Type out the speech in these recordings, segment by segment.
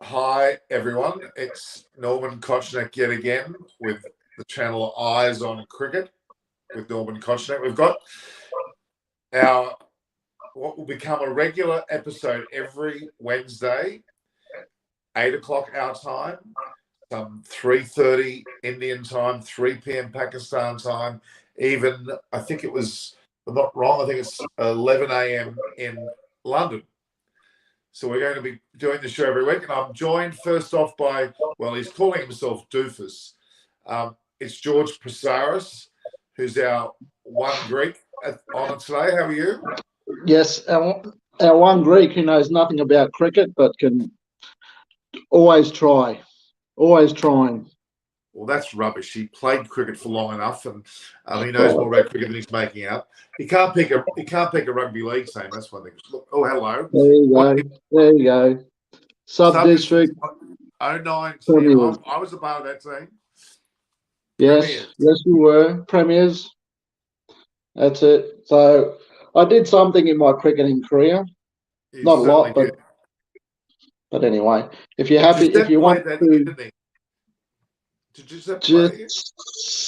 Hi, everyone. It's Norman Kochnek yet again with the channel Eyes on Cricket with Norman Kochnek. We've got our what will become a regular episode every Wednesday, 8 o'clock our time, some 3:30 Indian time, 3 p.m. Pakistan time. Even I think it was, I'm not wrong, I think it's 11 a.m. in London. So we're going to be doing the show every week, and I'm joined first off by, well, he's calling himself Doofus. It's George Passaris, who's our one Greek on it today. How are you? Yes, our one Greek who knows nothing about cricket but can always try, always trying. Well, that's rubbish. He played cricket for long enough, and he knows more about cricket than he's making out. He can't pick a rugby league team. That's one thing. Oh, hello. There you go. There you go. Sub-district. 09 team. I was a part of that team. Yes, Premiers. yes, we were premiers. That's it. So I did something in my cricketing career. Not a lot, but anyway, if you're happy, if you want that, to. didn't he? Did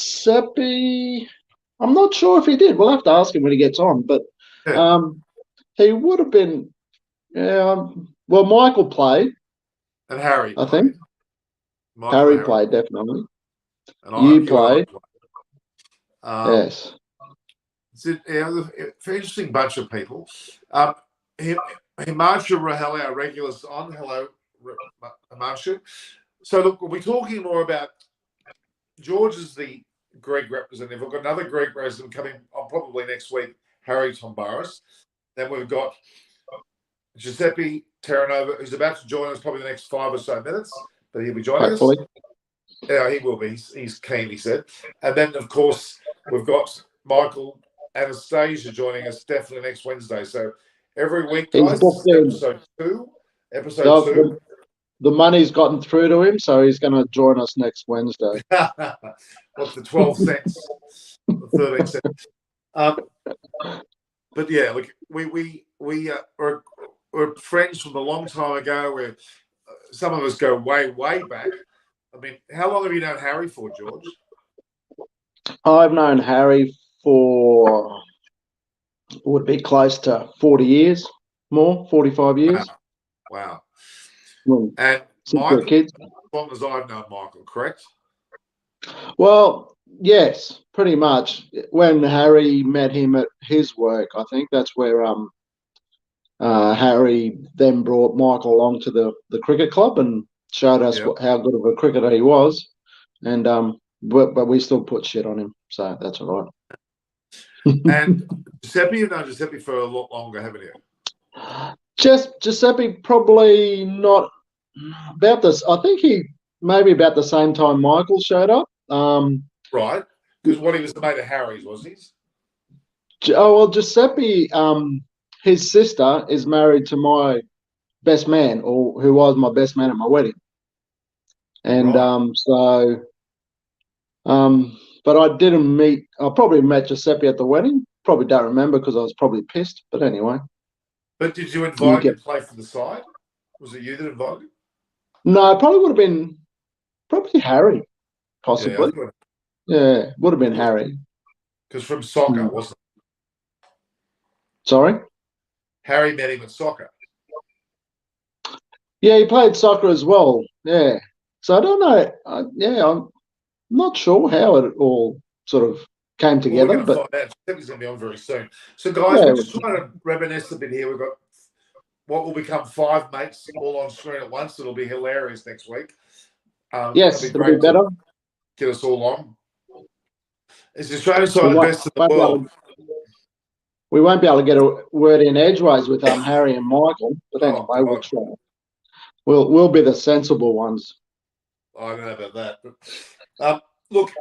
Giuseppe, I'm not sure if he did. We'll have to ask him when he gets on. But he would have been. Yeah. Well, Michael played. And Harry, I think. Harry played definitely. And you played. Yes. It's a very interesting bunch of people. Himanshu Rahel, our regulars on. Hello, Himanshu. So look, we'll be talking more about George is the Greek representative. We've got another Greek resident coming on probably next week, Harry Tsoumbaras. Then we've got Giuseppe Terranova, who's about to join us probably the next 5 or so minutes, but he'll be joining us. Yeah, he will be. He's keen, he said. And then, of course, we've got Michael Anastasia joining us definitely next Wednesday. So every week, guys, this is episode two. The money's gotten through to him, so he's going to join us next Wednesday. What's the 12 cents? The 13 cents. But yeah, look, we're friends from a long time ago. Where some of us go way, way back. I mean, how long have you known Harry for, George? I've known Harry for would be close to 40 years, more 45 years. Wow. And Michael, as long as I've known Michael, correct? Well, yes, pretty much. When Harry met him at his work, I think that's where Harry then brought Michael along to the cricket club and showed us how good of a cricketer he was. And but we still put shit on him, so that's all right. And Giuseppe, you've known Giuseppe for a lot longer, haven't you? Giuseppe probably not about this. I think he maybe about the same time Michael showed up. Right, because he was the mate of Harry's, was he? Oh well, Giuseppe, his sister is married to my best man, or who was my best man at my wedding, and but I didn't meet. I probably met Giuseppe at the wedding. Probably don't remember because I was probably pissed. But anyway. But did you invite him to play for the side? Was it you that invited him? No, it probably would have been Harry, possibly. Yeah, would have been Harry. Because from soccer, wasn't it? Sorry? Harry met him at soccer. Yeah, he played soccer as well. Yeah. So I don't know. I'm not sure how it all sort of came together. We're going to find out. He's going to be on very soon. So, guys, we're just trying to reminisce a bit here. We've got what will become 5 mates all on screen at once. It'll be hilarious next week. Yes, it'll be better. Get us all on. Is the Australian side the best in the world? We won't be able to get a word in edgeways with Harry and Michael, but anyway, we'll try. We'll be the sensible ones. I don't know about that, but look.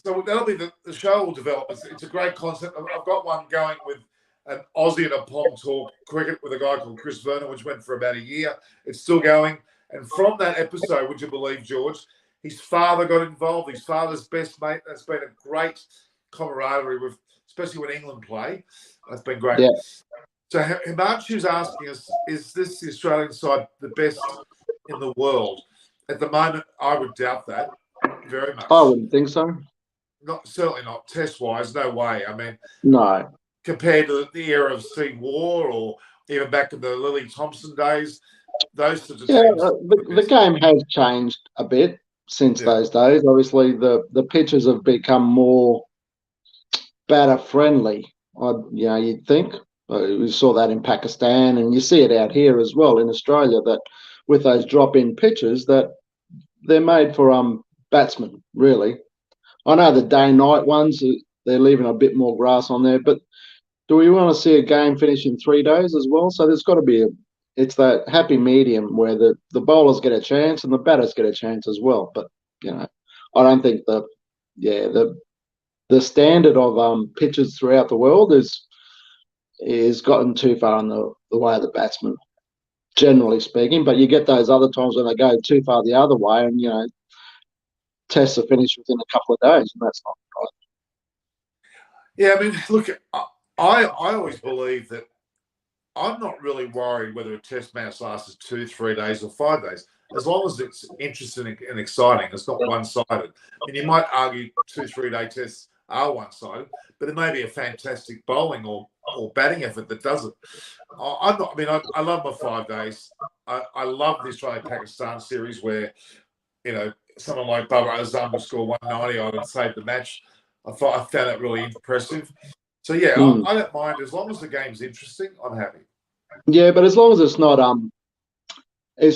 So that'll be the show will develop. It's a great concept. I've got one going with an Aussie and a Pong talk cricket with a guy called Chris Vernon, which went for about a year. It's still going. And from that episode, would you believe, George, his father got involved. His father's best mate. That's been a great camaraderie with, especially when England play. That's been great. Yeah. So Himanshu's asking us, is this the Australian side the best in the world. At the moment, I would doubt that very much. I wouldn't think so. Certainly not test-wise. No way. I mean, no. Compared to the era of Steve Waugh or even back in the Lily Thompson days, those sorts of teams. The game has changed a bit since those days. Obviously, the pitches have become more batter friendly. You'd think. We saw that in Pakistan, and you see it out here as well in Australia. That with those drop-in pitches, that they're made for batsmen. Really, I know the day-night ones, they're leaving a bit more grass on there, but do we want to see a game finish in 3 days as well? So there's got to be it's that happy medium where the bowlers get a chance and the batters get a chance as well. But I don't think the standard of pitches throughout the world is gotten too far in the way of the batsman, generally speaking. But you get those other times when they go too far the other way, and tests are finished within a couple of days, and that's not right. Yeah, I mean, look, I always believe that I'm not really worried whether a test match lasts 2, 3 days or 5 days, as long as it's interesting and exciting. It's not one-sided. And you might argue 2, 3 day tests are one-sided, but it may be a fantastic bowling or batting effort that does it. I love my 5 days. I love the Australia-Pakistan series where, someone like Babar Azam will score 190 on and save the match. I found that really impressive. So I don't mind as long as the game's interesting. I'm happy. Yeah, but as long as it's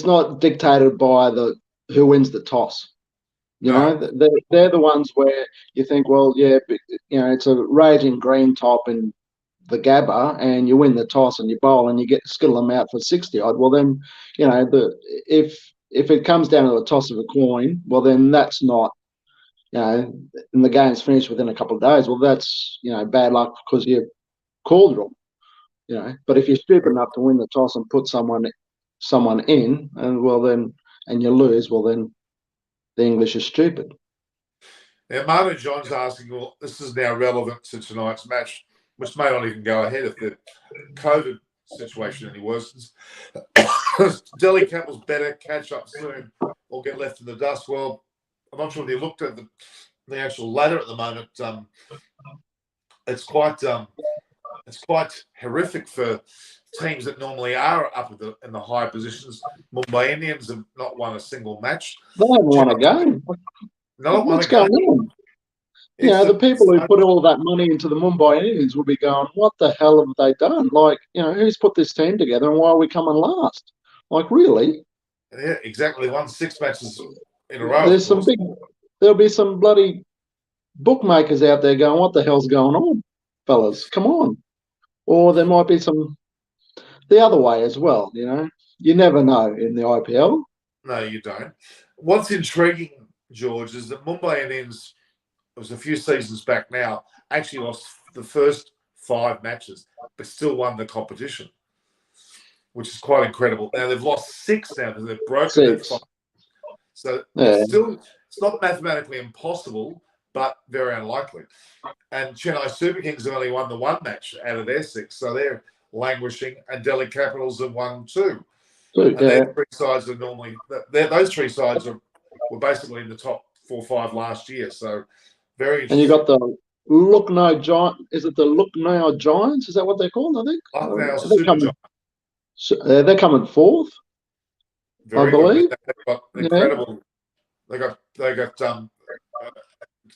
not dictated by who wins the toss. They're the ones where you think, well, it's a raging green top in the Gabba, and you win the toss and you bowl and you skittle them out for 60 odd. Well, then if it comes down to the toss of a coin, well, then that's not. And the game's finished within a couple of days. Well, that's bad luck because you called it wrong. But if you're stupid enough to win the toss and put someone in, and you lose, well then the English are stupid. Now, Martin John's asking, well, this is now relevant to tonight's match, which may not even go ahead if the COVID situation any worsens. Delhi Capitals better catch up soon or get left in the dust. Well, I'm not sure if you looked at the actual ladder at the moment. It's quite horrific for teams that normally are up in the high positions. Mumbai Indians have not won a single match. They haven't won a game. What's going on? The people who put all that money into the Mumbai Indians will be going, what the hell have they done? Like, who's put this team together and why are we coming last? Like, really? Yeah, exactly. Won 6 matches in a row. There'll be some bloody bookmakers out there going, what the hell's going on, fellas? Come on. Or there might be some the other way as well, You never know in the IPL. No, you don't. What's intriguing, George, is that Mumbai Indians, it was a few seasons back now, actually lost the first 5 matches, but still won the competition, which is quite incredible. Now, they've lost 6 now because they've broken that 5. So it's not mathematically impossible, but very unlikely. And Chennai Super Kings have only won the 1 match out of their 6, so they're languishing. And Delhi Capitals have won 2. And their 3 sides are normally those 3 sides were basically in the top 4 or 5 last year. So very interesting. And you got the Lucknow Giants. Is it the Lucknow Giants? Is that what they're called? I think. Lucknow Super Giants. They're coming 4th. I believe. They've got incredible. They got KL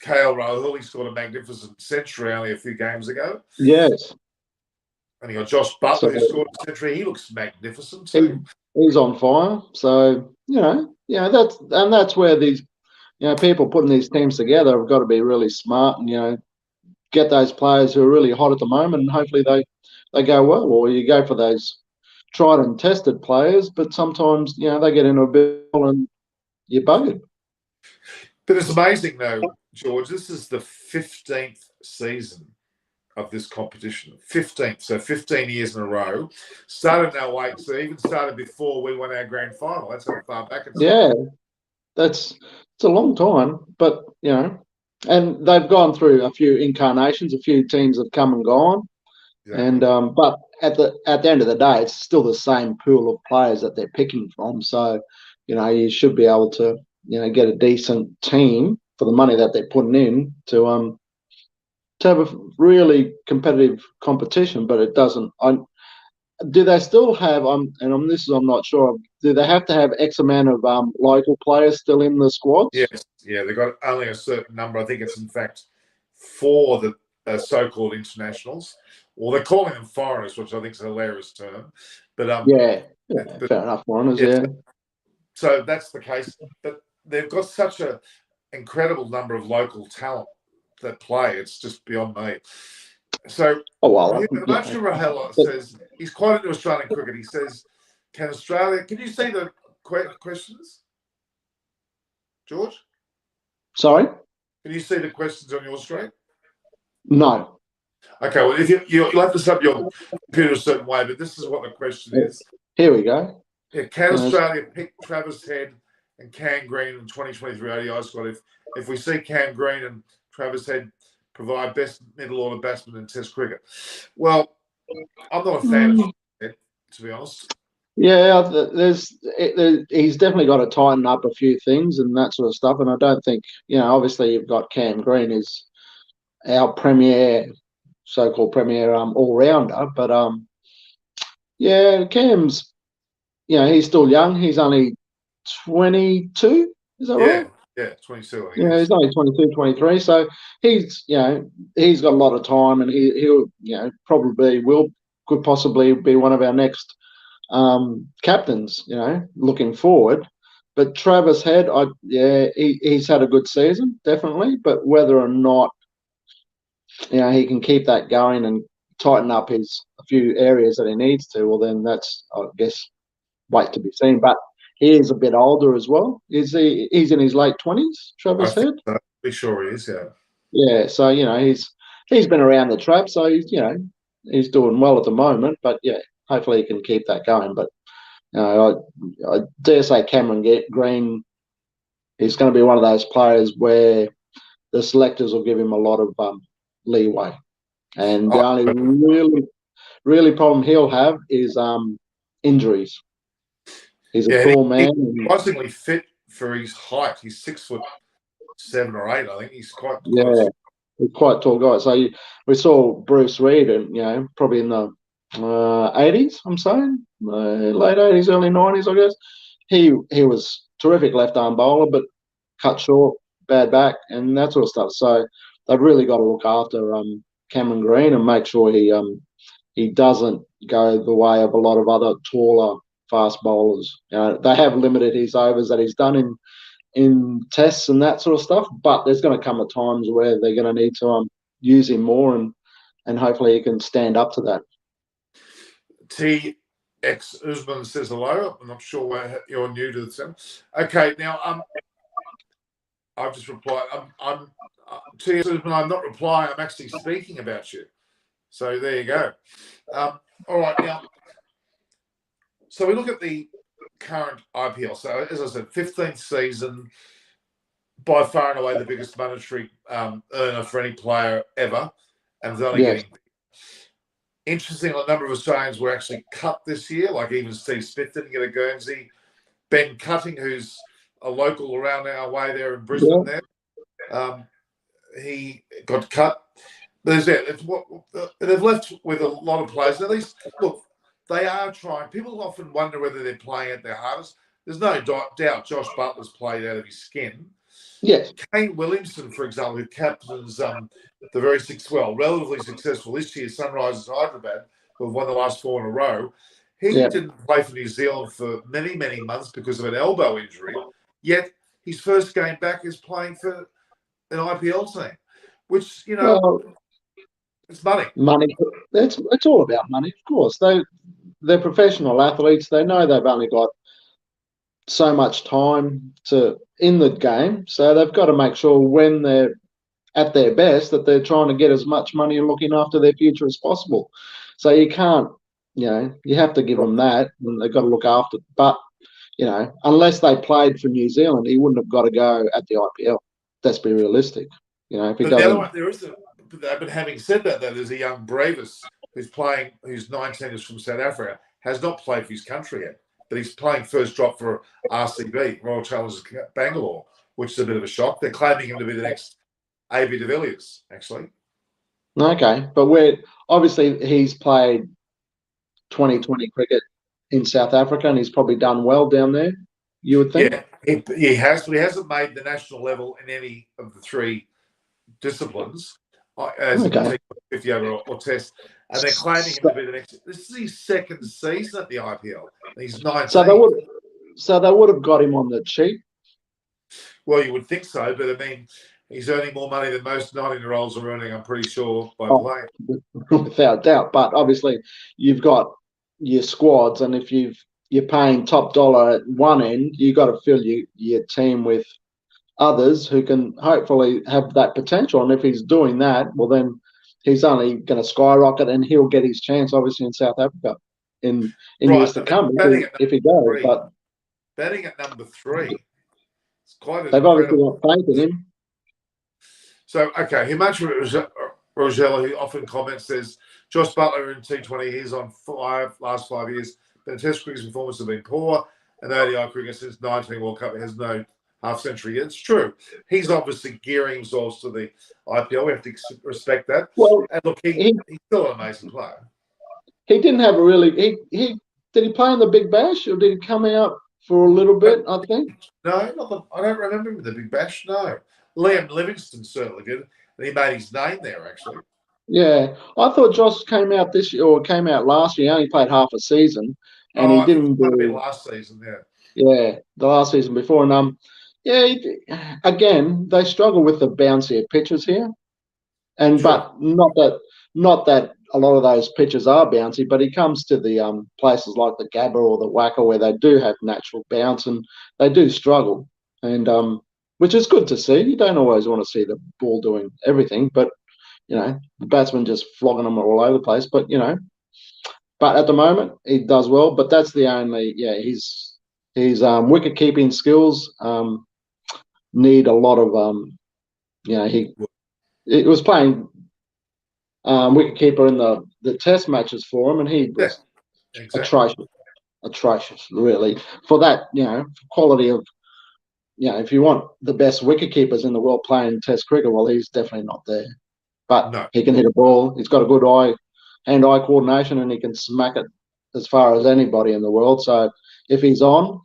Rahul. He scored a magnificent century only a few games ago. Yes. And you got Josh Butler who scored a century. He looks magnificent too. He's on fire. So that's where these people putting these teams together have got to be really smart and get those players who are really hot at the moment, and hopefully they go well. Or you go for those tried and tested players, but sometimes they get into a bit and you're buggered. But it's amazing though, George. This is the 15th season of this competition. 15th, so 15 years in a row. Started in 08, so even started before we won our grand final. That's how far back it's it's a long time, but and they've gone through a few incarnations. A few teams have come and gone, and but at the end of the day, it's still the same pool of players that they're picking from. So you should be able to, get a decent team for the money that they're putting in to have a really competitive competition. But it doesn't. Do they still have? I'm not sure. Do they have to have X amount of local players still in the squads? Yes, yeah, they've got only a certain number. I think it's in fact 4 the so-called internationals, or they're calling them foreigners, which I think is a hilarious term. But fair enough, foreigners. Yeah. So that's the case. But they've got such an incredible number of local talent that play. It's just beyond me. So, Martin Rahela says he's quite into Australian cricket. He says, "Can Australia?" Can you see the questions, George? Sorry. Can you see the questions on your screen? No. Okay. Well, if you'll have to set up your computer a certain way, but this is what the question is. Here we go. Yeah, can Australia pick Travis Head and Cam Green in 2023 ODI squad if we see Cam Green and Travis Head provide best middle order batsman in Test cricket? Well, I'm not a fan of Head, to be honest. Yeah, he's definitely got to tighten up a few things and that sort of stuff. And I don't think, obviously you've got Cam Green is our so-called premier all-rounder, but Cam's, he's still young. He's only 22, is that right? Yeah, 22. Yeah, he's only 22, 23. So he's, he's got a lot of time, and he'll, probably could possibly be one of our next captains, looking forward. But Travis Head, he's had a good season, definitely. But whether or not, he can keep that going and tighten up a few areas that he needs to, well, then that's, I guess, wait to be seen. But he is a bit older as well. He's in his late 20s, Travis Head? I'm pretty sure he is, yeah. Yeah, so, he's been around the trap, so he's doing well at the moment. But, hopefully he can keep that going. But, I dare say Cameron Green is going to be one of those players where the selectors will give him a lot of leeway. And the only really problem he'll have is injuries. He's a tall man. He's surprisingly fit for his height. He's 6'7" or 8. I think he's quite close. He's quite tall guy. So we saw Bruce Reid, and probably in the 80s. I'm saying late 80s, early 90s. I guess he was terrific left arm bowler, but cut short, bad back, and that sort of stuff. So they've really got to look after Cameron Green and make sure he doesn't go the way of a lot of other taller fast bowlers. They have limited his overs that he's done in tests and that sort of stuff, but there's going to come at times where they're going to need to use him more, and hopefully he can stand up to that. TX Usman says hello. I'm not sure where you're new to the channel. Okay, now I've just replied. TX Usman, I'm not replying. I'm actually speaking about you. So there you go. All right, now. So we look at the current IPL. So as I said, 15th season, by far and away the biggest monetary earner for any player ever, and it's only getting. Interesting, a number of Australians were actually cut this year, like even Steve Smith didn't get a Guernsey. Ben Cutting, who's a local around our way there in Brisbane he got cut. They've left with a lot of players. At least, look, they are trying. People often wonder whether they're playing at their hardest. There's no doubt Josh Butler's played out of his skin. Yes. Kane Williamson, for example, who captains the relatively successful this year, Sunrisers Hyderabad, who have won the last 4 in a row. He didn't play for New Zealand for many, many months because of an elbow injury. Yet his first game back is playing for an IPL team, which, it's money. Money. It's all about money, of course. They're professional athletes. They know they've only got so much time in the game, so they've got to make sure when they're at their best that they're trying to get as much money and looking after their future as possible. So you can't, you have to give them that, and they've got to look after. But unless they played for New Zealand, he wouldn't have got to go at the IPL. Let's be realistic. If he but the other one, but having said that, though, there's a young Bravis who's 19, is from South Africa, has not played for his country yet. but he's playing first drop for RCB, Royal Challengers Bangalore, which is a bit of a shock. They're claiming him to be the next AB de Villiers, actually. Okay, but obviously he's played 2020 cricket in South Africa, and he's probably done well down there, you would think? Yeah, he has, but he hasn't made the national level in any of the three disciplines, as in T50 over or Test, and they're claiming him to be the next. This is his second season at the IPL. He's 19. So they would have got him on the cheap. Well, you would think so, but I mean, he's earning more money than most 19-year-olds are earning, I'm pretty sure, by playing. Without doubt. But obviously, you've got your squads, and if you're paying top dollar at one end, you've got to fill your team with others who can hopefully have that potential. And if he's doing that, well, then he's only going to skyrocket, and he'll get his chance, obviously, in South Africa in years to come if he goes. But batting at number 3, it's quite. They've obviously got faith in him. So, okay, Himanshu Rogella, who often comments, says Josh Butler in T20, he's on last 5 years, but Test cricket's performance has been poor, and ODI cricket since 19 World Cup has no half-century. It's true. He's obviously gearing himself to the IPL. We have to respect that. Well, and look, he's still an amazing player. He didn't have a really. Did he play in the Big Bash, or did he come out for a little bit? I think. No, I don't remember him in the Big Bash. No, Liam Livingston certainly did, and he made his name there actually. Yeah, I thought Josh came out this year or came out last year. He only played half a season, and he didn't do last season. Yeah, the last season before, and again, they struggle with the bouncier pitches here, and but not that a lot of those pitches are bouncy, but he comes to the places like the Gabba or the Wacker where they do have natural bounce, and they do struggle, and which is good to see. You don't always want to see the ball doing everything, but the batsman just flogging them all over the place. But but at the moment he does well. But that's the only his wicket keeping skills need a lot of he was playing wicket keeper in the Test matches for him, and he was atrocious really for that quality of if you want the best wicket keepers in the world playing Test cricket, well, he's definitely not there. But he can hit a ball. He's got a good hand-eye coordination, and he can smack it as far as anybody in the world. So if he's on,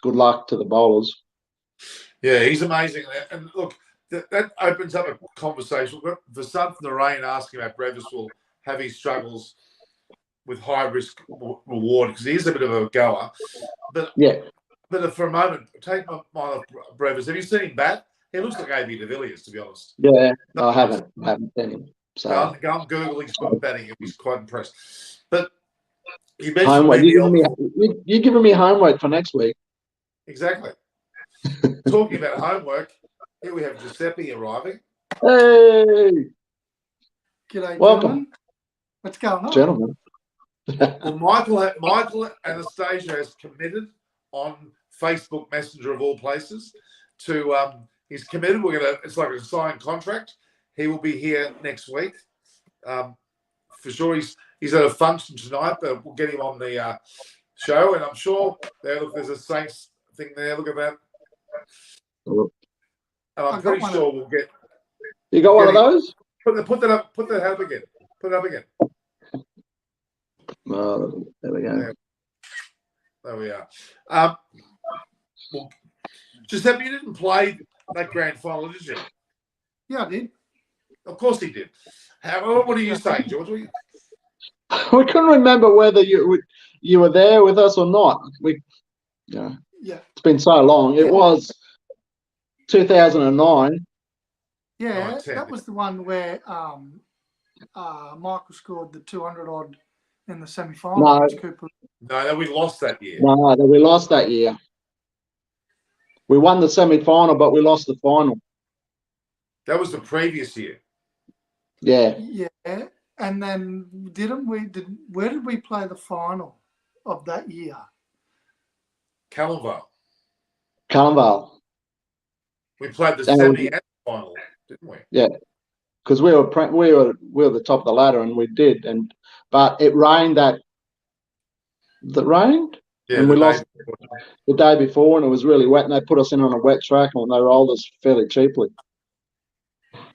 good luck to the bowlers. Yeah, he's amazing. And look, that opens up a conversation. Vasant Narayan asking about Brevis will have his struggles with high risk reward because he is a bit of a goer. But for a moment, take my mind off Brevis. Have you seen him bat? He looks like AB de Villiers, to be honest. Yeah, I haven't seen him. So go and Google his batting. He's quite impressed. But you mentioned homework. You're giving me homework for next week. Exactly. Talking about homework, here we have Giuseppe arriving. Hey! G'day, welcome. Gentlemen. What's going on? Gentlemen. Well, Michael Anastasia has committed on Facebook Messenger of all places to he's committed. It's like a signed contract. He will be here next week. For sure he's at a function tonight, but we'll get him on the show, and I'm sure there's a Saints thing there. Look at that. And I'm pretty sure we'll get. You got one of those? Put that up. Put that up again. Put it up again. There we go. There we are. Well, Giuseppe, you didn't play that grand final, did you? Yeah, I did. Of course he did. What are you saying, George? We couldn't remember whether you were there with us or not. It's been so long. It was 2009. Yeah, that was the one where Michael scored the 200 odd in the semi-final. No, we lost that year. No, we lost that year. We won the semi-final, but we lost the final. That was the previous year. Yeah. Yeah, and then where did we play the final of that year? Callanvale. We played the semi and final, didn't we? Yeah, because we were the top of the ladder, and we did. But it rained. It rained. and we lost the day before, and it was really wet, and they put us in on a wet track, and they rolled us fairly cheaply,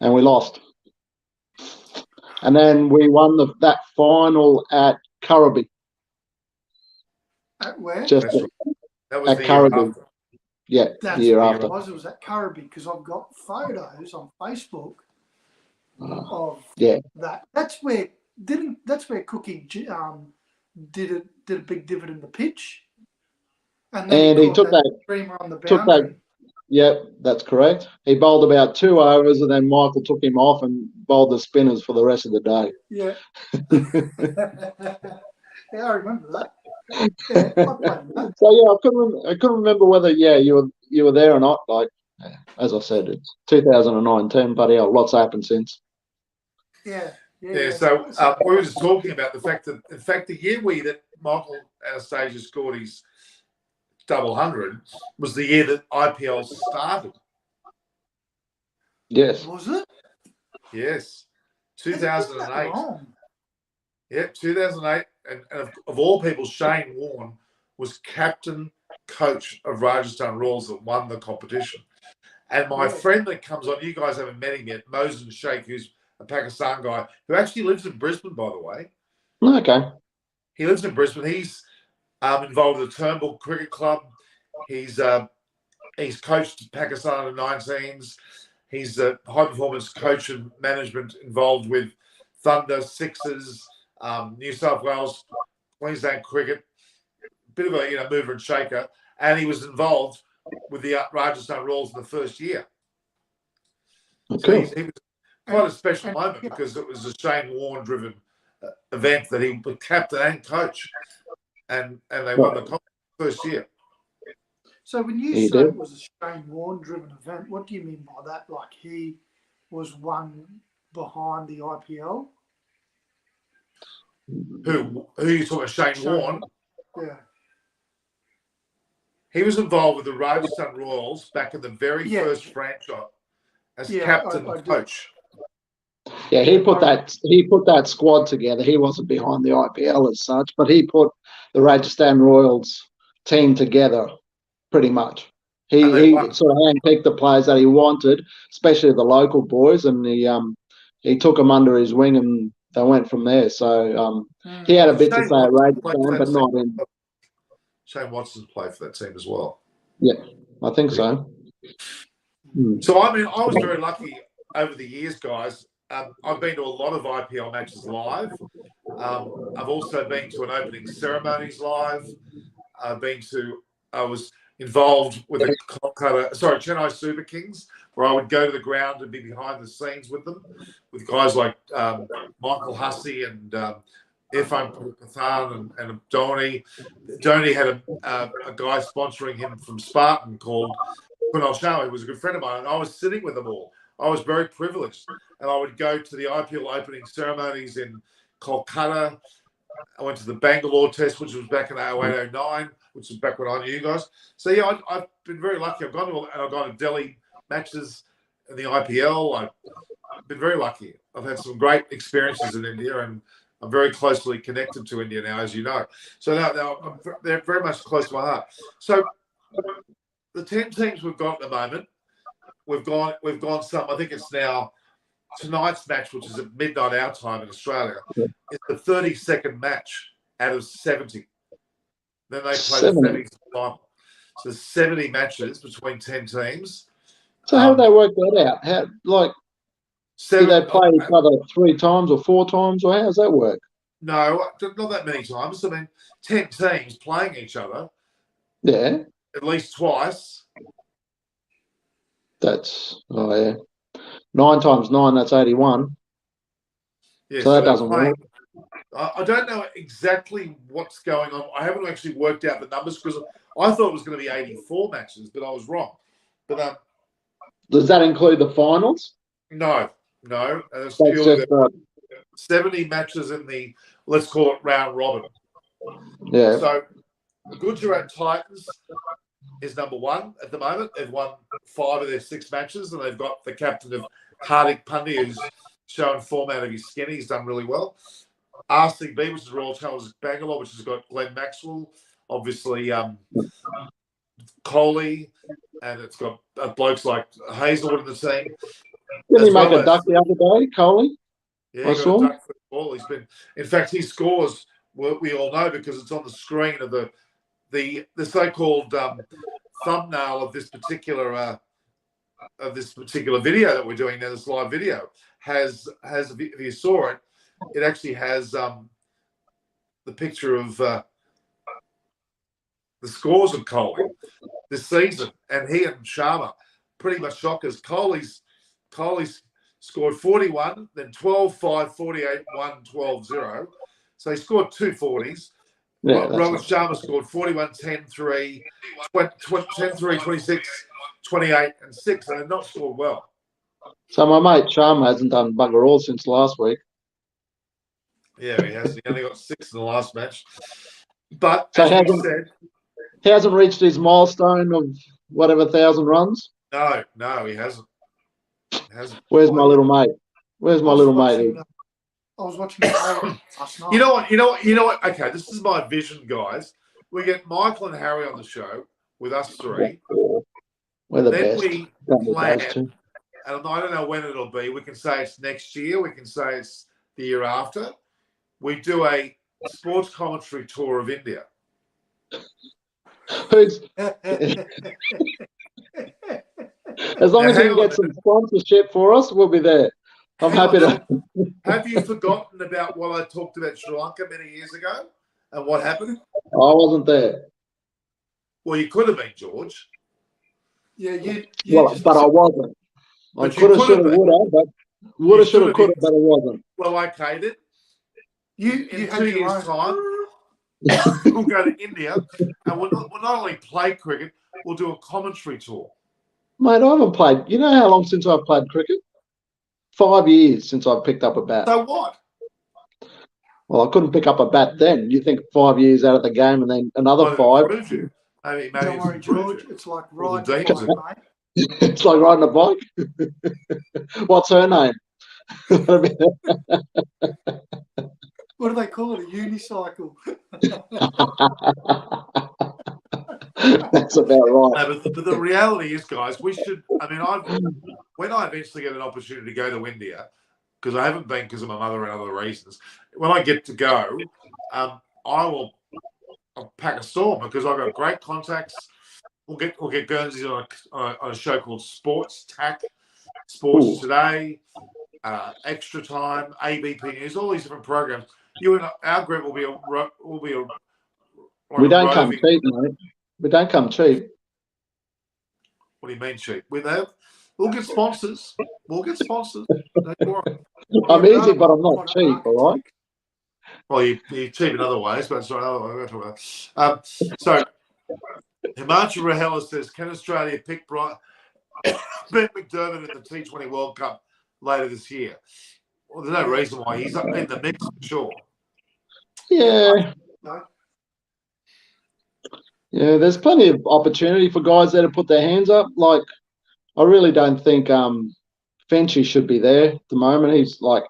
and we lost. And then we won that final at Currabee. At where? That was at the Currabee. year after. Yeah, That's the year what after. it was at Currabee, because I've got photos on Facebook of that. That's where Cookie did a big divot in the pitch, and then he took that streamer on the boundary. Yep, that's correct. He bowled about 2 overs, and then Michael took him off and bowled the spinners for the rest of the day. Yeah. Yeah, I remember that. Yeah, I played that. So I couldn't remember whether you were there or not. Like as I said, it's 2019, but lots happened since. Yeah. So we were just talking about the fact that, in fact, the year that Michael Anastasia scored his double 100 was the year that IPL started. Yes. Was it? Yes. 2008. Yeah, 2008. And of all people, Shane Warne was captain coach of Rajasthan Royals that won the competition. And my friend that comes on, you guys haven't met him yet, Mosen Sheikh, who's a Pakistan guy who actually lives in Brisbane, by the way. Okay. He lives in Brisbane. He's involved with the Turnbull Cricket Club. He's coached Pakistan under 19s. He's a high performance coach and management involved with Thunder, Sixers, New South Wales, Queensland Cricket. Bit of a mover and shaker, and he was involved with the Rajasthan Royals in the first year. Okay. So he was quite a special moment because it was a Shane Warne-driven event that he was captain and coach, and they won the first year. So when you say it was a Shane Warne-driven event, what do you mean by that? Like he was one behind the IPL? Who are you talking about? Shane Warne? Yeah. He was involved with the Rajasthan Royals back in the very first franchise as captain and coach. Yeah, he put that squad together. He wasn't behind the IPL as such, but he put the Rajasthan Royals team together pretty much. He sort of handpicked the players that he wanted, especially the local boys, and he took them under his wing, and they went from there. So he had a bit to say at Rajasthan, but not in. Shane Watson played for that team as well. Yeah, I think so. So, I mean, I was very lucky over the years, guys. I've been to a lot of IPL matches live. I've also been to an opening ceremonies live. I was involved with the Chennai Super Kings, where I would go to the ground and be behind the scenes with them, with guys like Michael Hussey and Irfan Pathan and Dhoni. Dhoni had a guy sponsoring him from Spartan called Kunal Sharma, who was a good friend of mine, and I was sitting with them all. I was very privileged, and I would go to the IPL opening ceremonies in Kolkata. I went to the Bangalore test, which was back in 08, 09, which was back when I knew you guys. So, yeah, I've been very lucky. I've gone to Delhi matches in the IPL. I've been very lucky. I've had some great experiences in India, and I'm very closely connected to India now, as you know. So now they're very much close to my heart. So the 10 teams we've got at the moment, we've gone some. I think it's now tonight's match, which is at midnight our time in Australia, is the 32nd match out of 70. Then they play the 70th final. So 70 matches between 10 teams. So how do they work that out? Do they play each other 3 times or 4 times, or how does that work? No, not that many times. I mean, 10 teams playing each other. Yeah. At least twice. That's 9 times 9. That's 81. Yeah, so that doesn't work. I don't know exactly what's going on. I haven't actually worked out the numbers because I thought it was going to be 84 matches, but I was wrong. But does that include the finals? No. It's purely 70 matches in the, let's call it round robin. Yeah. So Gujarat Titans is number 1 at the moment. They've won 5 of their 6 matches, and they've got the captain of Hardik Pandya, who's showing form out of his skin. He's done really well. RCB, which is Royal Challengers Bangalore, which has got Glenn Maxwell, obviously Coley, and it's got blokes like Hazelwood in the team. Didn't he make a duck the other day, Coley? Yeah, he got a duck for the ball. He's been, in fact, he scores. We all know because it's on the screen of the so-called thumbnail of this particular video that we're doing now. This live video has if you saw it, it actually has the picture of the scores of Coley this season, and he and Sharma pretty much shockers. Coley's scored 41, then 12-5, 48-1, 12-0. So he scored 2 40s. Yeah, Robert Sharma scored 41, 10-3, 10-3, 26, 28, and 6, and they've not scored well. So my mate Sharma hasn't done bugger all since last week. Yeah, he has. He only got 6 in the last match. But so as you said, he hasn't reached his milestone of whatever 1,000 runs. No, he hasn't. Where's my little mate? Where's my little mate? I was watching last night. You know what? Okay, this is my vision, guys. We get Michael and Harry on the show with us 3. We're the then best. We plan, and I don't know when it'll be. We can say it's next year. We can say it's the year after. We do a sports commentary tour of India. As long as we can get some sponsorship for us, we'll be there. I'm happy to. Have you forgotten about what I talked about Sri Lanka many years ago and what happened? I wasn't there. Well, you could have been, George. Yeah, but I wasn't. I could have, should have, would have, but would have, should have, could have, but I wasn't. Well, okay, then. In 2 years' time, we'll go to India and we'll not only play cricket, we'll do a commentary tour. Mate, I haven't played. You know how long since I've played cricket? 5 years since I picked up a bat. So what? Well, I couldn't pick up a bat then. You think 5 years out of the game and then another 5. Maybe don't worry, George. It's like riding a bike, mate. It's like riding a bike. What's her name? What do they call it? A unicycle. That's about right. No, but the reality is, guys, we should. I mean, when I eventually get an opportunity to go to India, because I haven't been because of my mother and other reasons. When I get to go, I'll pack a storm because I've got great contacts. We'll get Guernsey on a show called Sports Today, Extra Time, ABP News, all these different programs. You and our group will be a. We don't come cheap, mate. We don't come cheap. What do you mean cheap? We'll get sponsors. I'm easy, but I'm not cheap, all right? Well, you're cheap in other ways, but sorry, we're talking about. So, Himanshu Rahela says, can Australia pick Ben McDermott in the T20 World Cup later this year? Well, there's no reason why he's up in the mix, for sure. Yeah. Yeah, there's plenty of opportunity for guys there to put their hands up. Like, I really don't think Fenchy should be there at the moment. He's like,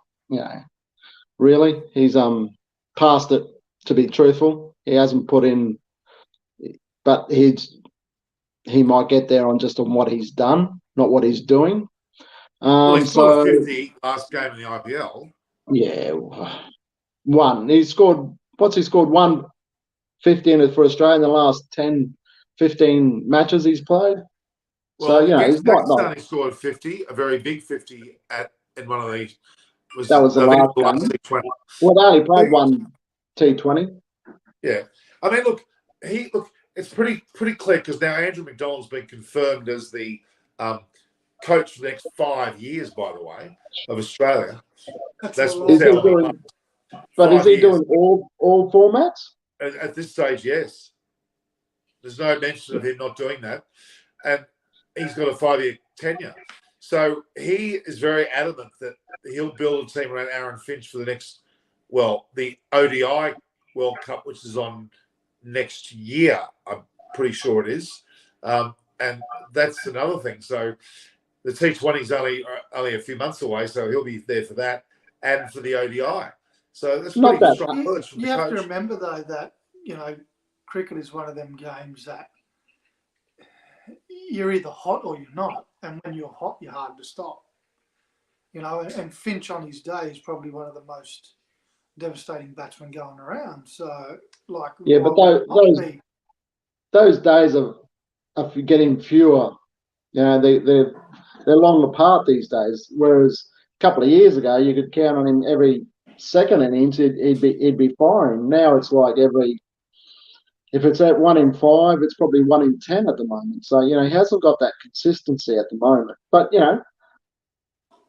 really, he's past it, to be truthful. He hasn't put in, but he might get there on what he's done, not what he's doing. Well, he scored 50 last game in the IPL. Yeah, one. He scored, he scored 150 for Australia in the last 10, 15 matches he's played. Well, so, he's Pakistan he scored 50, a very big 50 in one of these. That was the last game. T20. Well, they only played one T20. Yeah. I mean, look, it's pretty clear because now Andrew McDonald's been confirmed as the coach for the next 5 years, by the way, of Australia. That's what is he doing, but is he doing all formats? At this stage, yes. There's no mention of him not doing that. And he's got a 5-year tenure. So he is very adamant that he'll build a team around Aaron Finch for the next, the ODI World Cup, which is on next year. I'm pretty sure it is. And that's another thing. So the T20 is only a few months away, so he'll be there for that and for the ODI. So that's pretty strong. You have to remember, though, that, cricket is one of them games that you're either hot or you're not, and when you're hot, you're hard to stop. You know, and Finch on his day is probably one of the most devastating batsmen going around. So, like, yeah, but those days are getting fewer. You know, they're long apart these days. Whereas a couple of years ago, you could count on him every second innings. He'd be firing. Now it's like if it's at 1 in 5, it's probably 1 in 10 at the moment. So, you know, he hasn't got that consistency at the moment. But, you know,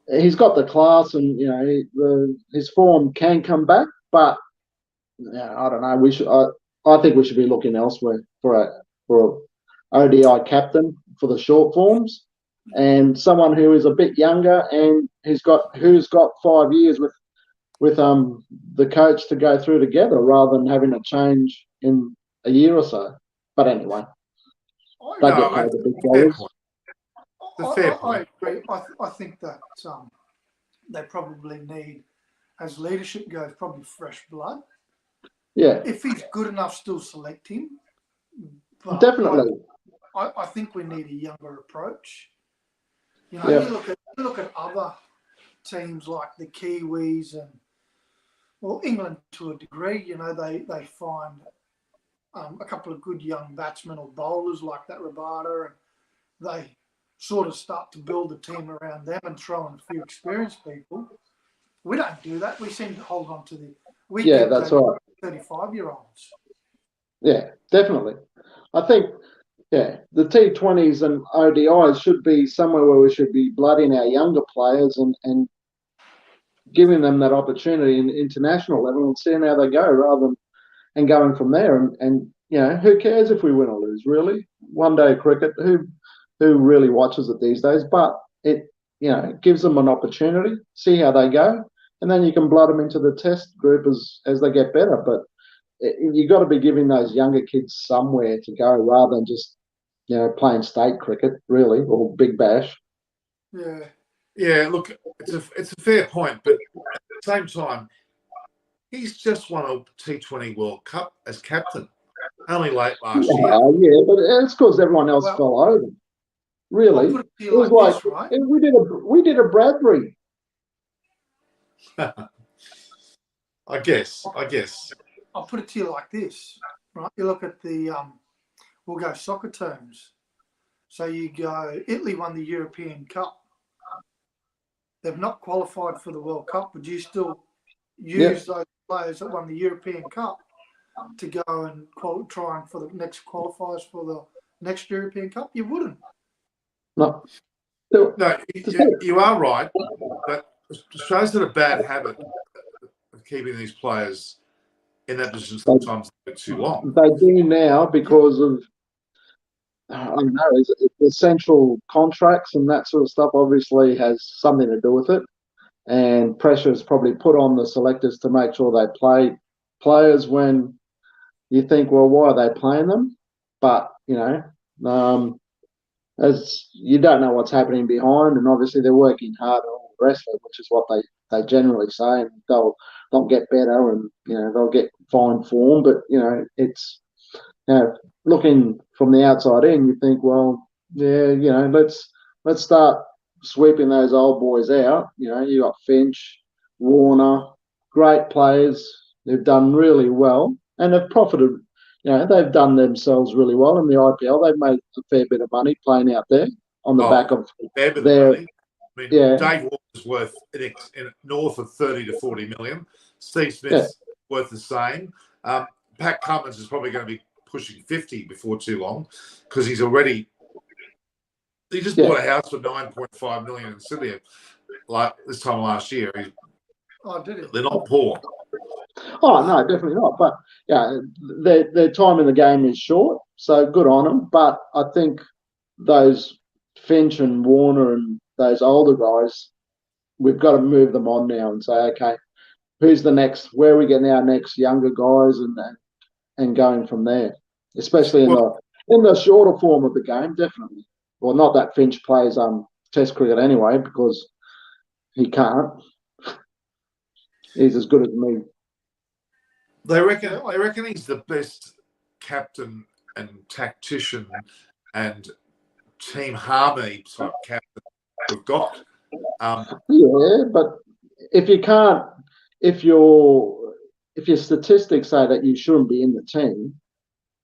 he's got the class, and, you know, his form can come back. But, yeah, I don't know. I think we should be looking elsewhere for a ODI captain for the short forms, and someone who is a bit younger and who's got 5 years with the coach to go through together, rather than having a change in a year or so. But anyway, they get paid the big dollars. I agree. I think that they probably need, as leadership goes, probably fresh blood. Yeah. If he's good enough, still select him. But definitely. I think we need a younger approach. You know, you look at other teams like the Kiwis and, well, England to a degree. You know, they find a couple of good young batsmen or bowlers like that Rabada, and they sort of start to build a team around them and throw in a few experienced people. We don't do that. We seem to hold on to that's right. 35-year-olds. Yeah, definitely. I think, the T20s and ODIs should be somewhere where we should be blooding our younger players and giving them that opportunity in international level and seeing how they go, rather than going from there. And you know, who cares if we win or lose, really? One day cricket, who really watches it these days? But it, you know, gives them an opportunity, see how they go, and then you can blood them into the test group as they get better. But you got to be giving those younger kids somewhere to go, rather than just, you know, playing state cricket, really, or Big Bash. Yeah. Yeah, look, it's a fair point, but at the same time, he's just won a T20 World Cup as captain, only late last year. Yeah, but it's because everyone else fell over. Really, it was like this, right? we did a Bradbury. I guess. I'll put it to you like this, right? You look at the, we'll go soccer terms. So you go, Italy won the European Cup. They've not qualified for the World Cup, but you still use those players that won the European Cup to go and try and for the next qualifiers for the next European Cup? You wouldn't. No, you are right, but Australia's got a bad habit of keeping these players in that position sometimes a bit too long. They do now because of, I don't know, the central contracts and that sort of stuff obviously has something to do with it. And pressure is probably put on the selectors to make sure they play players when you think, well, why are they playing them? But, you know, as you don't know what's happening behind, and obviously they're working hard and all the rest of it, which is what they generally say, and they'll get better, and, you know, they'll get fine form. But, you know, it's, you know, looking from the outside in, you think, well, yeah, you know, let's start sweeping those old boys out. You know, you got Finch, Warner, great players. They've done really well and have profited. You know, they've done themselves really well in the IPL. They've made a fair bit of money playing out there on the back of their money. I mean, Dave Walker's worth in north of 30 to 40 million. Steve Smith's worth the same. Pat Cummins is probably going to be pushing 50 before too long, because he just bought a house for 9.5 million in Sydney, like this time last year. They're not poor. Oh no, definitely not. But yeah, their time in the game is short, so good on them. But I think those Finch and Warner and those older guys, we've got to move them on now and say, okay, who's the next? Where are we getting our next younger guys, and going from there, especially in the shorter form of the game, definitely. Well, not that Finch plays Test cricket anyway, because he can't. He's as good as me. They reckon he's the best captain and tactician and team harmony type captain we've got. Yeah, but if you can't, if your statistics say that you shouldn't be in the team,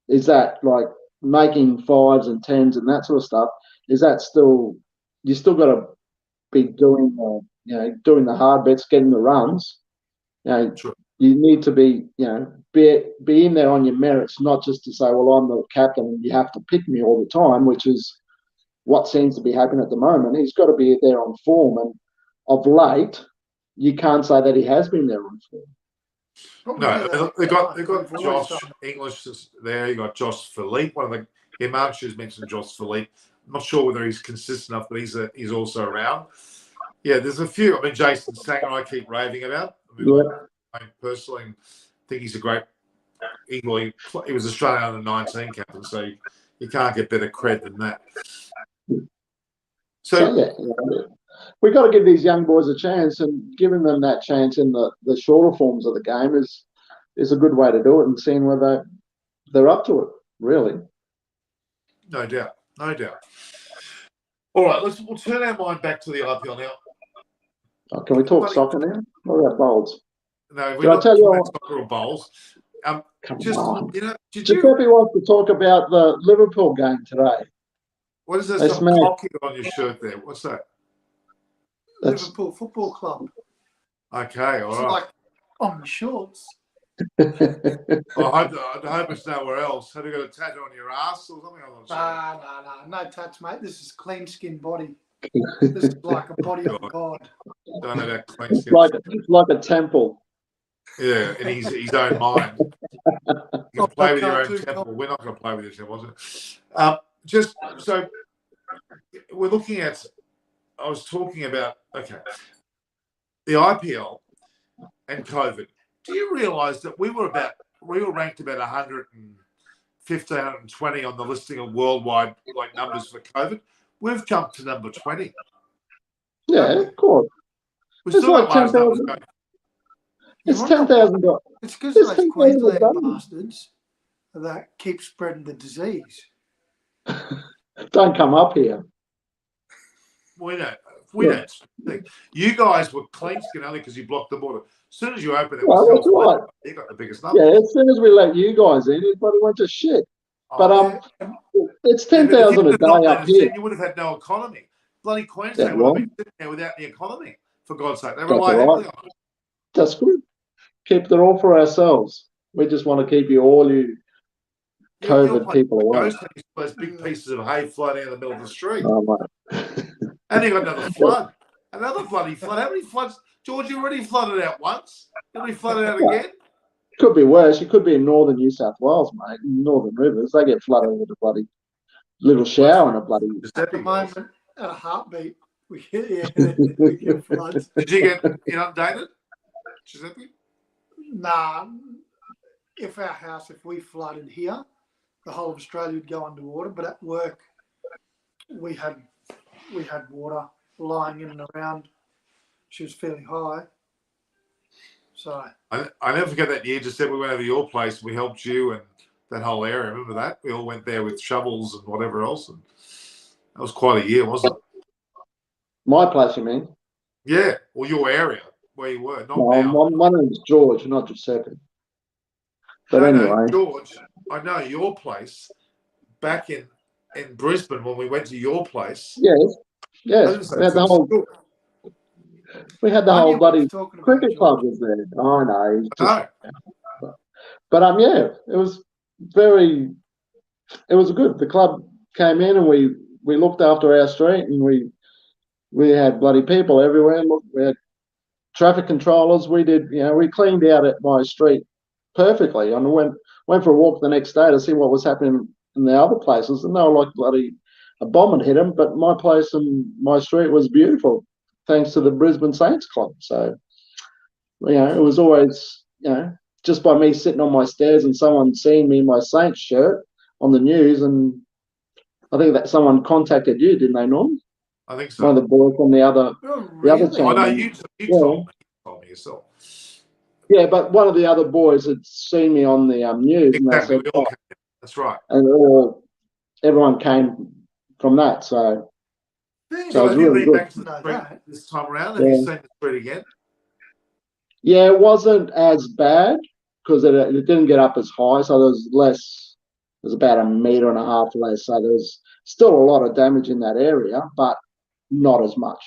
is that like making 5s and 10s and that sort of stuff? Is that still, you still got to be doing doing the hard bits, getting the runs? Sure. You need to be be in there on your merits, not just to say, well, I'm the captain and you have to pick me all the time, which is what seems to be happening at the moment. He's got to be there on form, and of late, you can't say that he has been there on form. No, they've got Josh English there. You got Josh Philippe. One of the Marshall's mentioned Josh Philippe. I'm not sure whether he's consistent enough, but he's also around. Yeah, there's a few. I mean, Jason Sanger, I keep raving about. I personally think he's a great Eagle. He was Australian under 19 captain, so you can't get better cred than that. So yeah, we've got to give these young boys a chance, and giving them that chance in the shorter forms of the game is a good way to do it, and seeing whether they're up to it, really. No doubt. All right, we'll turn our mind back to the IPL now. Oh, can we talk soccer now? What about bowls? No, we're not talking about soccer or bowls. Come on. Giuseppe wants to talk about the Liverpool game today. What is there? Some hockey on your shirt there. What's that? Liverpool Football Club. Okay, all right. Like on the shorts. I hope it's nowhere else. Have you got a tattoo on your ass or something? No tats, mate. This is clean skin body. This is like a body of God. Don't know that clean skin. It's like a temple. Yeah, in his own mind. You can play with your own temple. We're not going to play with your temple, was it? Just so we're looking at, I was talking about, the IPL and COVID. Do you realise that we were ranked about 115, 120 on the listing of worldwide numbers for COVID? We've jumped to number 20. Yeah, of course. We're still like 10,000. It's 10,000. It's because of those Queensland bastards that keep spreading the disease. Don't come up here. We don't think. You guys were clean skin only because you blocked the border. As soon as you open it, that's right. You got the biggest number. Yeah, as soon as we let you guys in, everybody went to shit. But it's 10,000 a day up here. You would have had no economy. Bloody Queensland would have been sitting there without the economy. For God's sake, they rely heavily on it. That's good. Keep it all for ourselves. We just want to keep all you COVID people away. Those big pieces of hay floating in the middle of the street. Oh, mate. And you got another flood. Another bloody flood. How many floods? George, you already flooded out once. You'll be flooded out again. Could be worse. You could be in northern New South Wales, mate. Northern rivers, they get flooded with a bloody little shower and a bloody. At the moment, at a heartbeat, we get floods. Did you get inundated, Giuseppe? Nah. If we flooded here, the whole of Australia would go underwater. But at work, we had water lying in and around. She was fairly high. So I never forget that year, Giuseppe, we went over to your place. We helped you and that whole area. Remember that? We all went there with shovels and whatever else. And that was quite a year, wasn't it? My place, you mean? Yeah. Well, your area where you were. Not now. My name's George, not Giuseppe. But anyway. No, George, I know your place back in Brisbane when we went to your place. Yes. We had the whole bloody cricket club was there. I know. But yeah, it was good. The club came in and we looked after our street, and we had bloody people everywhere. Look, we had traffic controllers. We did, we cleaned out at my street perfectly. And went for a walk the next day to see what was happening in the other places, and they were like bloody a bomb had hit them. But my place and my street was beautiful, thanks to the Brisbane Saints Club. So, it was always, just by me sitting on my stairs and someone seeing me in my Saints shirt on the news, and I think that someone contacted you, didn't they, Norm? I think so. One of the boys from the other team. I know you told me yourself. Yeah, but one of the other boys had seen me on the news, exactly. and they said, That's right. And everyone came from that. So So it was have you really been good. back to the street this time around? Have you seen the street again? Yeah, it wasn't as bad because it didn't get up as high, so there was less. There's about 1.5 meters less, so there's still a lot of damage in that area, but not as much.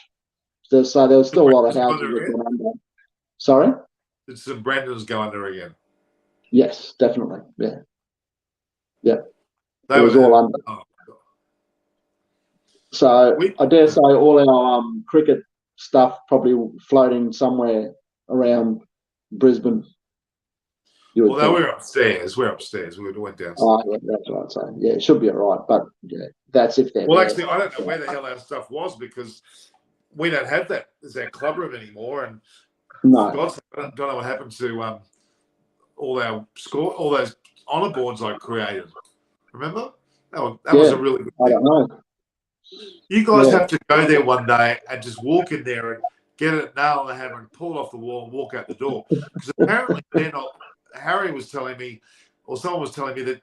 So there was still a lot of houses that went under. Sorry? Did some Brandons go under again? Yes, definitely. Yeah. Yeah. They it was all under. Oh. So I dare say all our cricket stuff probably floating somewhere around Brisbane. Well, no, we're upstairs. We're upstairs. We went downstairs. Oh, yeah, that's right. So yeah, it should be all right. But yeah, that's if they're. Well, there. actually, I don't know where the hell our stuff was because we don't have that as our club room anymore. And no, I don't know what happened to all those honour boards I created. Remember? That was a really good thing. I don't know. You guys have to go there one day and just walk in there and get it nail on the hammer and pull it off the wall and walk out the door. Because apparently they're not. Harry was telling me, or someone was telling me that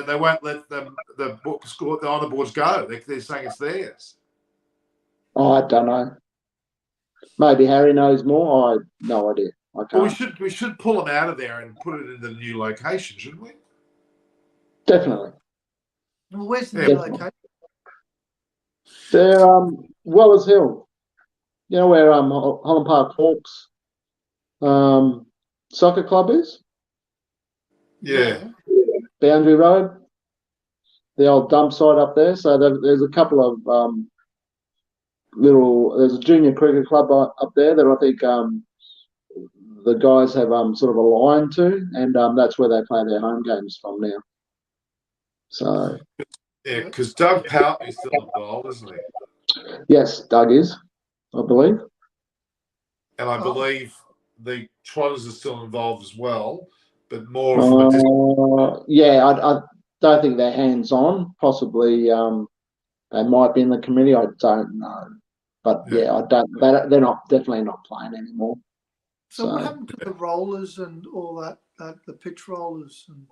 they won't let the honour boards go. They're saying it's theirs. Oh, I don't know. Maybe Harry knows more. I have no idea. I can't. Well, we should pull them out of there and put it in the new location, shouldn't we? Definitely. Well, where's the new location? They're Wellers Hill. You know where Holland Park Hawks soccer club is? Yeah. Boundary Road. The old dump site up there. So there's a couple of there's a junior cricket club up there that I think the guys have sort of aligned to, and that's where they play their home games from now. So yeah, because Doug Pountney's still involved, isn't he? Yes, Doug is, I believe. And I believe the Trotters are still involved as well, but more from a distance. Yeah, I don't think they're hands-on. Possibly they might be in the committee. I don't know. But yeah, I don't. They're definitely not playing anymore. So what happened to the rollers and all that? The pitch rollers and.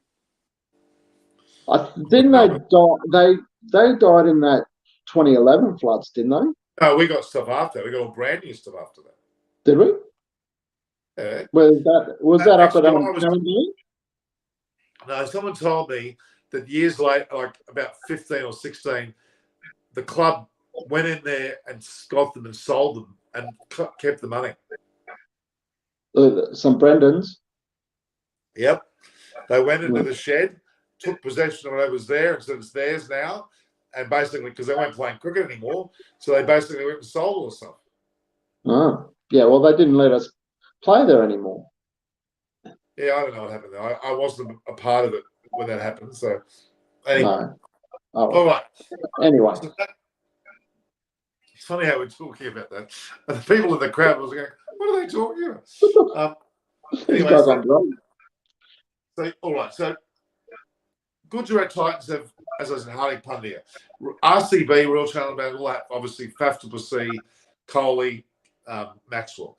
Didn't they die? They died in that 2011 floods, didn't they? No, we got stuff after. We got all brand new stuff after that. Did we? Yeah. Was that up at LNG? No, someone told me that years later, like about 15 or 16, the club went in there and got them and sold them and kept the money. Some Brendans. Yep. They went into the shed, took possession of whatever was there and said it's theirs now. And basically, because they weren't playing cricket anymore, so they basically went and sold all the stuff. Oh, yeah. Well, they didn't let us play there anymore. Yeah, I don't know what happened there. I wasn't a part of it when that happened. So, anyway. No. Oh, all right. Anyway. So it's funny how we're talking about that. And the people in the crowd was going, what are they talking about? Anyway, so, all right. So, Gujarat Titans have, as I said, Hardik Pandya. RCB, Royal Challenge Bank, all that, obviously, Faf C, Kohli, Maxwell.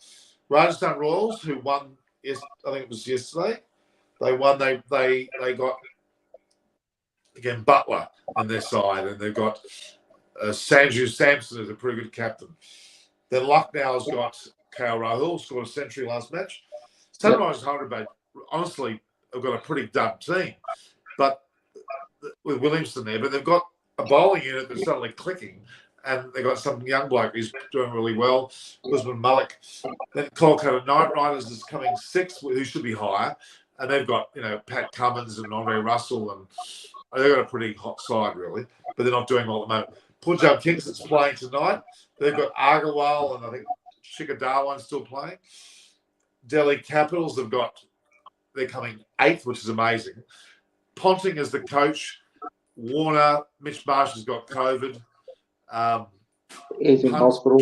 Rajasthan Royals, who won, I think it was yesterday, they won. They got, again, Butler in their side, and they've got Sanju Samson as a pretty good captain. Then Lucknow's got KL Rahul, scored a century last match. Sunrise Hyderabad, honestly, have got a pretty dumb team, but with Williamson there, but they've got a bowling unit that's suddenly clicking, and they've got some young bloke who's doing really well, Usman Malik. Then Kolkata Knight Riders is coming sixth, who should be higher, and they've got Pat Cummins and Andre Russell, and they've got a pretty hot side really, but they're not doing well at the moment. Punjab Kings that's playing tonight, they've got Agarwal and I think Shikhar Dhawan's still playing. Delhi Capitals they're coming eighth, which is amazing. Ponting is the coach. Warner, Mitch Marsh has got COVID. He's in hospital.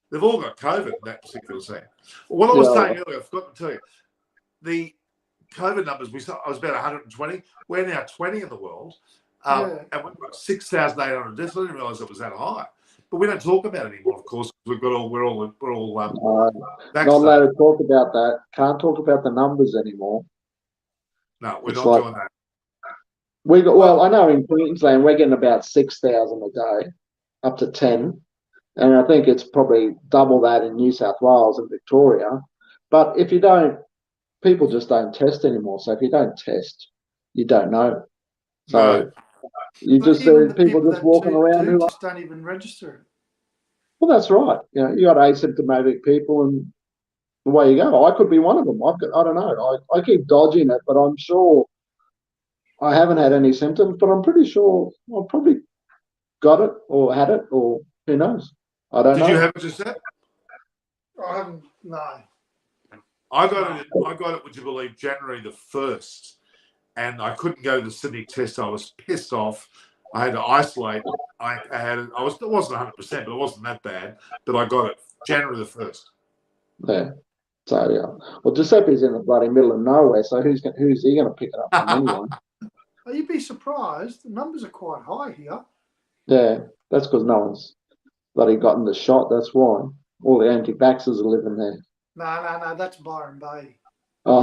They've all got COVID in that particular team. What I was saying earlier, I forgot to tell you, the COVID numbers, I was about 120. We're now 20 in the world. And we've got 6,800 deaths. I didn't realise it was that high. But we don't talk about it anymore, of course. We're all not allowed to talk about that. Can't talk about the numbers anymore. No, we're not doing that. Well, I know in Queensland we're getting about 6,000 a day, up to 10, and I think it's probably double that in New South Wales and Victoria. But if you don't, people just don't test anymore. So if you don't test, you don't know. So you But just see even the people just that walking around who just don't even register. Well, that's right. You got asymptomatic people, and away you go. I could be one of them. I don't know. I keep dodging it, but I'm sure I haven't had any symptoms. But I'm pretty sure I've probably got it or had it, or who knows? I don't know. Did you have it, Giuseppe? I haven't. No. I got it. Would you believe, January the 1st, and I couldn't go to the Sydney test. I was pissed off. I had to isolate. I had it. It wasn't 100%, but it wasn't that bad. But I got it January the 1st. Yeah. So yeah. Well, Giuseppe's in the bloody middle of nowhere. So who's he going to pick it up from anyway? Oh, you'd be surprised. The numbers are quite high here. Yeah, that's because no one's bloody gotten the shot. That's why all the anti-vaxxers are living there. No. That's Byron Bay. Oh.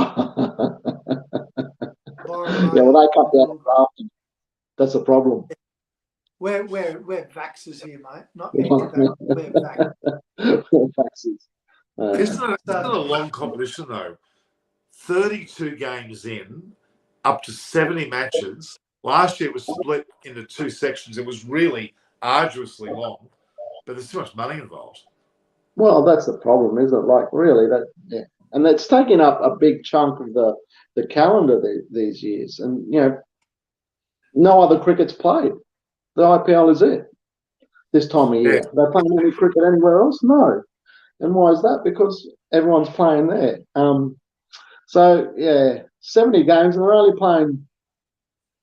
Byron Bay. Yeah, well, they cut down grafting. That's a problem. We're vaxxers here, mate. Not anti-vaxxers. We're vaxxers. We're vaxxers. Isn't it a long competition, though? 32 games in, up to 70 matches. Last year it was split into 2 sections. It was really arduously long, but there's too much money involved. Well, that's the problem, isn't it? Like, really, yeah. And that's taking up a big chunk of the calendar these years. And, no other cricket's played. The IPL is it this time of year. Yeah. They're playing any cricket anywhere else? No. And why is that? Because everyone's playing there. So, yeah, 70 games, and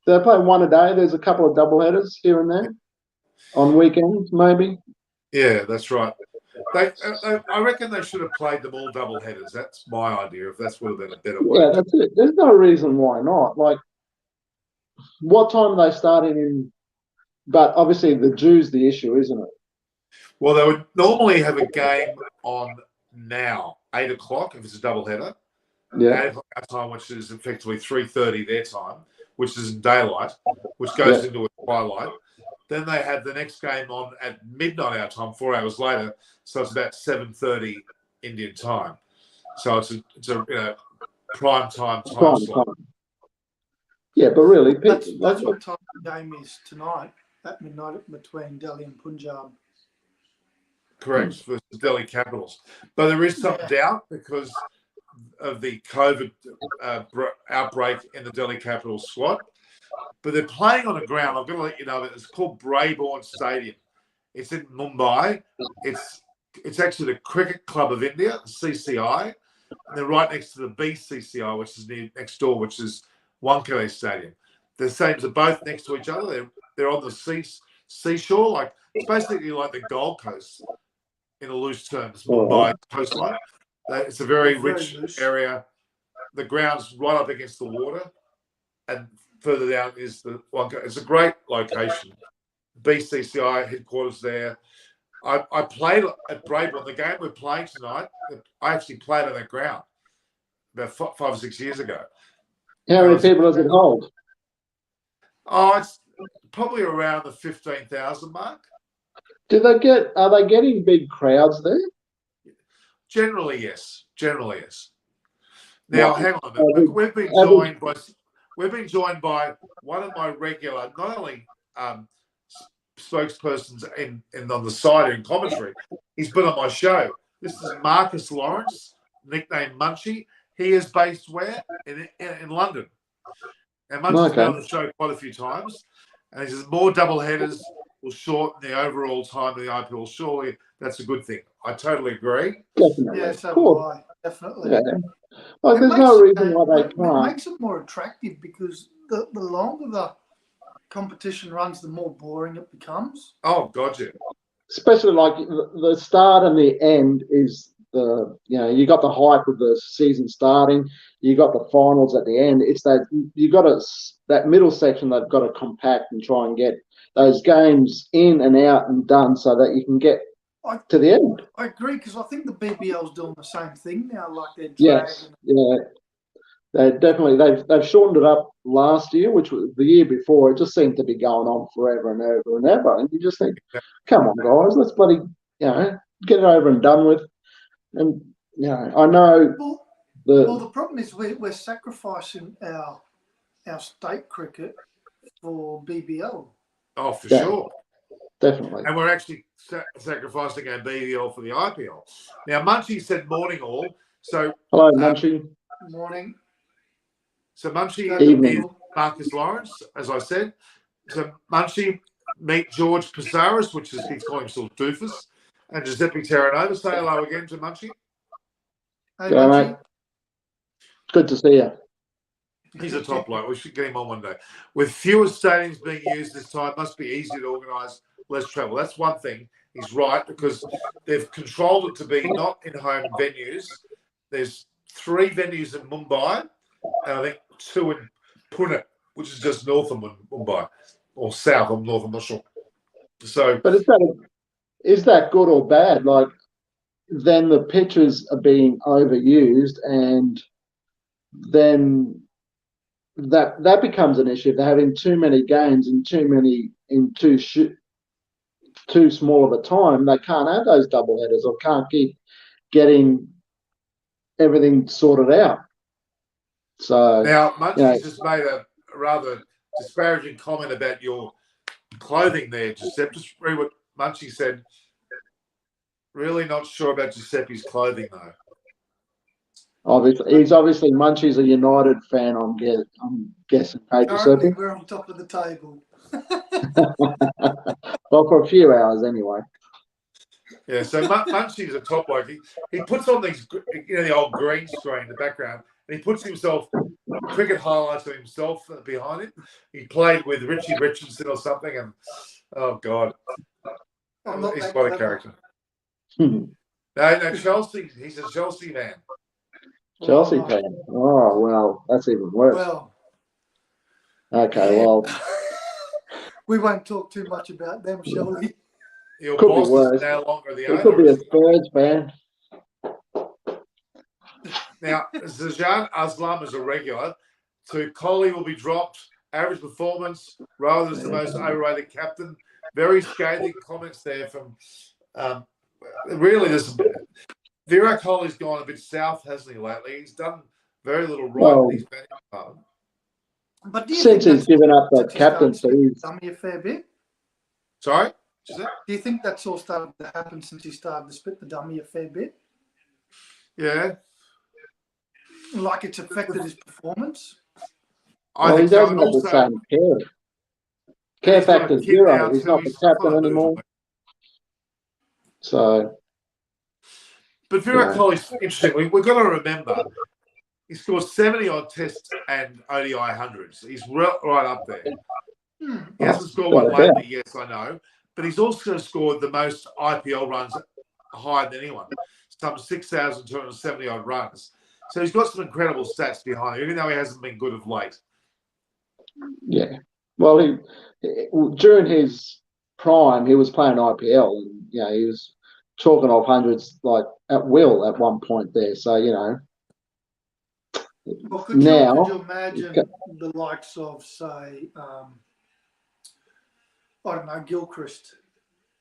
they're playing one a day. There's a couple of double headers here and there on weekends, maybe. Yeah, that's right. I reckon they should have played them all double headers. That's my idea. If that's would have been a better way. Yeah, that's it. There's no reason why not. Like, what time are they starting in? But obviously, the Jew's the issue, isn't it? Well, they would normally have a game on now, 8 o'clock, if it's a double header. Yeah. 8 o'clock our time, which is effectively 3:30 their time, which is in daylight, which goes into a twilight. Then they have the next game on at midnight our time, 4 hours later. So it's about 7:30 Indian time. So it's a prime time slot. Yeah, but really, that's what time the game is tonight at midnight between Delhi and Punjab. Correct, versus Delhi Capitals. But there is some doubt because of the COVID outbreak in the Delhi Capitals squad. But they're playing on a ground, I'm going to let you know that it's called Brabourne Stadium. It's in Mumbai. It's actually the Cricket Club of India, CCI. And they're right next to the BCCI, which is next door, which is Wankhede Stadium. The stadiums are both next to each other. They're on the seashore. Like, it's basically like the Gold Coast in a loose term. It's Mumbai coastline. It's a very rich area. The ground's right up against the water. And further down is the Wankhede. It's a great location. BCCI headquarters there. I played at Brabourne. The game we're playing tonight, I actually played on that ground about 5 or 6 years ago. How many people does it hold? Oh, it's probably around the 15,000 mark. Are they getting big crowds there? Generally, yes. Now, hang on a minute. We've been joined by one of my regular, not only spokespersons on the side in commentary. He's been on my show. This is Marcus Lawrence, nicknamed Munchie. He is based where? In London. And Munchie's been on the show quite a few times. And he says more double headers will shorten the overall time of the IPL. Surely that's a good thing. I totally agree. Definitely. Yeah, so do I. Definitely. Yeah. Well, there's no reason why they can't. It makes it more attractive because the longer the competition runs, the more boring it becomes. Oh, gotcha. Especially like the start and the end is you got the hype of the season starting, you got the finals at the end. It's that that middle section they've got to compact and try and get those games in and out and done so that you can get to the end. I agree because I think the BBL's doing the same thing now, like they're dragging. they've shortened it up last year, which was the year before. It just seemed to be going on forever and ever and ever. And you just think, come on, guys, let's bloody get it over and done with. And I know. The problem is we're sacrificing our state cricket for BBL. Oh, for sure. Definitely. And we're actually sacrificing our BBL for the IPL. Now, Munchie said morning all. So hello, Munchie. Morning. So Munchie Evening. is Marcus Lawrence, as I said. So Munchie, meet George Passaris, which is he's calling himself Doofus, and Giuseppe Terranova. Say hello again to Munchie. Hey, Munchie. Mate. Good to see you. He's a top bloke. We should get him on one day. With fewer stadiums being used this time, must be easier to organise less travel. That's one thing. He's right, because they've controlled it to be not in home venues. There's 3 venues in Mumbai, and I think 2 in Pune, which is just north of Mumbai, or south of north, I'm not sure. So, but is that good or bad? Like, then the pitches are being overused, and then that becomes an issue. They're having too many games and too small of a time. They can't have those double headers, or can't keep getting everything sorted out. So now, Munchie's just made a rather disparaging comment about your clothing there, Giuseppe. Just read what Munchie said. Really not sure about Giuseppe's clothing, though. He's obviously Munchie's a United fan. I'm guessing. Hey, Giuseppe? We're on top of the table. Well, for a few hours anyway. Yeah, so Munchie's a top bloke. He puts on these, the old green screen in the background, and he puts himself, cricket highlights of himself behind him. He played with Richie Richardson or something, and oh God, he's quite a character. No, Chelsea. He's a Chelsea man. Chelsea fan. Oh well, that's even worse. Well, okay, well, we won't talk too much about them, shall we? Your could boss be worse. is no longer the owner. It could be a Spurs fan. Now, Zajan Aslam is a regular. So Kohli will be dropped. Average performance. Rather as the most overrated captain. Very scathing comments there from. Really, Virat Kohli's gone a bit south, hasn't he, lately? He's done very little right in his batting part. But do you since think he's given up that captaincy, he's done me a fair bit. Sorry? Do you think that's all started to happen since he started to split the dummy a fair bit? Yeah. Like it's affected his performance? Well, he doesn't have the same care. Care factor 0. He's not the captain anymore. So. But Virat Kohli's interesting. We've got to remember he scored 70-odd tests and ODI hundreds. He's right up there. He hasn't scored one lately, yes, I know. But he's also scored the most IPL runs higher than anyone. Some 6,270-odd runs. So he's got some incredible stats behind him, even though he hasn't been good of late. Yeah. Well, during his prime, he was playing IPL, and he was chalking off hundreds like at will at one point there. So well, could you imagine the likes of, say, I don't know, Gilchrist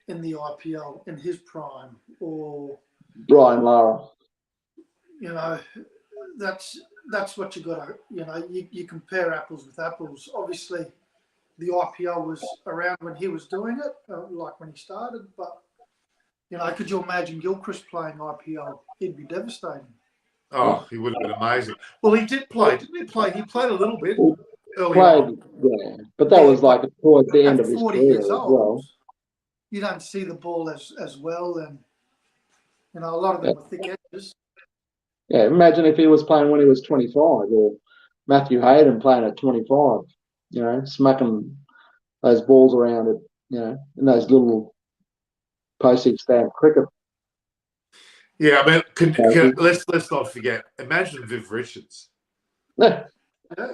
in the IPL in his prime, or Brian Lara? That's what you got to, you compare apples with apples. Obviously, the IPL was around when he was doing it, like when he started. But, could you imagine Gilchrist playing IPL? He'd be devastating. Oh, he would have been amazing. Well, he did play, didn't he? He played a little bit early on. Yeah, but that was like towards the end of his 40 career years as old, well. You don't see the ball as well, and a lot of them were thick edges. Yeah, imagine if he was playing when he was 25, or Matthew Hayden playing at 25. Smacking those balls around it, in those little postage stamp cricket. Yeah, I mean, let's not forget. Imagine Viv Richards. Yeah.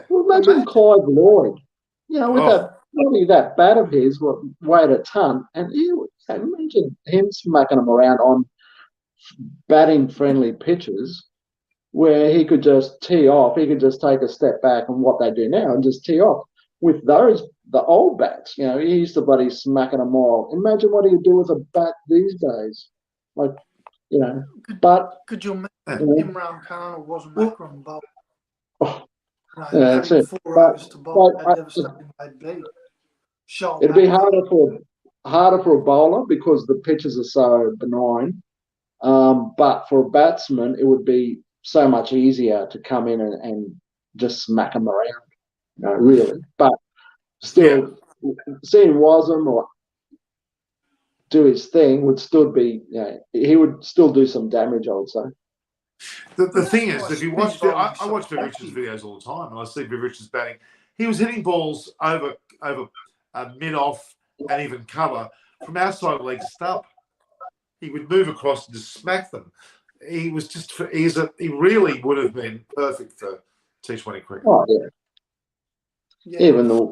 Well, imagine Clive Lloyd. With that body, that bat of his, weighed a ton, and imagine him smacking them around on batting friendly pitches. where he could just tee off. He could just take a step back and what they do now and just tee off. With those, the old bats, he used to bloody smacking them all. Imagine what he'd do with a bat these days. Like, Could you imagine Imran Khan or wasn't Akram bowl? That's it. 4 overs to bowl, how devastating they'd be. It'd be harder for a bowler because the pitches are so benign. But for a batsman, it would be so much easier to come in and just smack them around, really. But still, seeing Wasm or do his thing would still be, he would still do some damage, I would say. The thing is, if you watch, I watch Viv Richards' videos all the time, and I see Viv Richards batting. He was hitting balls over mid-off and even cover from outside leg stump. He would move across and just smack them. He was just he really would have been perfect for T20 cricket. Oh yeah. Even the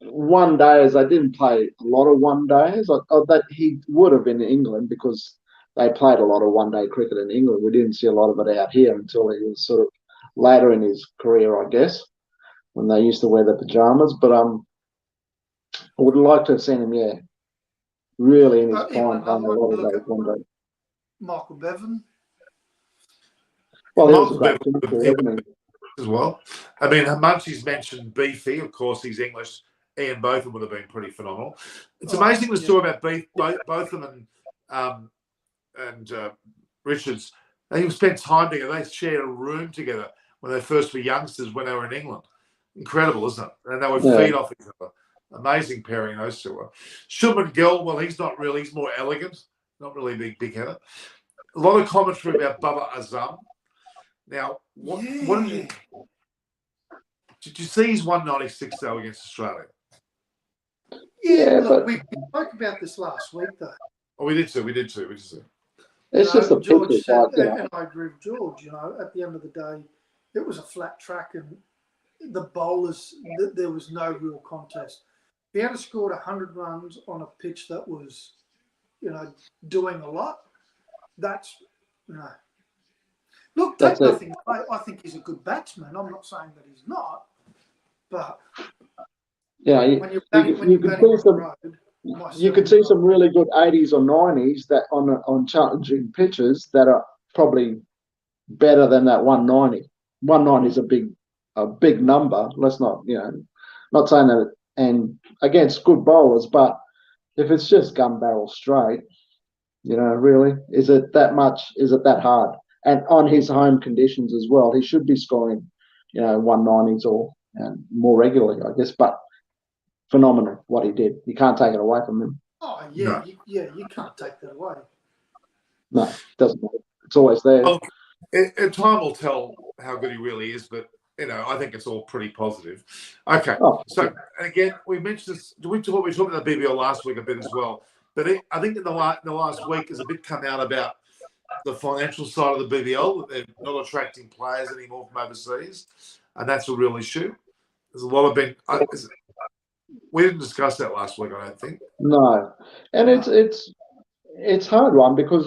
one days, I didn't play a lot of one days. That he would have in England because they played a lot of one day cricket in England. We didn't see a lot of it out here until he was sort of later in his career, I guess, when they used to wear the pajamas. But I would like to have seen him, really in his prime playing a lot of those one day. Michael Bevan. Well, he was a great finisher, as well. I mean, Munchie's mentioned Beefy. Of course, he's English. Ian Botham would have been pretty phenomenal. It's amazing the story about Botham and Richards. They spent time together. They shared a room together when they first were youngsters when they were in England. Incredible, isn't it? And they would feed off each other. Amazing pairing, those two were. Shubman Gill, well, he's not really. He's more elegant. Not really big-headed. A lot of commentary about Baba Azam. Now, did you see his 196 though against Australia? Yeah, look, we spoke about this last week though. Oh, we did too. It's just a George said, and I agree with George. At the end of the day, it was a flat track, and the bowlers, there was no real contest. If he had scored 100 runs on a pitch that was, doing a lot, that's Look, take nothing. I think he's a good batsman. I'm not saying that he's not, but you could see some really good 80s or 90s that on challenging pitches that are probably better than that 190. 190 is a big number. Let's not not saying that, and against good bowlers, but if it's just gun barrel straight, really, is it that much? Is it that hard? And on his home conditions as well, he should be scoring, 190s or more regularly, I guess. But phenomenal what he did. You can't take it away from him. Oh yeah, no. You can't take that away. No, it doesn't matter. It's always there. Well, time will tell how good he really is, but I think it's all pretty positive. Okay, so again, we mentioned this. We talked about the BBL last week a bit as well, but I think in the last week there's a bit come out about the financial side of the BBL, that they're not attracting players anymore from overseas, and that's a real issue. There's a lot of we didn't discuss that last week, I don't think. No, and it's hard one because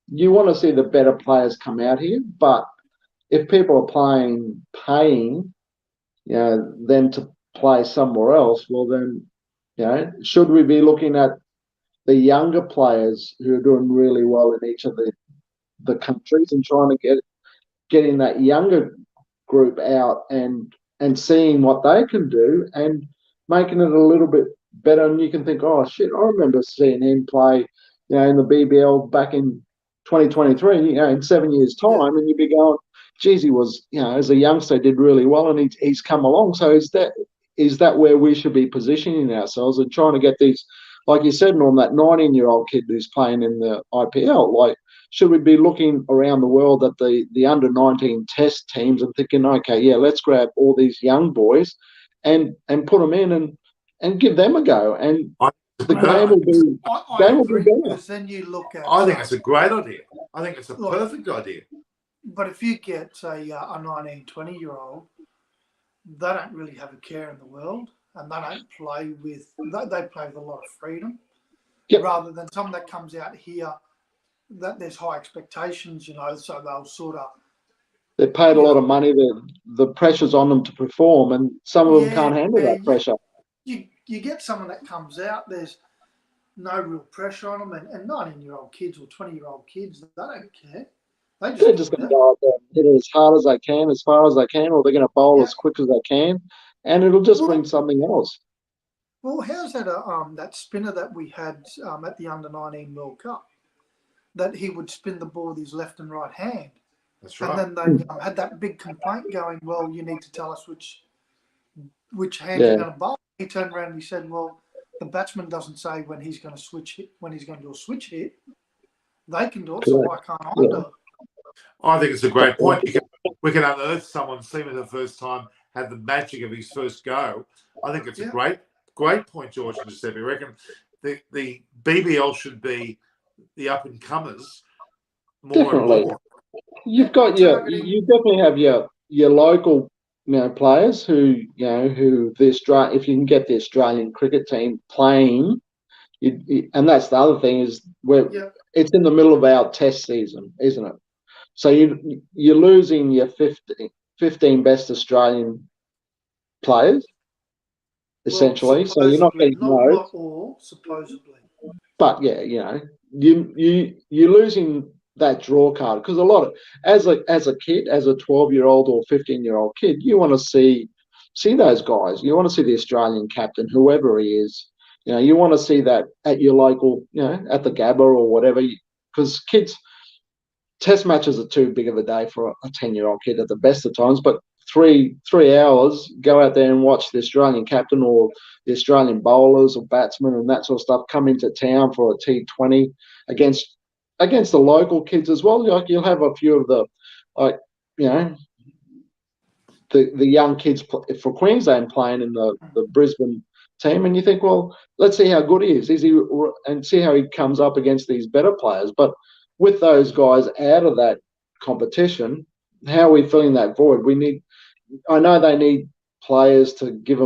you want to see the better players come out here, but if people are paying, them to play somewhere else, well then, should we be looking at the younger players who are doing really well in each of the countries and trying to getting that younger group out and seeing what they can do and making it a little bit better? And you can think, oh shit, I remember seeing him play, in the BBL back in 2023, in 7 years' time, and you'd be going, geez, he was, as a youngster, did really well, and he's come along. So is that where we should be positioning ourselves and trying to get these, like you said, Norm, that 19-year-old kid who's playing in the IPL? Like, should we be looking around the world at the under-19 test teams and thinking, okay, yeah, let's grab all these young boys and put them in and give them a go, and the game will be better. Then you look at. I think it's a great idea. I think it's a perfect idea. But if you get, say, a 19, 20-year-old, they don't really have a care in the world, and they don't play with. They play with a lot of freedom, rather than someone that comes out here that there's high expectations, so they'll sort of They're paid a lot of money. The pressure's on them to perform, and some of them can't handle that pressure. You get someone that comes out, there's no real pressure on them, and 19-year-old kids or 20-year-old kids, they don't care. They're just going to go out there and hit it as hard as they can, as far as they can, or they're going to bowl as quick as they can, and it'll just bring something else. Well, how's that that spinner that we had at the Under-19 World Cup, that he would spin the ball with his left and right hand? That's right. And then they had that big complaint going, well, you need to tell us which hand you're going to bowl. He turned around and he said, well, the batsman doesn't say when he's going to switch hit, when he's going to do a switch hit. They can do it, so why can't I do it? I think it's a great point. We can unearth someone, see him the first time, have the magic of his first go. I think it's a great point, George and Giuseppe. I reckon the BBL should be the up and comers more and more. You definitely have your local players who if you can get the Australian cricket team playing, and that's the other thing is it's in the middle of our test season, isn't it? So you're losing your 15 best Australian players essentially. So you're not getting not all, supposedly. But you're losing that draw card because a lot of as a kid, as a 12-year-old or 15-year-old kid, you want to see those guys. You want to see the Australian captain, whoever he is. You want to see that at your local, at the Gabba or whatever, because kids. Test matches are too big of a day for a 10-year-old kid at the best of times, but 3 hours, go out there and watch the Australian captain or the Australian bowlers or batsmen and that sort of stuff come into town for a T20 against the local kids as well. Like you'll have a few of the young kids for Queensland playing in the Brisbane team, and you think, well, let's see how good he is. And see how he comes up against these better players. But with those guys out of that competition, how are we filling that void? I know they need players to give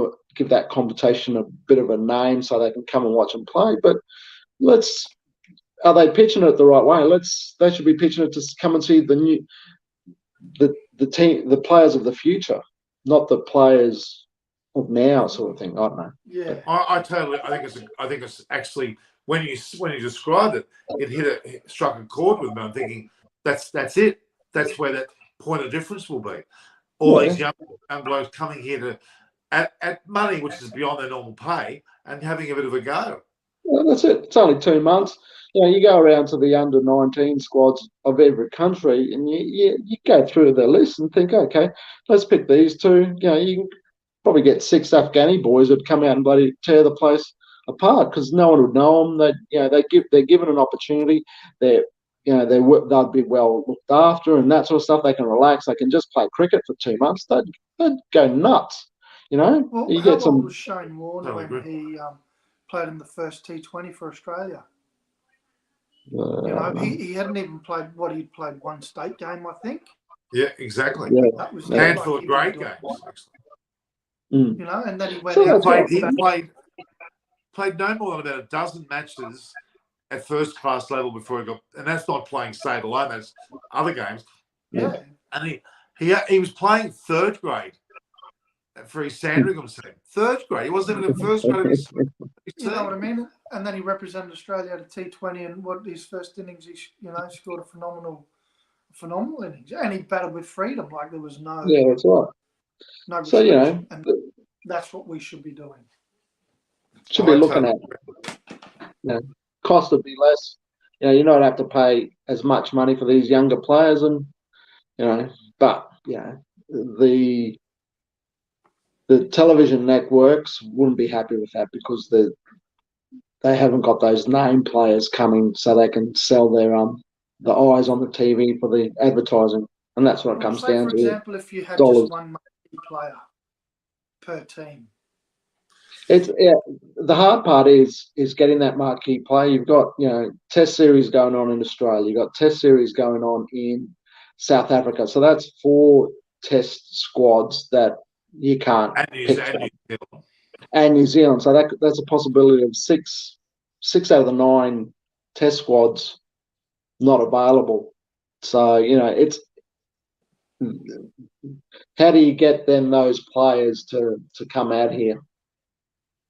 that competition a bit of a name so they can come and watch them play. But are they pitching it the right way? They should be pitching it to come and see the team, the players of the future, not the players of now, sort of thing. I don't know. Yeah, I think it's actually. When you described it, it struck a chord with me. I'm thinking that's it. That's where that point of difference will be. All these young blokes coming here at money which is beyond their normal pay and having a bit of a go. Well, that's it. It's only 2 months. You go around to the under-19 squads of every country and you go through their list and think, okay, let's pick these two. You can probably get 6 Afghani boys that come out and bloody tear the place apart because no one would know them. They're given an opportunity. They'll be well looked after and that sort of stuff. They can relax. They can just play cricket for 2 months. They'd go nuts. Well, how old was Shane Warne when he played in the first T20 for Australia? He hadn't even played he'd played one state game, I think. Yeah, exactly. Yeah. That was a handful of great games. And then he went out. He played no more than about a dozen matches at first class level before he got, and that's not playing state alone. That's other games. Yeah, and he was playing third grade for his Sandringham team. Third grade. He wasn't even in first grade. You know what I mean? And then he represented Australia at a T20, and his first innings, he scored a phenomenal innings, and he batted with freedom, like there was no. Yeah, that's right. No restriction, and that's what we should be doing. Should be looking at. Cost would be less. You don't have to pay as much money for these younger players, and but the television networks wouldn't be happy with that because they haven't got those name players coming, so they can sell their the eyes on the TV for the advertising, and that's what it comes down to. For example, if you had dollars. Just one player per team. The hard part is getting that marquee player. You've got test series going on in Australia. You've got test series going on in South Africa. So that's 4 test squads that you can't pick from. And New Zealand. So that's a possibility of 6 out of the 9 test squads not available. So how do you get then those players to come out here?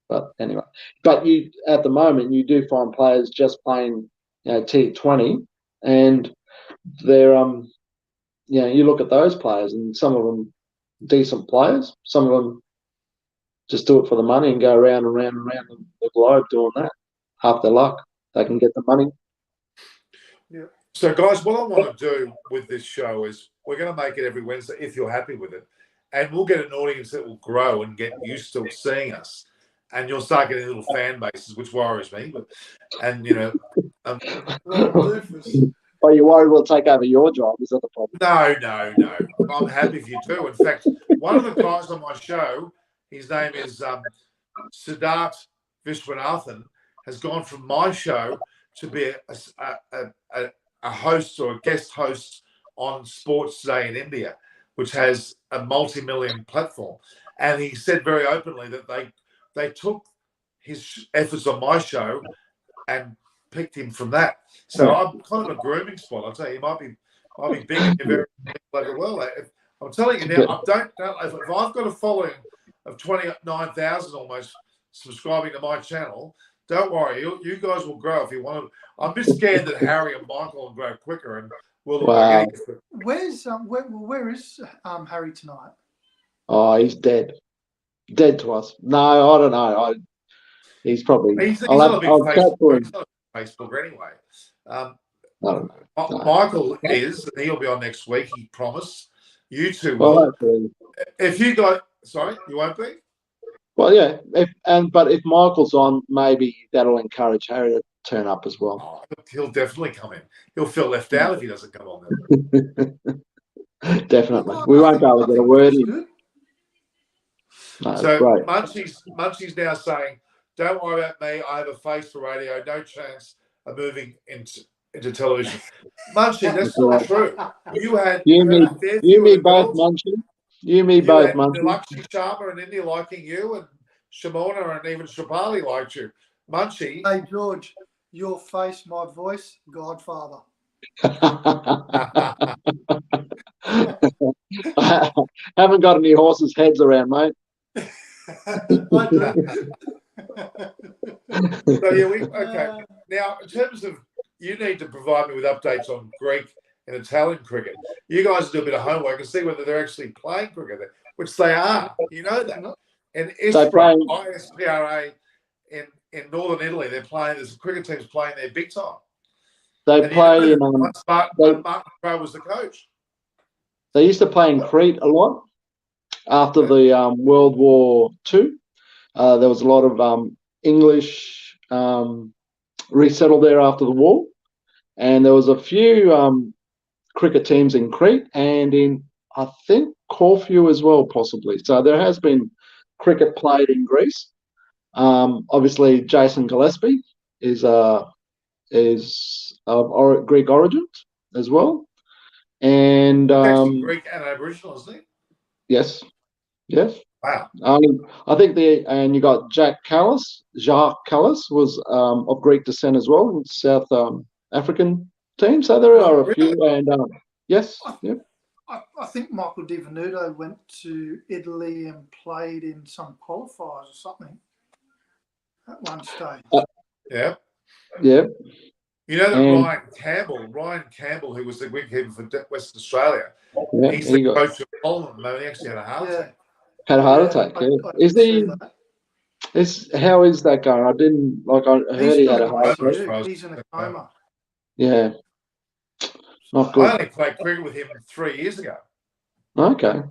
But anyway, but you at the moment you do find players just playing, T20, and they're you look at those players and some of them decent players, some of them just do it for the money and go around and around and around the globe doing that. Half their luck, they can get the money. Yeah. So, guys, what I want to do with this show is we're going to make it every Wednesday if you're happy with it, and we'll get an audience that will grow and get used to seeing us, and you'll start getting little fan bases, which worries me. But Are you worried we'll take over your job? Is that the problem? No. I'm happy if you do. In fact, one of the guys on my show, his name is Siddharth Viswanathan, has gone from my show to be a host or a guest host on Sports Day in India, which has a multi-million platform. And he said very openly that they took his efforts on my show and picked him from that. So I'm kind of a grooming spot. I'll tell you, he might be big in very over well. I'm telling you now, if I've got a following of 29,000 almost subscribing to my channel, don't worry, you guys will grow if you want to. I'm just scared that Harry and Michael will grow quicker and we'll look like idiots. Where is Harry tonight? Oh, he's dead. Dead to us. No, I don't know. He's probably. He's not a big Facebook anyway. I don't know. No. Michael is, and he'll be on next week. He promised. You two will. If you got, sorry, you won't be. Well, yeah. But if Michael's on, maybe that'll encourage Harry to turn up as well. Oh, he'll definitely come in. He'll feel left out if he doesn't come on there. Definitely. We won't be able to get a word in. No, so Munchie's now saying, "Don't worry about me. I have a face for radio. No chance of moving into television." Munchie, that's not true. You me both, Munchie. You me both, Munchie. Lakshmi Sharma and India liking you, and Shimona and even Shripali liked you. Munchie. Hey George, your face, my voice, Godfather. I haven't got any horses' heads around, mate. I do. So okay. Now, in terms of, you need to provide me with updates on Greek and Italian cricket. You guys do a bit of homework and see whether they're actually playing cricket there, which they are. You know that. And ISPRA in northern Italy, they're playing. There's cricket teams playing there big time. They play. Mark Crowe was the coach. They used to play in Crete a lot after the World War II. There was a lot of English resettled there after the war, and there was a few cricket teams in Crete and in, I think, Corfu as well, possibly. So there has been cricket played in Greece. Obviously, Jason Gillespie is of Greek origin as well, and Greek and Aboriginal, isn't he? Yes. Wow. I think and you got Jacques Callis was of Greek descent as well in South African team. So there are a few, and yes. I think Michael Di Venuto went to Italy and played in some qualifiers or something at one stage. Yeah. You know that Ryan Campbell, who was the wicketkeeper for Western Australia, he's the coach of Holland at the moment. He actually had a heart attack. Had a heart attack. How is that going? I didn't I heard he had a heart attack. He's in a coma. Yeah. Not good. I only played cricket with him 3 years ago. Okay.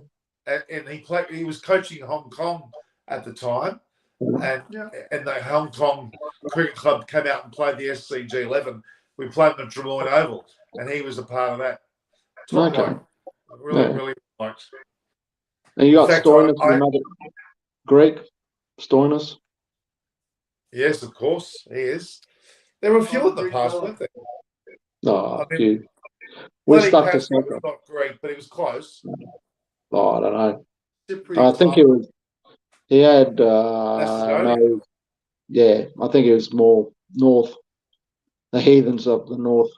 And he was coaching Hong Kong at the time. And the Hong Kong Cricket Club came out and played the SCG 11. We played them at Drummoyne Oval, and he was a part of that. Okay. Really liked. And you got Stoinis, Greek Stoinis. Yes, of course, he is. There were a few in the past, weren't there? Oh, dude. We stuck to something. Not Greek, but he was close. Oh, I don't know. I think he was. He had I think it was more north, the heathens of the north.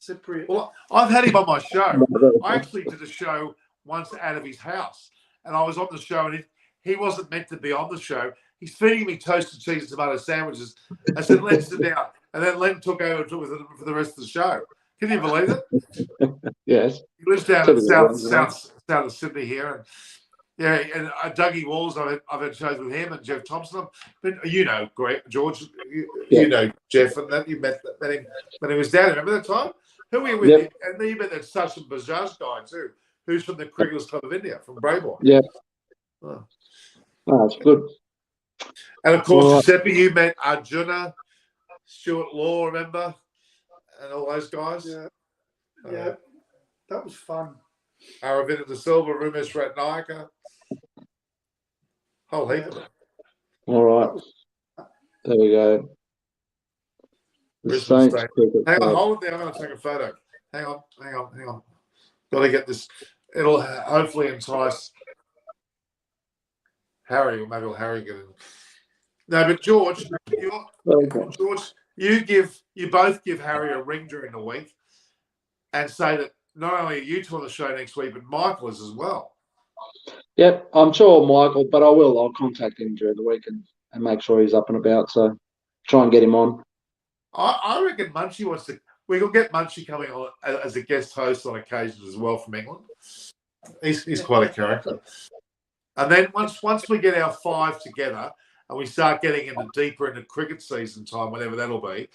Cypriot. Well, I've had him on my show. I actually did a show once out of his house, and I was on the show, and he wasn't meant to be on the show. He's feeding me toasted cheese and tomato sandwiches. I said, "Len, sit down," and then Len took over for the rest of the show. Can you believe it? Yes. He lives down in south of Sydney here, and yeah, and Dougie Walls. I've had shows with him and Jeff Thompson. But you know, George, you know Jeff, and that you met him when he was down. Remember that time? Who were you with? Yep. And then you met that Sachin Bajaj guy too, who's from the Cricketers Club of India, from Brabourne. Yeah. Oh. Oh, that's good. And of course, Giuseppe, you met Arjuna, Stuart Law, remember, and all those guys. Yeah, yeah, that was fun. Aravinda De Silva, Rumesh Ratnayaka, whole heap of them. All right, there we go. Brisbane State. Hang on, hold it there. I'm going to take a photo. Hang on. Got to get this. It'll hopefully entice Harry, or maybe Harry get in. No, but George, you both give Harry a ring during the week, and say that not only are you two on the show next week, but Michael is as well. Yep, I'm sure Michael, but I'll contact him during the week and make sure he's up and about. So try and get him on. I reckon Munchie wants to. We could get Munchie coming on as a guest host on occasion as well from England. He's quite a character. And then once we get our five together and we start getting deeper into cricket season time, whenever that'll be,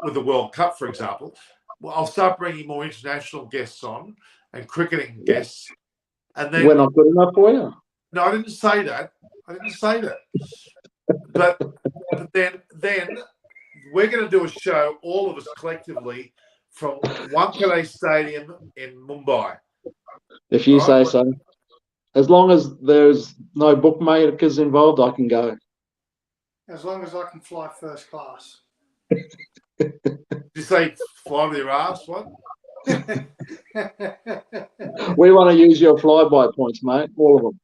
with the World Cup, for example, well, I'll start bringing more international guests on and cricketing guests. And then we're not good enough for you. No, I didn't say that. But then we're going to do a show, all of us collectively, from Wankhede Stadium in Mumbai. If you say so. As long as there's no bookmakers involved, I can go. As long as I can fly first class. Did you say fly with your ass? What? We want to use your flyby points, mate. All of them.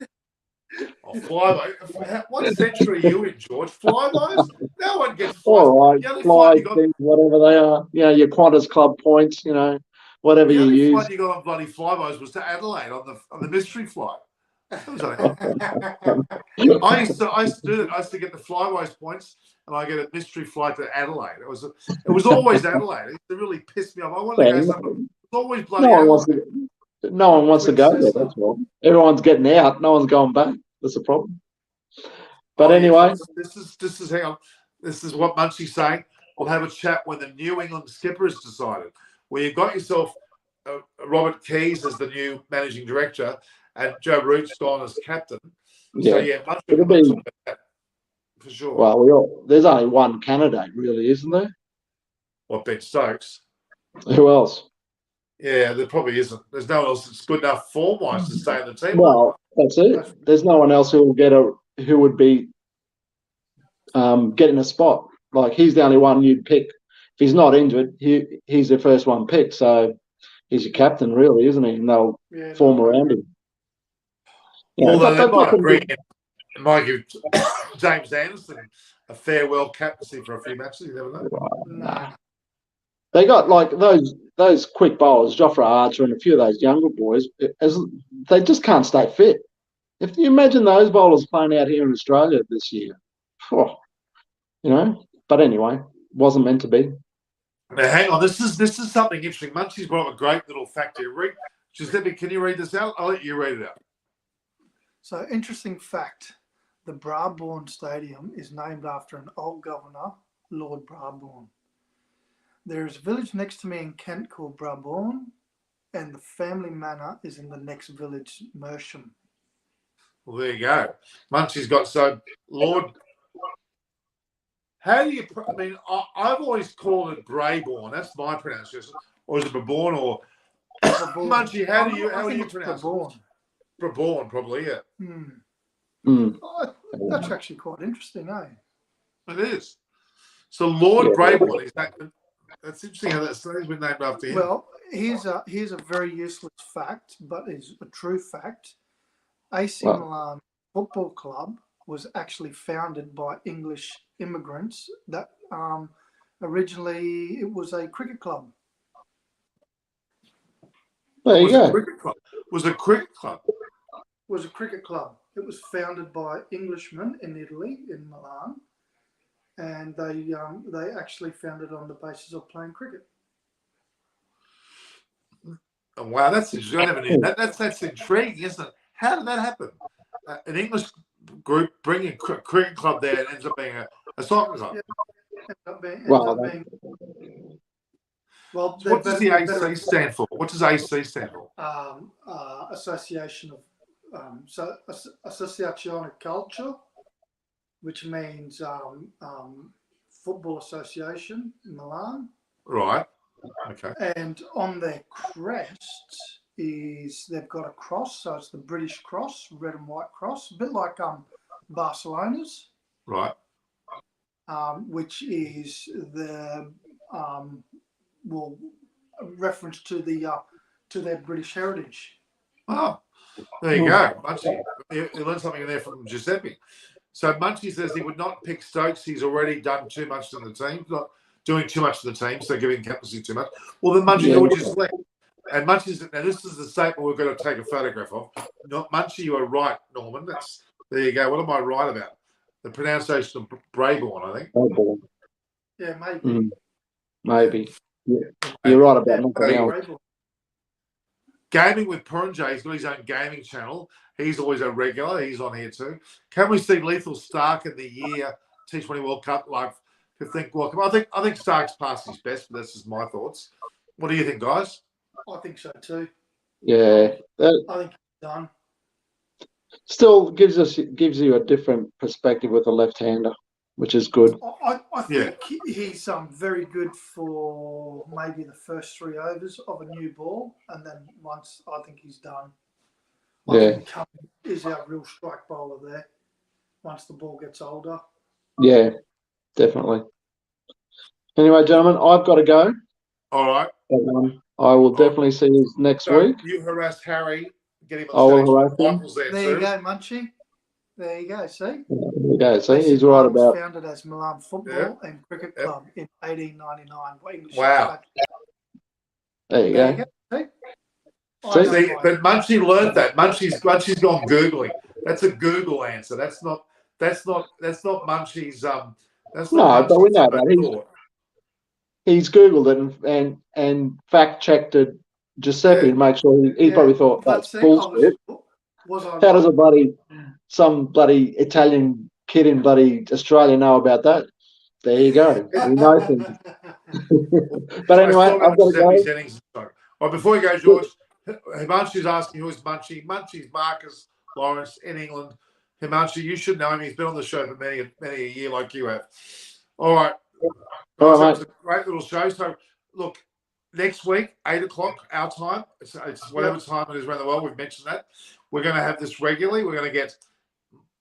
Oh, flyby. What century are you in, George? Flybys? No one gets fly. All right, fly things, whatever they are. You know, your Qantas Club points. You know, whatever you use. The only flight you got on bloody flybys was to Adelaide on the mystery flight. I used to do that. I used to get the flybys points, and I get a mystery flight to Adelaide. It was always Adelaide. It really pissed me off. I wanted to go somewhere. It's always bloody Adelaide. No one wants to go there. That's all. Everyone's getting out. No one's going back. That's the problem. But anyway, this is hang on. This is what Munchie's saying. We'll have a chat when the New England skipper is decided. Where you've got yourself Robert Keys as the new managing director and Joe Root's gone as captain. Yeah. So yeah, it'll be for sure. Well, there's only one candidate, really, isn't there? What, Ben Stokes? Who else? Yeah, there probably isn't. There's no one else that's good enough form-wise to stay in the team. Well, that's it. There's no one else who would be getting a spot. Like, he's the only one you'd pick. If he's not injured, he's the first one picked. So he's your captain, really, isn't he? And they'll form around him. Yeah, although they might give James Anderson a farewell captaincy for a few matches. You never know. Nah. They got like those quick bowlers, Jofra Archer and a few of those younger boys. They just can't stay fit. If you imagine those bowlers playing out here in Australia this year, But anyway, wasn't meant to be. Now, hang on. This is something interesting. Munchie's brought up a great little fact here. Giuseppe, can you read this out? I'll let you read it out. So, interesting fact. The Brabourne Stadium is named after an old governor, Lord Brabourne. There is a village next to me in Kent called Brabourne, and the family manor is in the next village, Mersham. Well, there you go. Munchie's got Lord. How do you? I mean, I've always called it Brabourne. That's my pronunciation. Or is it Brabourne or Munchie? How do you pronounce it? Brabourne, probably. Yeah. Oh, that's actually quite interesting, eh? It is. So Lord Brabourne is that. That's interesting how that state's been named after him. Well, here's a very useless fact, but is a true fact. AC Milan Football Club was actually founded by English immigrants that originally it was a cricket club. There you go. Was a cricket club. Was a cricket club. It was founded by Englishmen in Italy, in Milan, and they actually founded on the basis of playing cricket. Oh, wow, that's interesting. I never knew that. That's intriguing, isn't it? How did that happen? An English group bringing a cricket club there and ends up being a soccer club. Yeah. What does the AC stand for? What does AC stand for? Association of Associazione Calcio, which means football association in Milan. Right. Okay. And on their crest they've got a cross, so it's the British cross, red and white cross, a bit like Barcelona's. Right. Which is the reference to their British heritage. Oh, there you go, Munchie. You learned something in there from Giuseppe. So Munchie says he would not pick Stokes. He's already done too much to the team, not doing too much to the team, so giving captaincy too much. Well, then Munchie would just left. And Munchie's now. This is the statement we're going to take a photograph of. Not Munchie, you are right, Norman. There you go. What am I right about? The pronunciation of Brayborn, I think. Brayborn. Yeah, maybe. Maybe. Yeah. You're right about nothing else. Gaming with Purinjay. He's got his own gaming channel. He's always a regular. He's on here too. Can we see Lethal Stark in the year T20 World Cup, like 15th World Cup? I think Stark's past his best, but that's just my thoughts. What do you think, guys? I think so too. Yeah. I think he's done. Still gives you a different perspective with a left-hander, which is good. I think he's very good for maybe the first 3 overs of a new ball, and then once I think he's done. I think is our real strike bowler there once the ball gets older. Yeah, definitely. Anyway, gentlemen, I've got to go. All right. I will definitely see you next week. You harassed Harry. Get him I will harass him. There you go, Munchie. There you go. See? There you go. See, he's right about. Founded as Milan Football and Cricket Club in 1899. Wow. There you go. See, but Munchie learned that. Munchie's gone googling. That's a Google answer. That's not Munchie's. That's not but we know that he's googled it and fact checked it. Giuseppe to make sure he probably thought that's bullshit. How does some bloody Italian kid in bloody Australia know about that? There you go. He knows things. But anyway, I've got to go. Well, before you go, George, Himanshu's asking who is Munchie. Munchie's Marcus Lawrence in England. Himanshu, you should know him. He's been on the show for many a year like you have. All right. All right, it's a great little show. So, look, next week, 8 o'clock, our time. It's whatever time it is around the world. We've mentioned that. We're going to have this regularly. We're going to get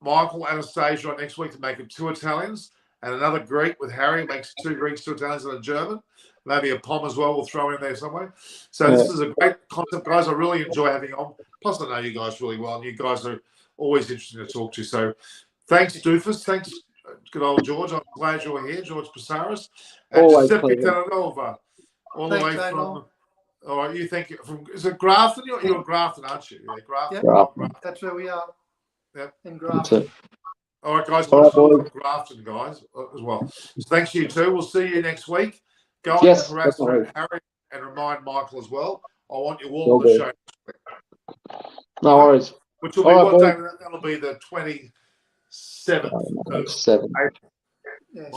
Michael, Anastasia on next week to make it 2 Italians and another Greek with Harry makes 2 Greeks, 2 Italians, and a German. Maybe a Pom as well. We'll throw in there somewhere. So this is a great concept, guys. I really enjoy having you on. Plus, I know you guys really well, and you guys are always interesting to talk to. So thanks, Doofus. Thanks, good old George. I'm glad you're here, George Passaris. And Giuseppe Terranova, all the way from... All right, you think is it Grafton? You're Grafton, aren't you? Yeah, Grafton. Yep. That's where we are. Yep. In Grafton. All right, guys. We'll Grafton, guys, as well. So thanks to you too. We'll see you next week. Go on and harass Harry and remind Michael as well. I want you all on the show next week. No worries. Which will be what day? That'll be the 27th of April. Yes.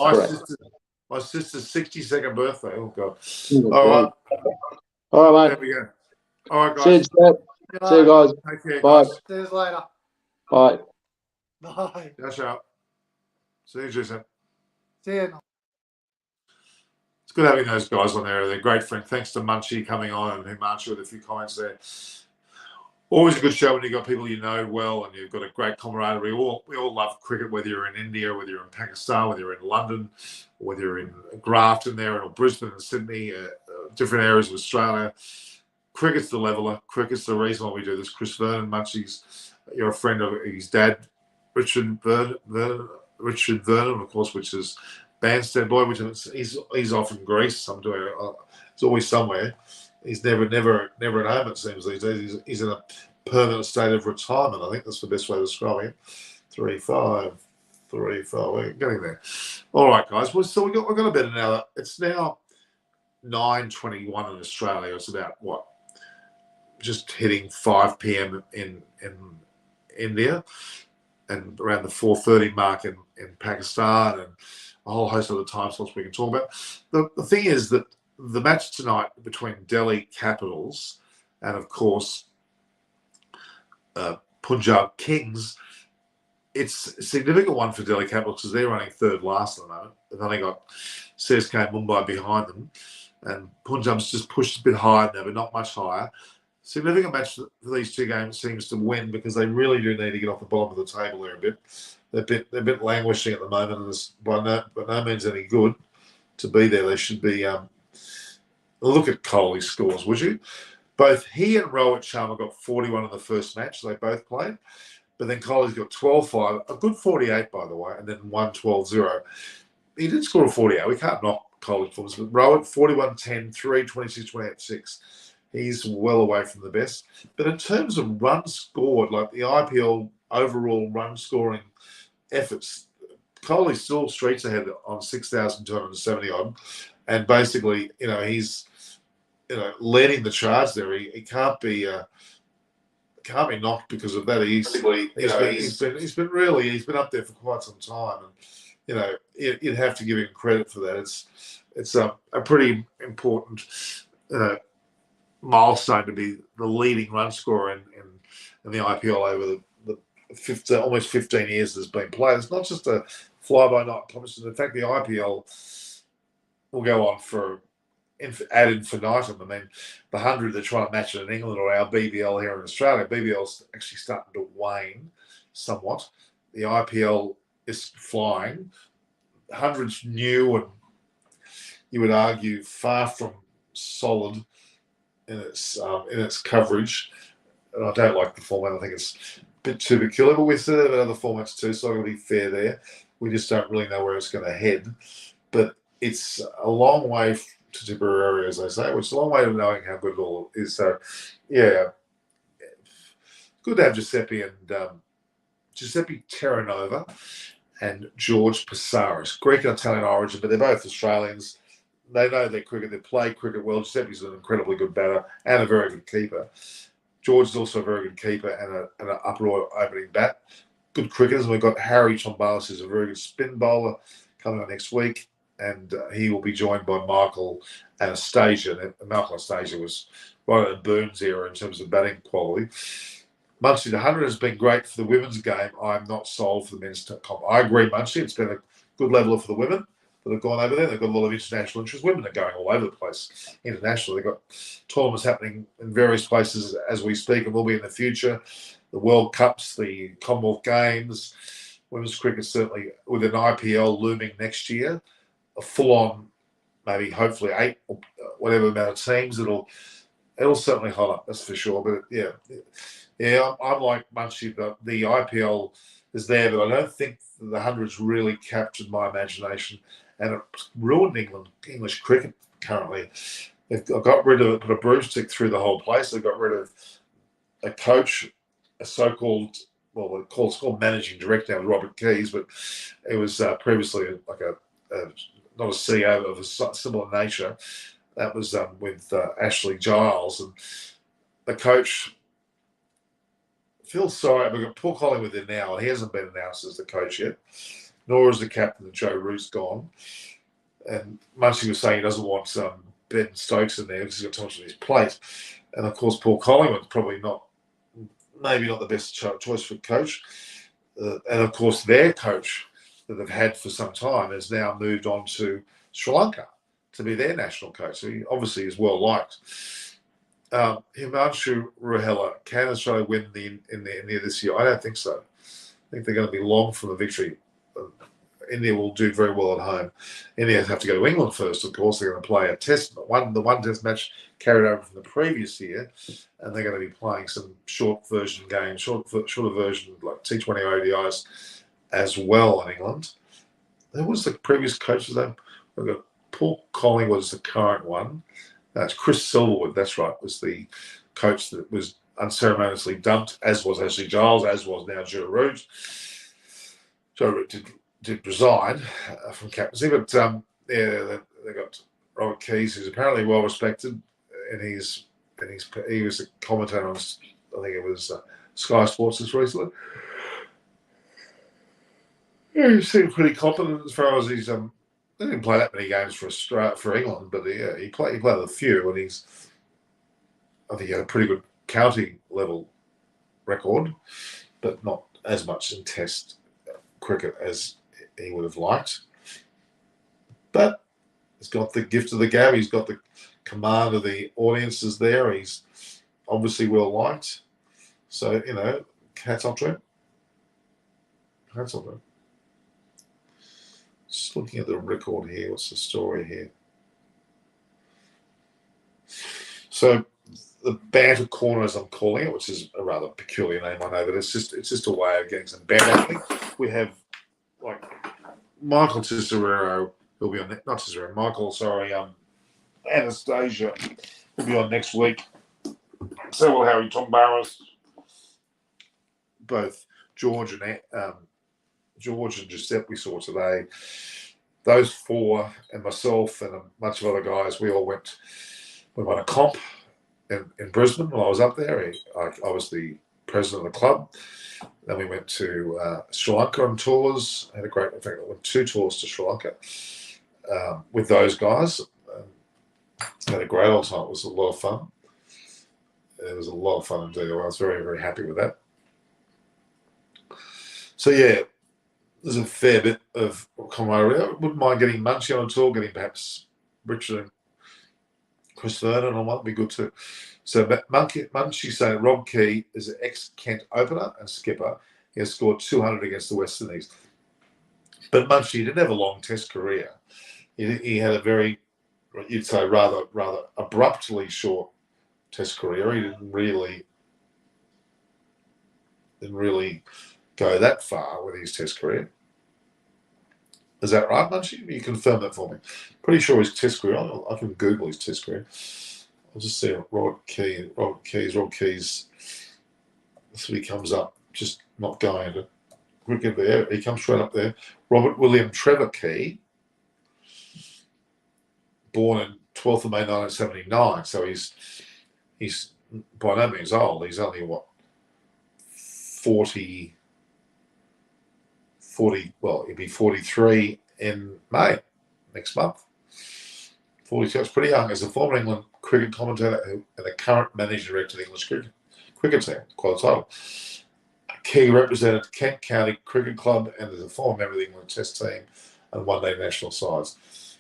My sister's 62nd birthday. Oh, God. All right, mate. There we go. All right, guys. See you guys. Take care, bye. Guys. See you later. Bye. Bye. Dash out. See you, Jason. See you. It's good having those guys on there. They're great friends. Thanks to Munchie coming on and Himanshu with a few comments there. Always a good show when you've got people you know well and you've got a great camaraderie. We all love cricket, whether you're in India, whether you're in Pakistan, whether you're in London, whether you're in Grafton there, or Brisbane and Sydney, different areas of Australia. Cricket's the leveler. Cricket's the reason why we do this. Chris Vernon, Munchie's, you're a friend of his dad, Richard Vernon, of course, which is Bandstand Boy, which is he's off in Greece. He's always somewhere. he's never at home, it seems these days. He's in a permanent state of retirement. I think that's the best way to describe it. 3-5. We're getting there. All right, guys. Well, so we've got a bit of now. It's now 9:21 in Australia. It's about what? Just hitting 5 p.m. in India, and around the 4:30 mark in Pakistan, and a whole host of other time slots we can talk about. The thing is that the match tonight between Delhi Capitals and, of course, Punjab Kings, it's a significant one for Delhi Capitals because they're running third last at the moment. They've only got CSK Mumbai behind them, and Punjab's just pushed a bit higher now, but not much higher. Significant match for these two games seems to win because they really do need to get off the bottom of the table there a bit. They're a bit languishing at the moment, and it's by no means any good to be there. They should be. Look at Kohli's scores, would you? Both he and Rohit Sharma got 41 in the first match they both played, but then Kohli's got 12-5, a good 48 by the way, and then 1-12-0. He did score a 48. We can't knock Kohli's performance, but Rohit 41-10, 3, 26, 28, 6. He's well away from the best. But in terms of runs scored, like the IPL overall run scoring efforts, Kohli still streaks ahead on 6,270 odd, and basically, he's leading the charge there. He can't be knocked because of that. He's been up there for quite some time, and you'd have to give him credit for that. It's a pretty important milestone to be the leading run scorer in the IPL over the almost 15 years that's been played. It's not just a fly-by-night competition. In fact, the IPL will go on for ad infinitum. I mean, the 100 they're trying to match it in England, or our BBL here in Australia. BBL's actually starting to wane somewhat. The IPL is flying. 100's new, and you would argue far from solid in its coverage. And I don't like the format. I think it's a bit too peculiar, but we've seen it in other formats too, so I'm going to be fair there. We just don't really know where it's going to head. But it's a long way to Tipperary, as they say, which is a long way to knowing how good it all is. So, yeah, good to have Giuseppe Terranova and George Passaris. Greek and Italian origin, but they're both Australians. They know their cricket. They play cricket well. Giuseppe's an incredibly good batter and a very good keeper. George is also a very good keeper and an upper opening bat. Good cricketers. And we've got Harry Tsoumbaras, who's a very good spin bowler, coming on next week. And he will be joined by Michael Anastasia. And Michael Anastasia was right at the Burns era in terms of batting quality. Muncie, the 100 has been great for the women's game. I'm not sold for the men's comp. I agree, Muncie. It's been a good leveler for the women that have gone over there. They've got a lot of international interest. Women are going all over the place internationally. They've got tournaments happening in various places as we speak, and will be in the future. The World Cups, the Commonwealth Games, women's cricket certainly with an IPL looming next year. A full-on, maybe hopefully 8 or whatever amount of teams. It'll certainly hold up, that's for sure. But yeah, I'm like Munchie. The IPL is there, but I don't think the 100's really captured my imagination, and it's ruined English cricket currently. They've got rid of it, put a broomstick through the whole place. They've got rid of a coach, a so-called, well, it's called managing director now with Robert Keys, but it was previously like not a CEO of a similar nature. That was with Ashley Giles, and the coach feels sorry. We've got Paul Collingwood there now, and he hasn't been announced as the coach yet, nor is the captain, Joe Root's gone. And Muncie was saying he doesn't want Ben Stokes in there because he's got too much on his plate. And of course, Paul Collingwood's probably maybe not the best choice for coach. And of course, their coach that they've had for some time has now moved on to Sri Lanka to be their national coach. So he obviously is well liked. Himanshu Ruhela, can Australia win the India this year? I don't think so. I think they're going to be long from a victory. India will do very well at home. India have to go to England first, of course. They're going to play a test, the one test match carried over from the previous year, and they're going to be playing some shorter version games, shorter version like T20 ODIs as well in England. Who was the previous coach's name? We've got Paul Collingwood was the current one, That's Chris Silverwood, that's right, was the coach that was unceremoniously dumped, as was Ashley Giles, as was now Joe Root. Joe Root did resign from captaincy, but they got Robert Keys, who's apparently well respected, and he was a commentator on, I think it was Sky Sports just recently. Yeah, he seemed pretty competent as far as he's he didn't play that many games for England, but he played a few, and I think he had a pretty good county level record, but not as much in Test cricket as he would have liked. But he's got the gift of the gab. He's got the command of the audiences there. He's obviously well liked. So, hats off to him. Hats off to him. Just looking at the record here. What's the story here? So the Banter Corner, as I'm calling it, which is a rather peculiar name, I know, but it's just a way of getting some banter. We have like Michael Cicerero, who'll be on not Cicerero, Michael, sorry, Anastasia will be on next week. So will Harry Tsoumbaras. Both George and Giuseppe we saw today. Those four and myself and a bunch of other guys, we won a comp in Brisbane when I was up there. I was the president of the club. Then we went to Sri Lanka on tours. In fact, I went 2 tours to Sri Lanka with those guys. Had a great old time. It was a lot of fun. It was a lot of fun indeed. I was very, very happy with that. So yeah, there's a fair bit of camaraderie. I wouldn't mind getting Munchie on a tour, getting perhaps Richard and Chris Vernon on one would be good too. So Munchie saying Rob Key is an ex-Kent opener and skipper. He has scored 200 against the West Indies. But Munchie didn't have a long Test career. He had a very, you'd say, rather abruptly short Test career. He didn't really go that far with his Test career. Is that right, Munchie? You confirm that for me. Pretty sure his Test career. I can Google his Test career. I'll just see Robert Keys. That's what he comes up. Just not going into cricket there. He comes straight up there. Robert William Trevor Key, born in 12th of May 1979. So he's by no means old. He's only 40. Well, he'll be 43 in May next month. 42. It's pretty young. As a former England cricket commentator and the current managing director of the English cricket team, quite a title. Key represented Kent County Cricket Club and is a former member of the England Test team and one-day national sides.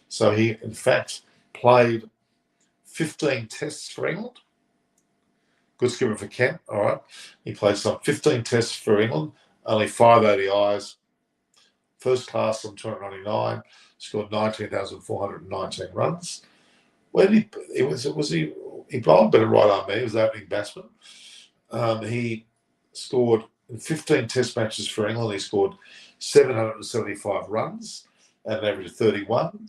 So he, in fact, played 15 tests for England. Good skipper for Kent, all right. He played some 15 tests for England, only 5 ODIs. First class on 299, scored 19,419 runs. Where did he bowled better right arm man. He was the opening batsman. He scored in 15 Test matches for England. He scored 775 runs at an average of 31,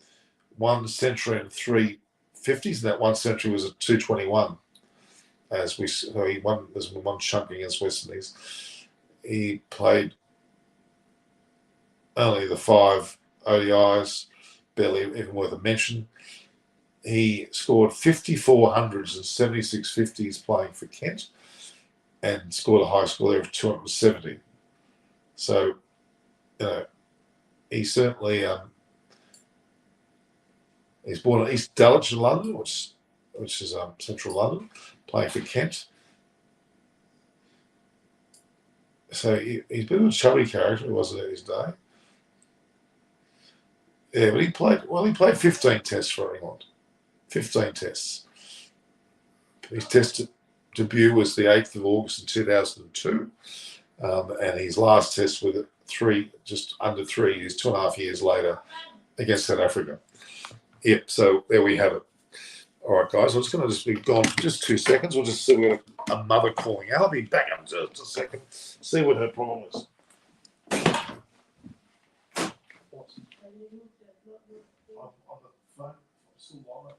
1 century and 3 50s, and that 1 century was at 221. He won. There's one chunk against West Indies. He played only the 5 ODIs, barely even worth a mention. He scored 54 hundreds and 76 50s playing for Kent and scored a high score there of 270. So, he certainly, he's born in East Dulwich in London, which is central London, playing for Kent. So he's been a chubby character, he was in his day. Yeah, but he played 15 tests for England. 15 tests. His test debut was the 8th of August in 2002. And his last test with just under 3 years, 2.5 years later, against South Africa. Yep, so there we have it. All right, guys, I'm just going to be gone for just 2 seconds. We'll just see we got a mother calling out. I'll be back in just a second. See what her problem is. On the phone, still on it.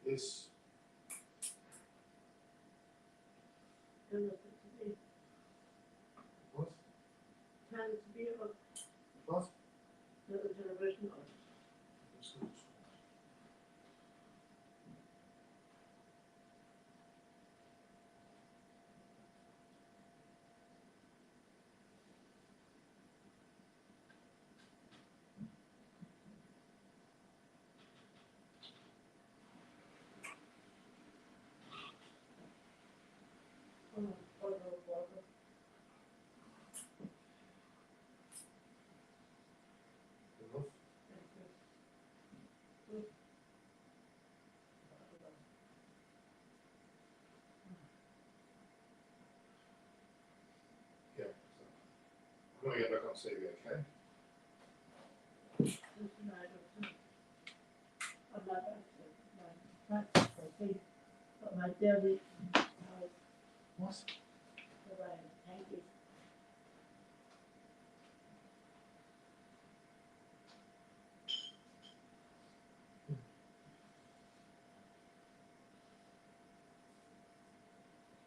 Yes. What? What? Yeah. I'm going to get back on TV, okay? What?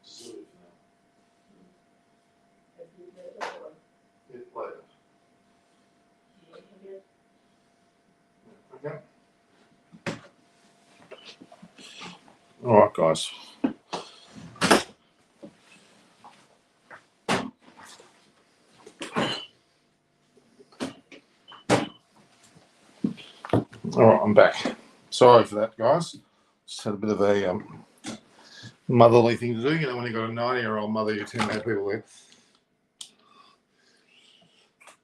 Zoom now. Get later. Okay. All right, guys. All right, I'm back. Sorry for that, guys. Just had a bit of a motherly thing to do. You know, when you've got a 90-year-old mother, you tend to have people there.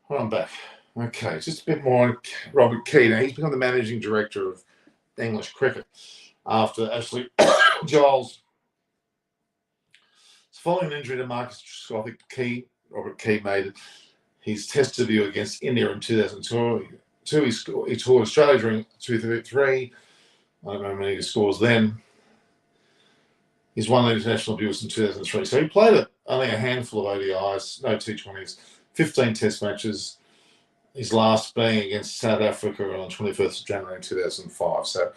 Well, I'm back. Okay, just a bit more on Robert Key. Now, he's become the managing director of English cricket after Ashley Giles. Following an injury to Marcus Scothic, Robert Key made his test debut against India in 2002. He toured Australia during 2003. I don't know how many scores then. He's won the international debuts in 2003. So he played only a handful of ODIs, no T20s, 15 test matches, his last being against South Africa on 21st of January 2005. So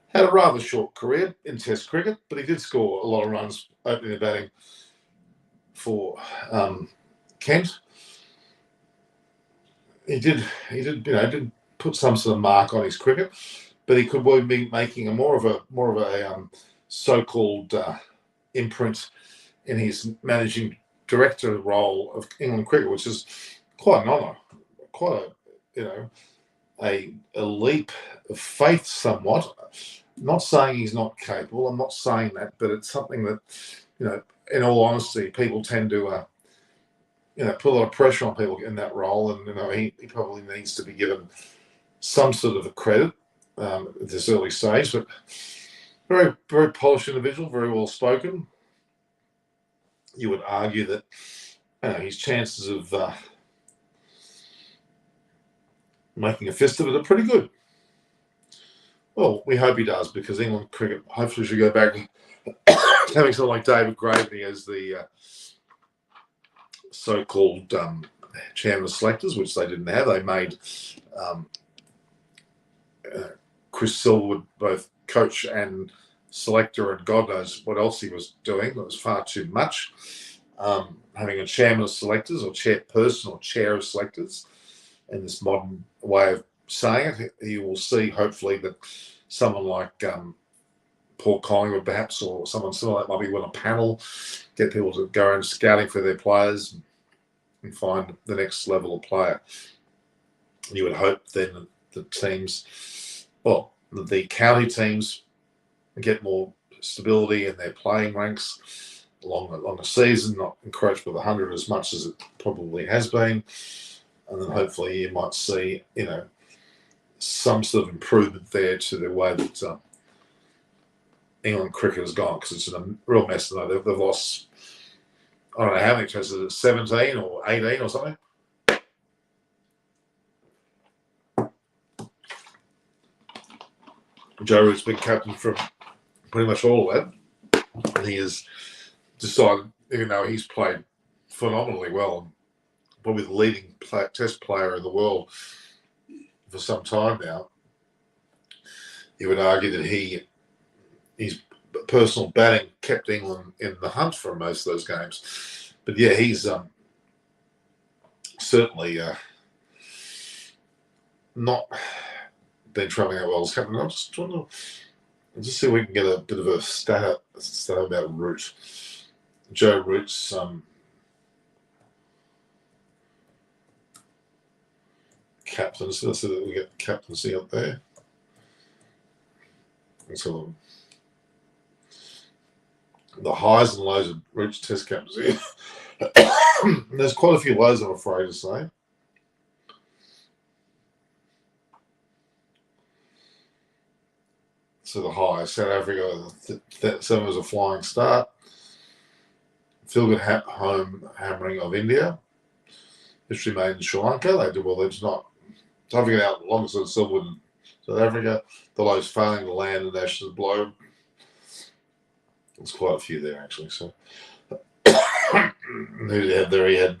had a rather short career in test cricket, but he did score a lot of runs opening and batting for Kent. He did put some sort of mark on his cricket, but he could be making a more of a so-called imprint in his managing director role of England cricket, which is quite an honour, quite a leap of faith somewhat. Not saying he's not capable. I'm not saying that, but it's something that, in all honesty, people tend to, put a lot of pressure on people in that role, and he probably needs to be given some sort of a credit at this early stage. But very, very polished individual, very well spoken. You would argue that his chances of making a fist of it are pretty good. Well, we hope he does, because England cricket hopefully should go back having someone like David Gravely as the so-called chairman of selectors, which they didn't have. They made Chris Silverwood both coach and selector, and God knows what else he was doing. It was far too much. Having a chairman of selectors, or chairperson, or chair of selectors, in this modern way of saying it, you will see hopefully that someone like Paul Collingwood, perhaps, or someone similar, that might be on a panel, get people to go around scouting for their players and find the next level of player. You would hope then the teams, the county teams, get more stability in their playing ranks along the season, not encouraged with 100 as much as it probably has been. And then hopefully you might see, some sort of improvement there to the way that England cricket has gone, because it's in a real mess. They've lost, I don't know how many tests, 17 or 18 or something. Joe Root's been captain for pretty much all of that. And he has decided, even though he's played phenomenally well, probably the leading test player in the world for some time now, you would argue that his personal batting kept England in the hunt for most of those games. But yeah, he's certainly not been travelling that well as captain. I'm just trying to see if we can get a bit of a stat about Root. Joe Root's captains. Let's see that we get captaincy up there. And so the highs and lows of Root's test captaincy. There's quite a few lows, I'm afraid to say. So the highs, South Africa, that was a flying start. Feel-good home hammering of India. History made in Sri Lanka. They did well. It's not tough to get out long as it's Silverwood in South Africa. The lows failing to land and Ashes blow. There's quite a few there, actually. So who did he have there? He had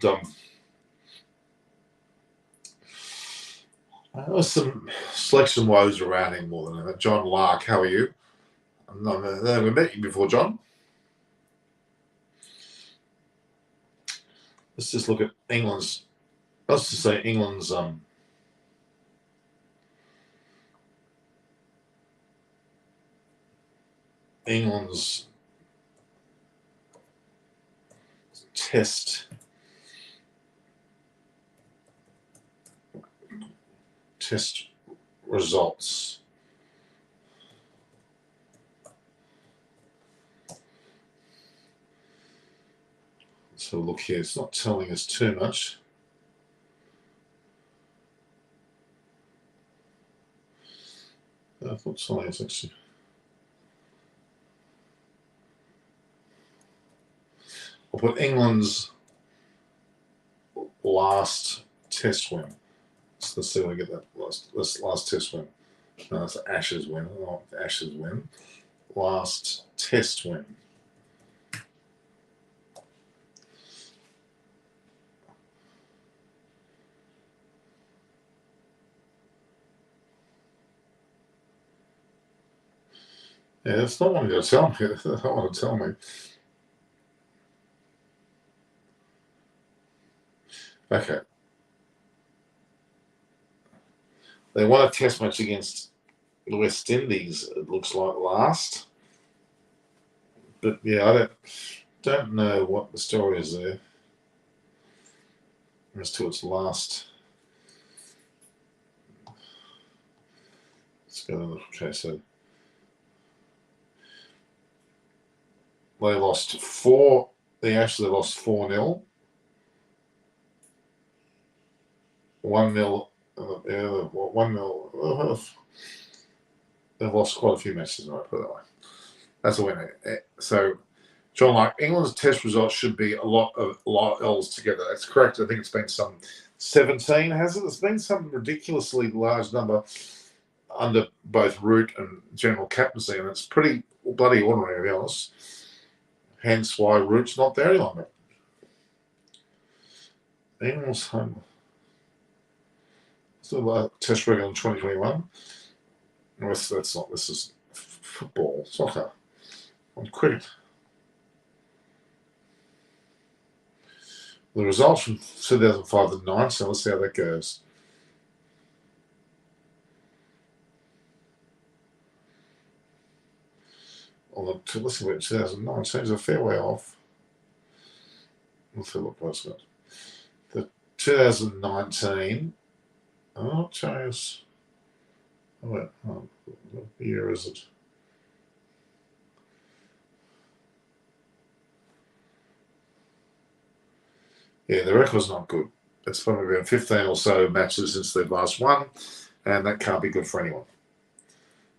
there was some selection woes around him more than that. John Lark, how are you? I've never met you before, John. Let's just look at England's. Let's just say England's test results. So look here, it's not telling us too much. I thought something else actually. I'll put England's last test win. So let's see if I get that last test win. No, that's the Ashes win. Oh, the Ashes win. Last test win. Yeah, that's not what you're telling me. That's not what to tell me. Okay. They won a test match against the West Indies, it looks like, last. But yeah, I don't know what the story is there as to its last. Okay, so they lost 4. They actually lost 4-0. 1-0. 1-0. They've lost quite a few matches, right? Put it that way. That's a win. So, John, like England's test results should be a lot else together. That's correct. I think it's been some 17, has it? It's been some ridiculously large number under both root and general captaincy, and it's pretty bloody ordinary, to be honest. Hence why root's not there any longer. England's home. Still a test record in 2021. That's not. This is football, soccer, on cricket. The results from 2005 to 9, so let's see how that goes. Let's see what 2009 seems a fair way off. Let's see what was it. The 2019. Oh, Charles. What year is it? Yeah, the record's not good. It's probably been 15 or so matches since they've last won, and that can't be good for anyone.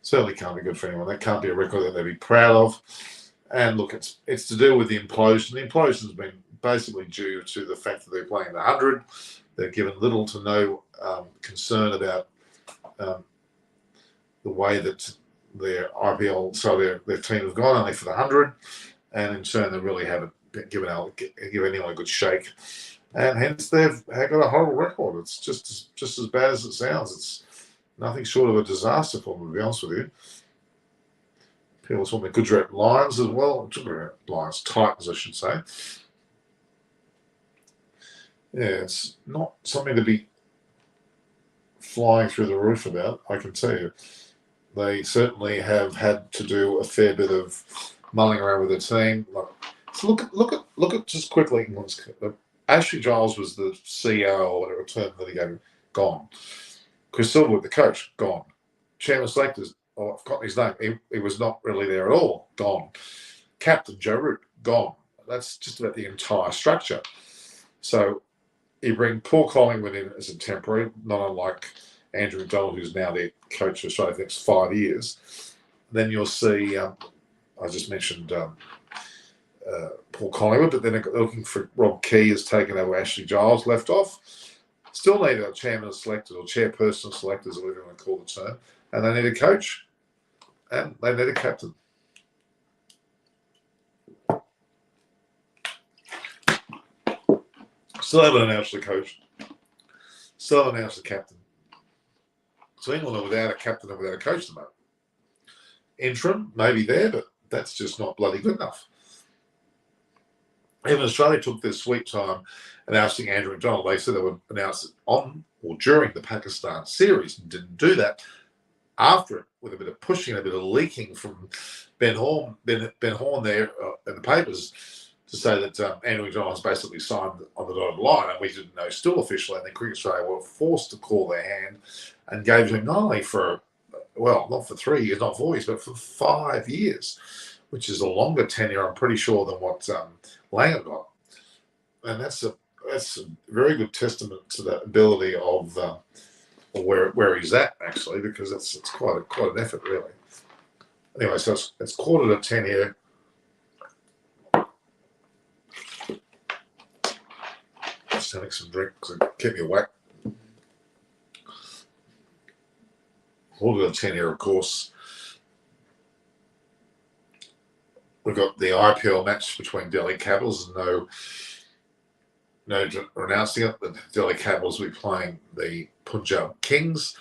Certainly can't be good for anyone. That can't be a record that they'd be proud of. And look, it's to do with the implosion. The implosion's been basically due to the fact that they're playing the 100. They've given little to no concern about the way that their IPL, so their team have gone only for the 100, and in turn they really haven't given anyone a good shake, and hence they've got a horrible record. It's just as bad as it sounds. It's nothing short of a disaster for them, to be honest with you. People talking about Gujarat Lions as well. Lions, Titans, I should say. Yeah, it's not something to be flying through the roof about, I can tell you. They certainly have had to do a fair bit of mulling around with their team. So look at just quickly. Ashley Giles was the CEO or whatever term that he gave, gone. Chris Silverwood, the coach, gone. Chairman Selectors, I've forgotten his name. He was not really there at all. Gone. Captain Joe Root, gone. That's just about the entire structure. So you bring Paul Collingwood in as a temporary, not unlike Andrew McDonald, who's now their coach for Australia for the next 5 years. Then you'll see, I just mentioned Paul Collingwood, but then they're looking for Rob Key has taken over Ashley Giles, left off. Still need a chairman of selectors or chairperson of selectors, or whatever you want to call the term. And they need a coach. And they need a captain. Still haven't announced the coach. Still haven't announced the captain. So England are without a captain and without a coach at the moment. Interim, maybe there, but that's just not bloody good enough. Even Australia took their sweet time announcing Andrew McDonald. They said they would announce it on or during the Pakistan series and didn't do that. After it, with a bit of pushing, a bit of leaking from Ben Horn there in the papers to say that Andrew McDonald has basically signed on the dotted line, and we didn't know still officially. And then Cricket Australia were forced to call their hand and gave him not only for, well, not for 3 years, not 4 years, but for 5 years, which is a longer tenure, I'm pretty sure, than what Langer got. And that's a very good testament to the ability of where he's at, actually, because it's quite an effort, really. Anyway, so it's 9:45 here. Just having some drink to keep me awake. 9:45 here, of course. We've got the IPL match between Delhi Capitals, and no announcing it. The Delhi Capitals will be playing the Punjab Kings.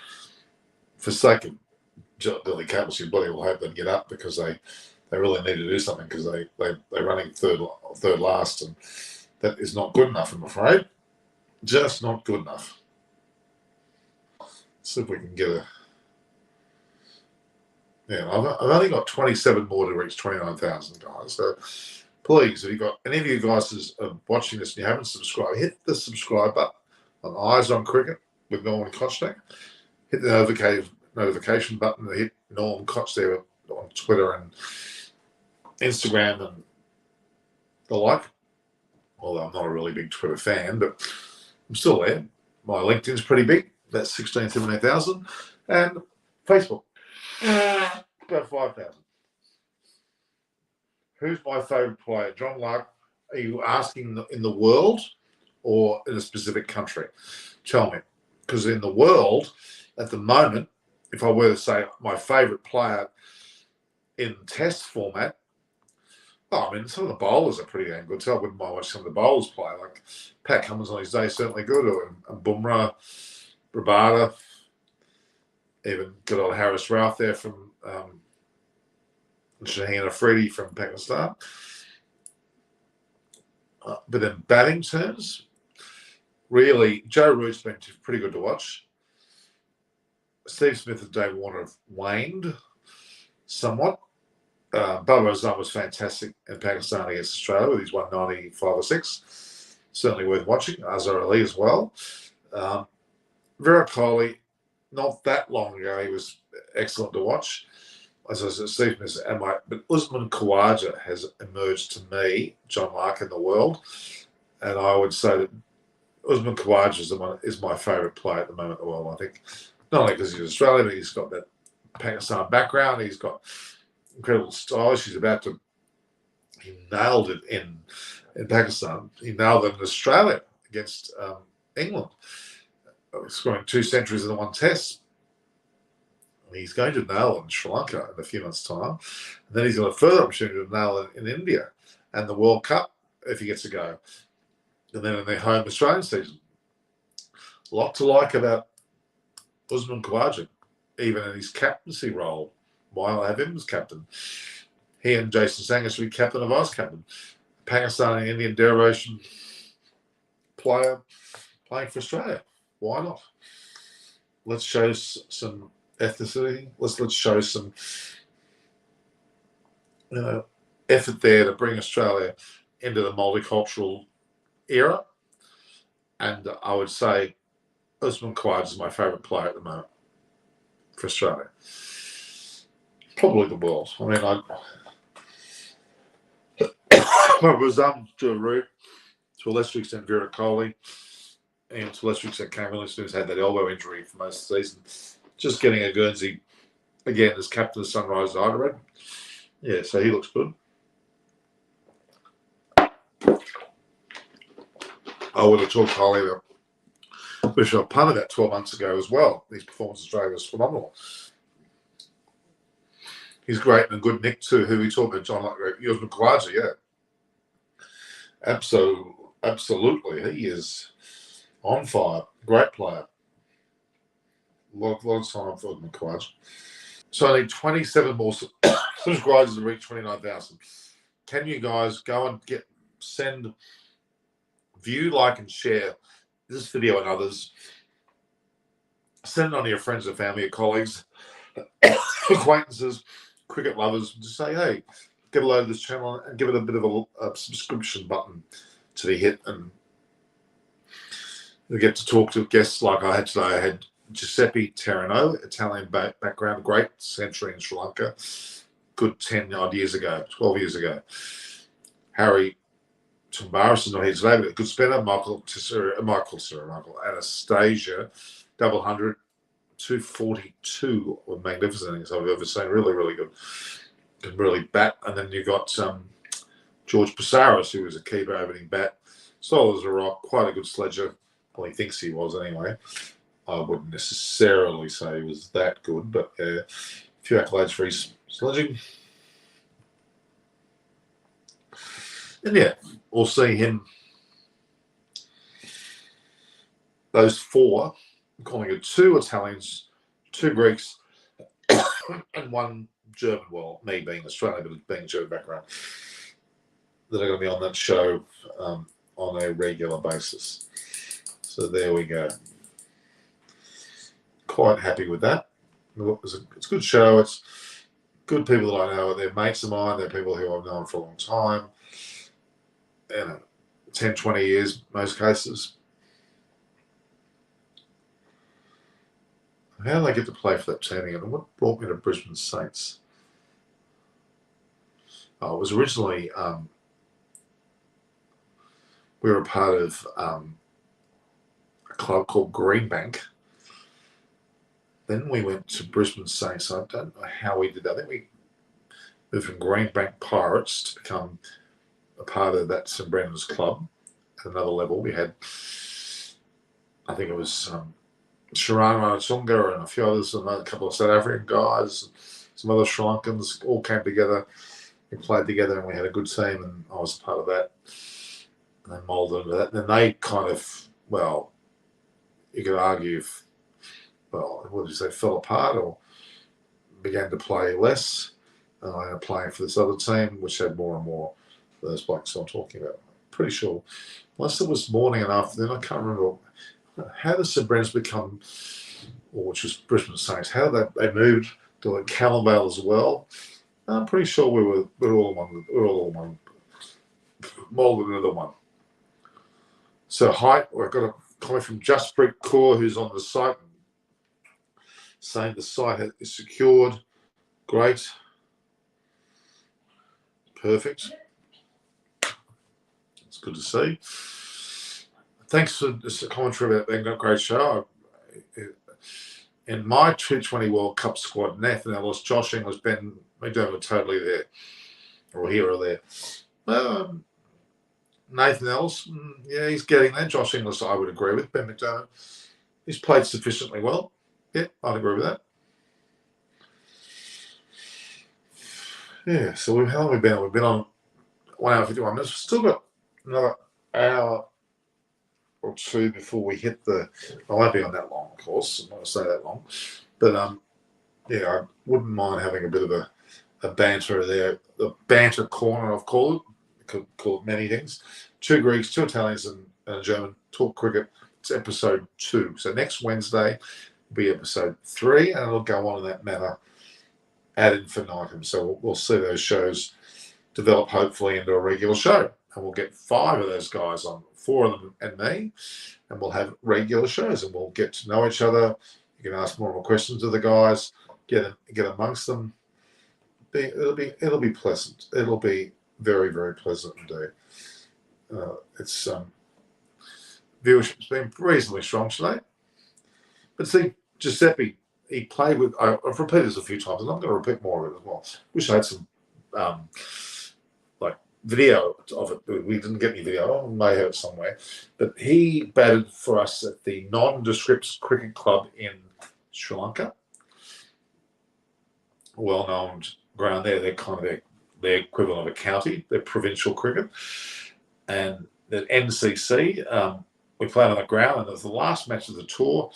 For sake of Delhi Capitals, you bloody will hope they get up, because they really need to do something, because they're running third last, and that is not good enough, I'm afraid. Just not good enough. Let's see if we can get a. Yeah, I've only got 27 more to reach 29,000, guys. So please, if you've got any of you guys are watching this and you haven't subscribed, hit the subscribe button on Eyes on Cricket with Norman Kochnick. Hit the notification button to hit Norm Koch there on Twitter and Instagram and the like. Although I'm not a really big Twitter fan, but I'm still there. My LinkedIn's pretty big. That's 17,000. And Facebook, about 5,000. Who's my favourite player? John Lark, are you asking in the world or in a specific country? Tell me. Because in the world, at the moment, if I were to say my favourite player in test format, I mean, some of the bowlers are pretty damn good. So I wouldn't mind watching some of the bowlers play. Like Pat Cummins on his day, certainly good. And Bumrah, Rabada, even good old Harris Ralph there from Shaheen Afridi from Pakistan. But in batting terms, really, Joe Root's been pretty good to watch. Steve Smith and Dave Warner have waned somewhat. Babar Azam was fantastic in Pakistan against Australia with his 195 or 6. Certainly worth watching. Azhar Ali as well. Virat Kohli, not that long ago, he was excellent to watch. As I said, Steve Smith, but Usman Khawaja has emerged to me, John Lark, in the world. And I would say that Usman Khawaja is my favourite player at the moment in the world, I think. Not only because he's Australian, but he's got that Pakistan background. He's got incredible style. He nailed it in Pakistan. He nailed it in Australia against England. Scoring 2 centuries in the 1 test. He's going to nail it in Sri Lanka in a few months' time. And then he's got a further opportunity to nail it in India and the World Cup if he gets to go. And then in their home Australian season. A lot to like about Usman Khawaja, even in his captaincy role. Why not have him as captain? He and Jason Sangha should be captain or vice captain. Pakistani Indian derivation player playing for Australia. Why not? Let's show some ethnicity. Let's show some effort there to bring Australia into the multicultural era. And I would say Usman Khawaja is my favourite player at the moment for Australia. Probably the world. I mean, I was Joe Root, to a lesser extent Virat Kohli, and to a lesser extent Kane Williamson, who's had that elbow injury for most of the season. Just getting a Guernsey again as captain of Sunrise Hyderabad. Yeah, so he looks good. I would have talked highly about Bishop Punter that 12 months ago as well. His performance in Australia was phenomenal. He's great and a good nick too. Who we talk about, John, like Usman Khawaja, yeah. Absolutely. He is on fire. Great player. A lot of time for Usman Khawaja. So I need 27 more subscribers to reach 29,000. Can you guys go and send, view, like, and share this video and others? Send it on to your friends and family, your colleagues, acquaintances, cricket lovers. Just say, hey, get a load of this channel and give it a bit of a subscription button to be hit. And we get to talk to guests like I had today. I had Giuseppe Terranova, Italian background, great century in Sri Lanka, good 10-odd years ago, 12 years ago. Harry Tsoumbaras is not here today, but a good spinner. Michael Anastasia, double 100, 242 were magnificent things I've ever seen. Really, really good. Can really bat. And then you've got George Passaris, who was a keeper opening bat. Solid as a rock, quite a good sledger. Well, he thinks he was anyway. I wouldn't necessarily say he was that good, but a few accolades for his sledging. And yeah, we'll see him. Those 4, I'm calling it 2 Italians, 2 Greeks, and 1 German. Well, me being Australian, but being German background, that are going to be on that show on a regular basis. So there we go. Quite happy with that. It's a good show. It's good people that I know. They're mates of mine. They're people who I've known for a long time. 10, 20 years, most cases. How did I get to play for that team again? And what brought me to Brisbane Saints? Oh, it was originally we were a part of a club called Greenbank. Then we went to Brisbane Saints. I don't know how we did that. I think we moved from Greenbank Pirates to become a part of that St Brendan's club at another level. We had, I think it was Sharan Ranatunga and a few others, and a couple of South African guys, some other Sri Lankans, all came together. We played together and we had a good team, and I was a part of that. And they moulded into that. And then they kind of, well, you could argue if, well, what did you say, fell apart or began to play less. And I ended up playing for this other team, which had more and more of those blokes I'm talking about. Pretty sure. Unless it was morning and afternoon, I can't remember. How did St Brendan's become, or which was Brisbane Saints, how did they moved to like Callumvale as well? I'm pretty sure we were all one, moulded into one. So height, we've got a comment from Justpreet Kaur, who's on the site, saying the site is secured. Great. Perfect. It's good to see. Thanks for this commentary about being a great show. In my 220 World Cup squad, Nathan Ellis, Josh Inglis, Ben McDermott were totally there, or here or there. Nathan Ellis, yeah, he's getting there. Josh Inglis, I would agree with. Ben McDermott, he's played sufficiently well. Yeah, I'd agree with that. Yeah, so how long have we been on? We've been on 1 hour 51 minutes. We've still got another hour or two before we hit the. I won't be on that long, of course. I'm not going to say that long, but yeah, I wouldn't mind having a bit of a banter there. The banter corner, I've called it. Could call it many things. 2 Greeks, 2 Italians, and a German talk cricket. It's episode 2. So next Wednesday will be episode 3, and it'll go on in that manner ad infinitum. So we'll see those shows develop hopefully into a regular show, and we'll get 5 of those guys on, 4 of them and me, and we'll have regular shows, and we'll get to know each other. You can ask more questions of the guys, get amongst them. It'll be pleasant. It'll be very, very pleasant indeed. It's viewership's been reasonably strong today. But see, Giuseppe, he played with. I've repeated this a few times, and I'm going to repeat more of it as well. Wish I had some like video of it. We didn't get any video. I may have it somewhere. But he batted for us at the Nondescript Cricket Club in Sri Lanka. Well-known ground there. They're kind of their equivalent of a county. They're provincial cricket. And at NCC, we played on the ground, and it was the last match of the tour.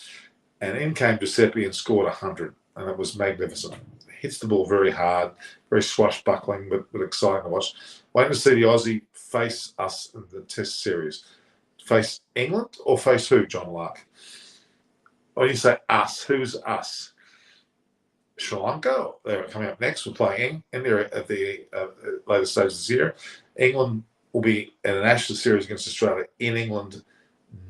And in came Giuseppe and scored 100, and it was magnificent. Hits the ball very hard, very swashbuckling, but exciting to watch. Waiting to see the Aussie face us in the Test series. Face England or face who, John Lark? When you say us, who's us? Sri Lanka, they're coming up next. We're playing India at the later stages this year. England will be in an Ashes series against Australia in England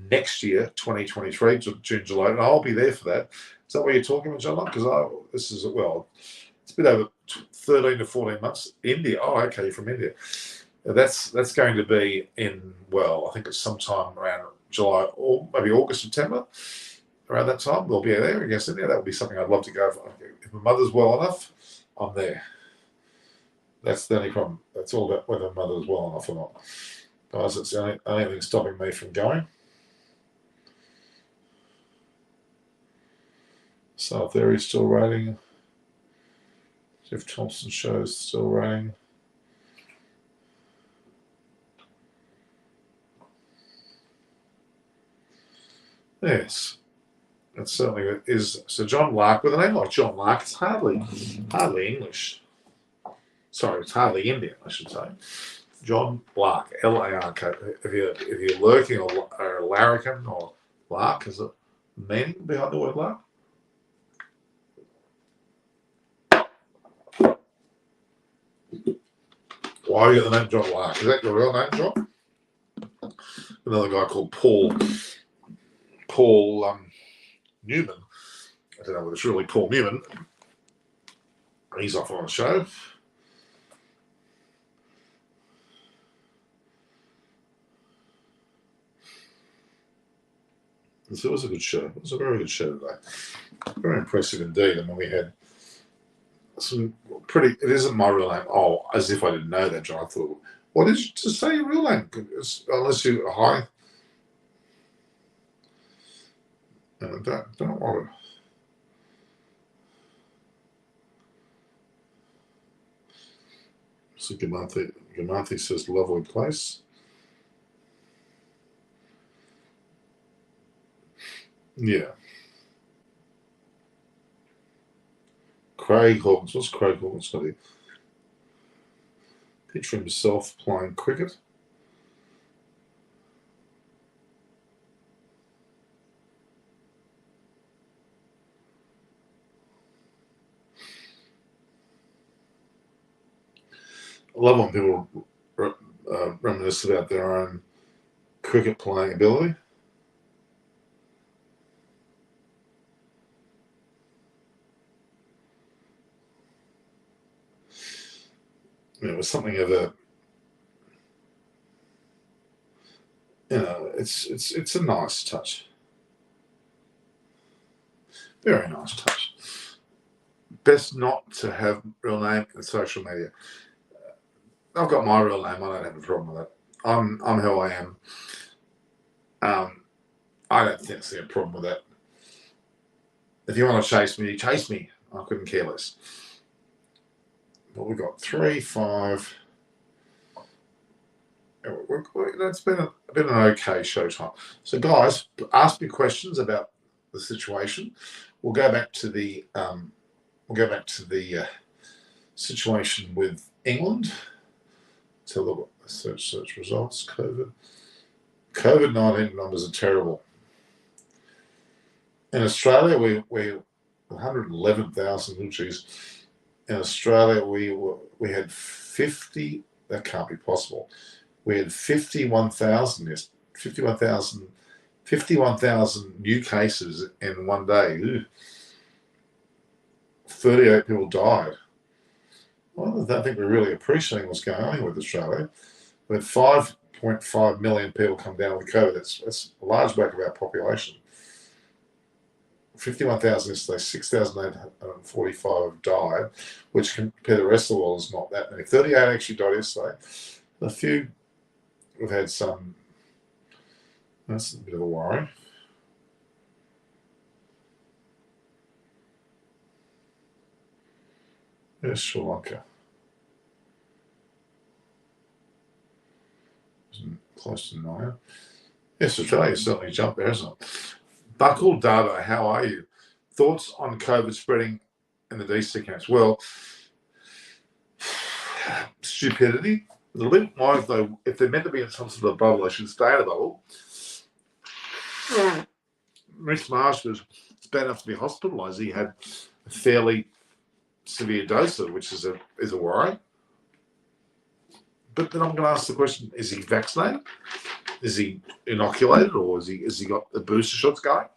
next year, 2023, June, July, and I'll be there for that. Is that what you're talking about, John? Because this is, well, it's been over 13 to 14 months. India, oh, okay, you're from India. That's going to be in, well, I think it's sometime around July or maybe August, September. Around that time, we'll be there against India. That would be something I'd love to go for. If my mother's well enough, I'm there. That's the only problem. That's all about whether my mother's well enough or not. Guys, it's the only thing stopping me from going. South Theory still rating. Jeff Thompson shows still rating. Yes. That certainly is. So John Lark, with a name like John Lark, it's hardly English. Sorry, it's hardly Indian, I should say. John Lark, L-A-R-K. If you're lurking or a larrikin or Lark, is it meaning behind the word Lark? Why you got the name John Lark? Is that your real name, John? Another guy called Paul Newman don't know whether it's really Paul Newman. He's off on the show. So it was a good show. It was a very good show today. Very impressive indeed. I mean, we had some pretty. It isn't my real name. Oh, as if I didn't know that, John. I thought, what did you just say your real name? Unless you hi. Don't want to. So Gamanthi says lovely place. Yeah. Craig Hawkins. What's Craig Hawkins got here? Picture himself playing cricket. I love when people reminisce about their own cricket playing ability. It was something of a, it's a nice touch. Very nice touch. Best not to have real name in social media. I've got my real name. I don't have a problem with it. I'm who I am. I don't see a problem with that. If you want to chase me, chase me. I couldn't care less. But we've got 3, 5. It's been an okay showtime. So, guys, ask me questions about the situation. We'll go back to the situation with England. So look at the search results. COVID-19 numbers are terrible. In Australia, we 111,000. Geez. In Australia, we had 50. That can't be possible. We had 51,000. Yes, 51,000 new cases in one day. Ew. 38 people died. Well, I don't think we're really appreciating what's going on here with Australia. We had 5.5 million people come down with COVID. That's a large whack of our population. 51,000 yesterday, 6,845 have died, which compared to the rest of the world is not that many. 38 actually died yesterday. A few, we've had some, that's a bit of a worry. There's Sri Lanka. Close to 9. Yes, Australia certainly jumped there, isn't it? Buckle Data, how are you? Thoughts on COVID spreading in the DC camps? Well, stupidity. A little bit more as though if they're meant to be in some sort of bubble, they should stay in a bubble. Rich Marsh was bad enough to be hospitalised. He had a fairly severe dose of it, which is a worry. But then I'm going to ask the question: is he vaccinated? Is he inoculated, or has he got the booster shots going?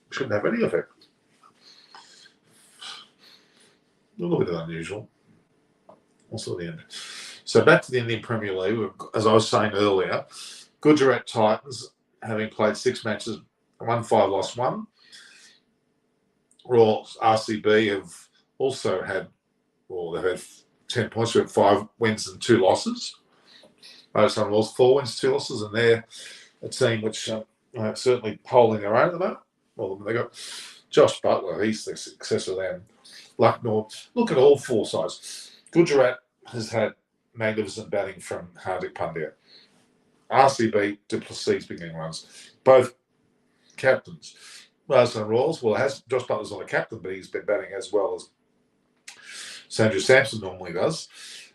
Shouldn't have any effect. A little bit unusual. Also at the end. So back to the Indian Premier League. As I was saying earlier, Gujarat Titans, having played 6 matches, won 5, lost 1. Royal RCB have also had, they've had 10 points. We've had 5 wins and 2 losses. Most of them lost 4 wins, 2 losses, and they're a team which certainly holding their own at the moment. Well, they got Josh Butler, he's the successor of them. Lucknow, look at all 4 sides. Gujarat has had magnificent batting from Hardik Pandya. RCB, Duplessis beginning runs. Both captains. Rajasthan Royals, Josh Butler's not a captain, but he's been batting as well as Sanju Samson normally does.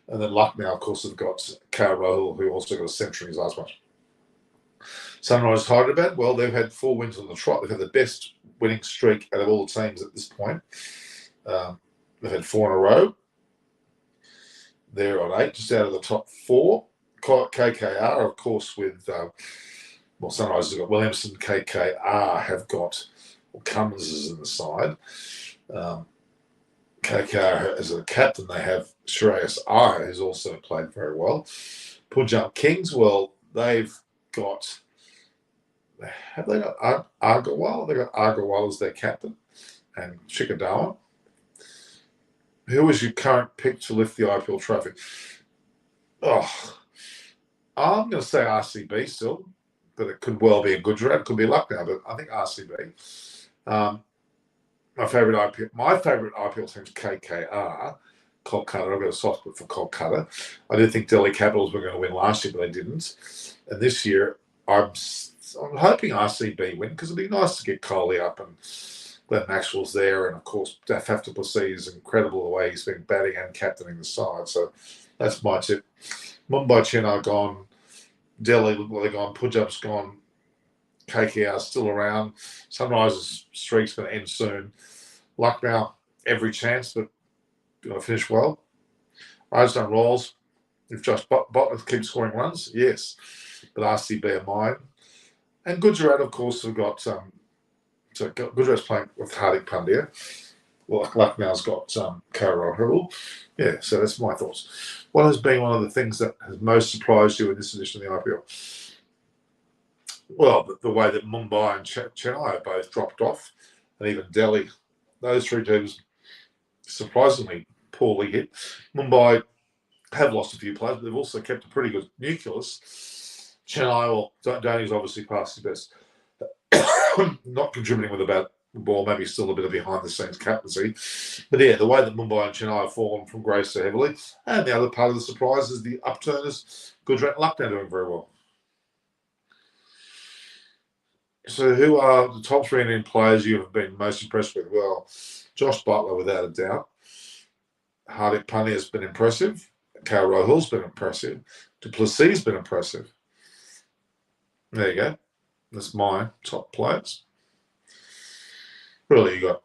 And then Lucknow, of course, have got KL Rahul, who also got a century in his last match. Sunrise Hyderabad, well, they've had 4 wins on the trot. They've had the best winning streak out of all the teams at this point. They've had 4 in a row. They're on 8, just out of the top 4. KKR, of course, with Sunrise has got Williamson. KKR have got Cummins is in the side. KKR as a captain, they have Shreyas Iyer, who's also played very well. Punjab Kings, well, they've got, have they got Agarwal? They've got Agarwal as their captain and Chikadawa. Who is your current pick to lift the IPL trophy? Oh, I'm going to say RCB still, but it could well be a Gujarat. It could be Lucknow, but I think RCB. My favourite IPL team is KKR, Kolkata. I've got a soft spot for Kolkata. I did think Delhi Capitals were going to win last year, but they didn't. And this year, I'm hoping RCB win because it'd be nice to get Kohli up and Glenn Maxwell's there. And, of course, Faf du Plessis is incredible the way he's been batting and captaining the side. So that's my tip. Mumbai, Chennai gone. Delhi, well, they're gone. Punjab's gone. KKR still around. Sunrisers streak's going to end soon. Lucknow, every chance, but going to finish well. Rajasthan Royals, if Josh Butler keeps scoring runs, yes. But RCB are mine. And Gujarat, of course, have got so Gujarat's playing with Hardik Pandya. Well, Lucknow's got KR Rahul. Yeah, so that's my thoughts. What has been one of the things that has most surprised you in this edition of the IPL? Well, the way that Mumbai and Chennai have both dropped off, and even Delhi, those three teams surprisingly poorly hit. Mumbai have lost a few players, but they've also kept a pretty good nucleus. Chennai, well, Dhoni's obviously passed his best. Not contributing with a bad ball, maybe still a bit of behind-the-scenes captaincy. But yeah, the way that Mumbai and Chennai have fallen from grace so heavily. And the other part of the surprise is the upturners, Gujarat and Lucknow doing very well. So who are the top 3 Indian players you have been most impressed with? Well, Josh Butler, without a doubt. Hardik Pandya has been impressive. KL Rahul's been impressive. Du Plessis has been impressive. There you go. That's my top players. Really, you got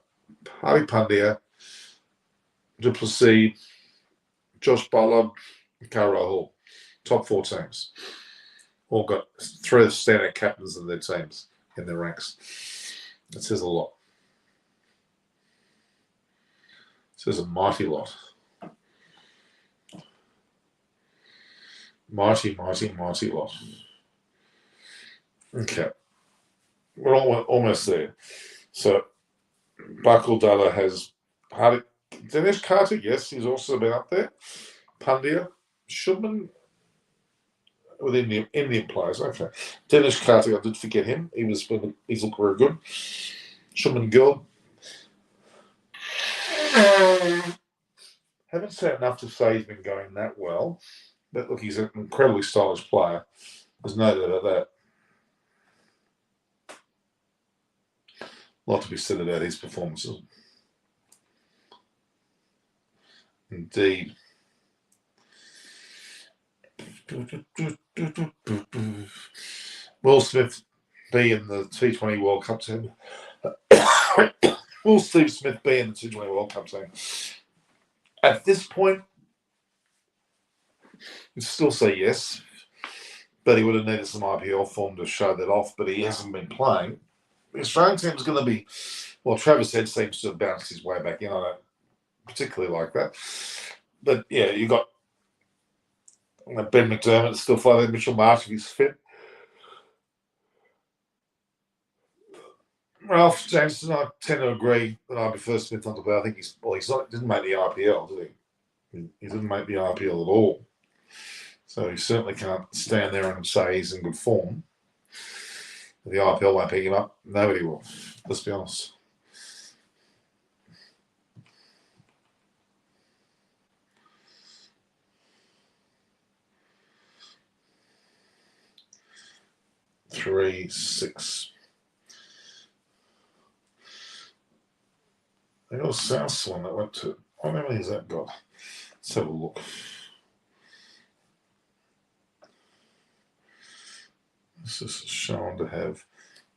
Hardik Pandya, Du Plessis, Josh Butler, KL Rahul. Top 4 teams. All got 3 standout captains in their teams. In their ranks. It says a lot. It says a mighty lot. Mighty lot. Okay. We're almost there. So, Bakul Dada has Dinesh Karthik, yes, he's also been up there. Pandya, Shubman, with Indian players, okay. Dinesh Karthik, I did forget him. He's looked very good. Shubman Gill. Haven't said enough to say he's been going that well. But look, he's an incredibly stylish player. There's no doubt about that. A lot to be said about his performances. Indeed. Will Smith be in the T20 World Cup team? Will Steve Smith be in the T20 World Cup team? At this point, I'd still say yes, but he would have needed some IPL form to show that off, but he hasn't been playing. The Australian team's going to be, well, Travis Head seems to have bounced his way back in. I don't particularly like that. But yeah, you got Ben McDermott still fighting. Mitchell Marsh, if he's fit. Ralph Jameson, I tend to agree that I prefer Smith on the bow. I think didn't make the IPL, did he? He didn't make the IPL at all. So he certainly can't stand there and say he's in good form. The IPL won't pick him up. Nobody will. Let's be honest. Three, 6. I got a South one that went to. How many has that got? Let's have a look. This is shown to have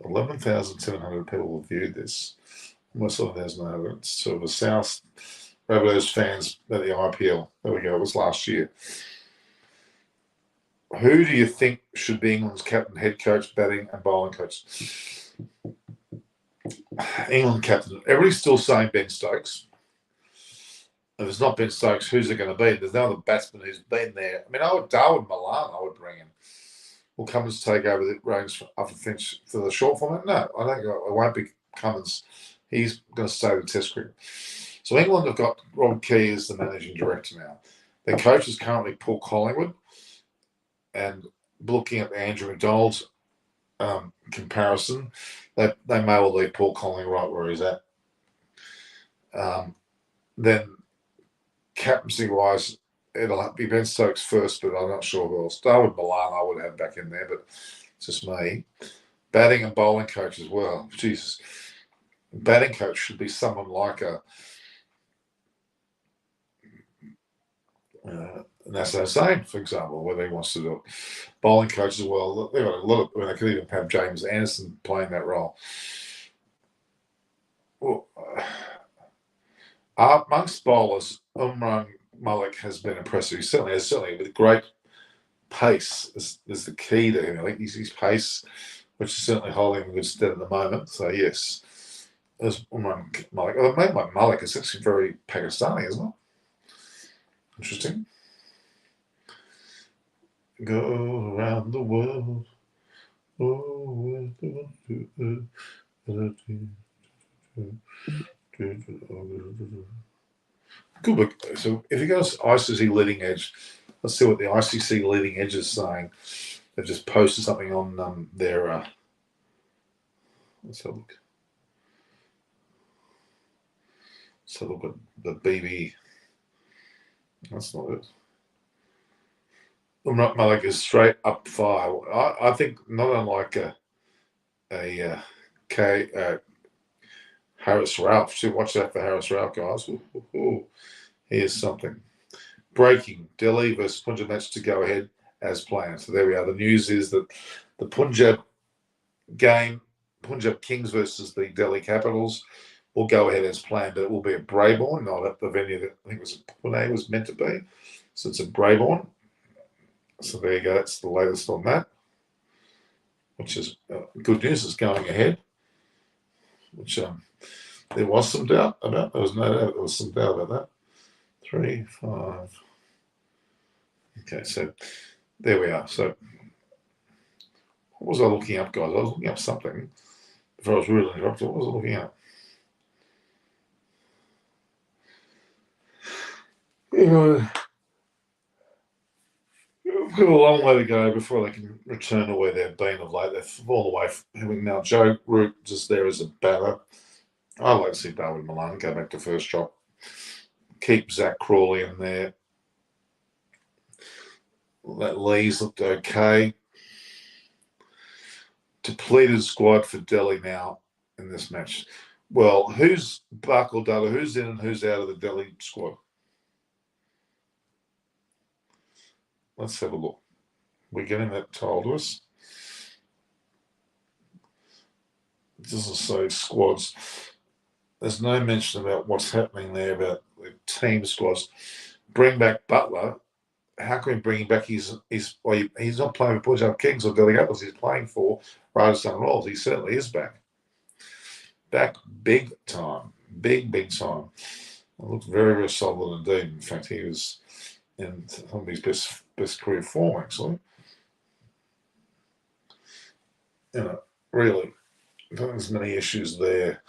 11,700 people have viewed this. Almost 11,900. It's sort of a South Rabbitohs fans at the IPL. There we go. It was last year. Who do you think should be England's captain, head coach, batting and bowling coach? England captain. Everybody's still saying Ben Stokes. If it's not Ben Stokes, who's it going to be? There's no other batsman who's been there. I mean, Darwin Milan, I would bring in. Will Cummins take over the reins after Finch for the short format? No, I think it won't be Cummins. He's going to stay with Test cricket. So England have got Rob Key as the managing director now. Their coach is currently Paul Collingwood. And looking at the Andrew McDonald's comparison, they may well leave Paul Collingwood right where he's at. Then captaincy-wise, it'll be Ben Stokes first, but I'm not sure who else. Darwin Milan I would have back in there, but it's just me. Batting and bowling coach as well. Jesus. Batting coach should be someone like a Anastasia, for example, whether he wants to do it. Bowling coach as well. They've got a lot of, I mean, they could even have James Anderson playing that role. Well, amongst bowlers, Umran Malik has been impressive. He certainly with great pace is the key to him. I think his pace, which is certainly holding him in good stead at the moment. So yes, there's Umran Malik. Well, made by Malik is actually very Pakistani, isn't it? Interesting. Go around the world. Good book. So if you go to ICC leading edge, let's see what the ICC leading edge is saying. They've just posted something on their. Let's have a look. Let's have a look at the BB. That's not it. Umrat Malik is straight up fire. I think not unlike Harris Ralph. So watch that for Harris Ralph, guys. Ooh, here's something. Breaking. Delhi versus Punjab match to go ahead as planned. So there we are. The news is that the Punjab game, Punjab Kings versus the Delhi Capitals, will go ahead as planned, but it will be at Brabourne, not at the venue that I think Pune was meant to be. So it's at Brabourne. So there you go. That's the latest on that, which is good news. It's going ahead, which there was some doubt about. There was no doubt. There was some doubt about that. 3, 5. Okay, so there we are. So what was I looking up, guys? I was looking up something before I was really interrupted. What was I looking up? We've got a long way to go before they can return to where they've been of late. They've all the way having now Joe Root just there as a batter. I'd like to see Darwin Milan go back to first chop. Keep Zach Crawley in there. That Lee's looked okay. Depleted squad for Delhi now in this match. Well, who's Barkle Dada? Who's in and who's out of the Delhi squad? Let's have a look. We're getting that told to us. It doesn't say squads. There's no mention about what's happening there about the team squads. Bring back Butler. How can we bring him back? He's not playing for Punjab Kings or Delhi Capitals. He's playing for Rajasthan Royals. He certainly is back. Back big time. Big time. It looked very, very solid indeed. In fact, he was in some of his best career form, actually. Really, I don't think there's many issues there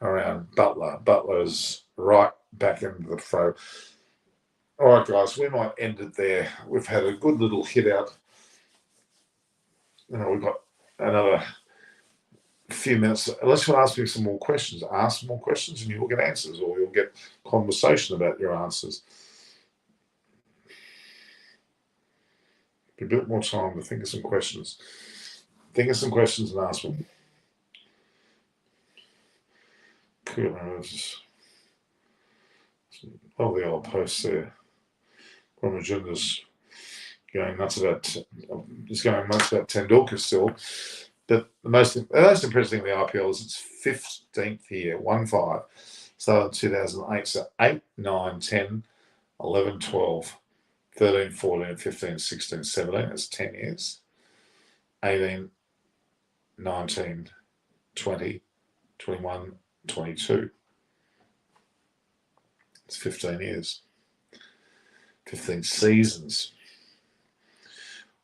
around Butler. Butler's right back into the fray. All right, guys, we might end it there. We've had a good little hit out. We've got another few minutes. Unless you want to ask me some more questions, ask more questions and you'll get answers, or you'll get conversation about your answers. A bit more time to think of some questions. Think of some questions and ask them. Cool. Oh, the old posts there. Brahmajanda's going nuts about. He's going nuts about Tendulkar still. But the most impressive thing in the IPL is its 15th year, 1-5. Started in 2008, so 8, 9, 10, 11, 12, 13, 14, 15, 16, 17. That's 10 years. 18, 19, 20, 21, 22. It's 15 years, 15 seasons.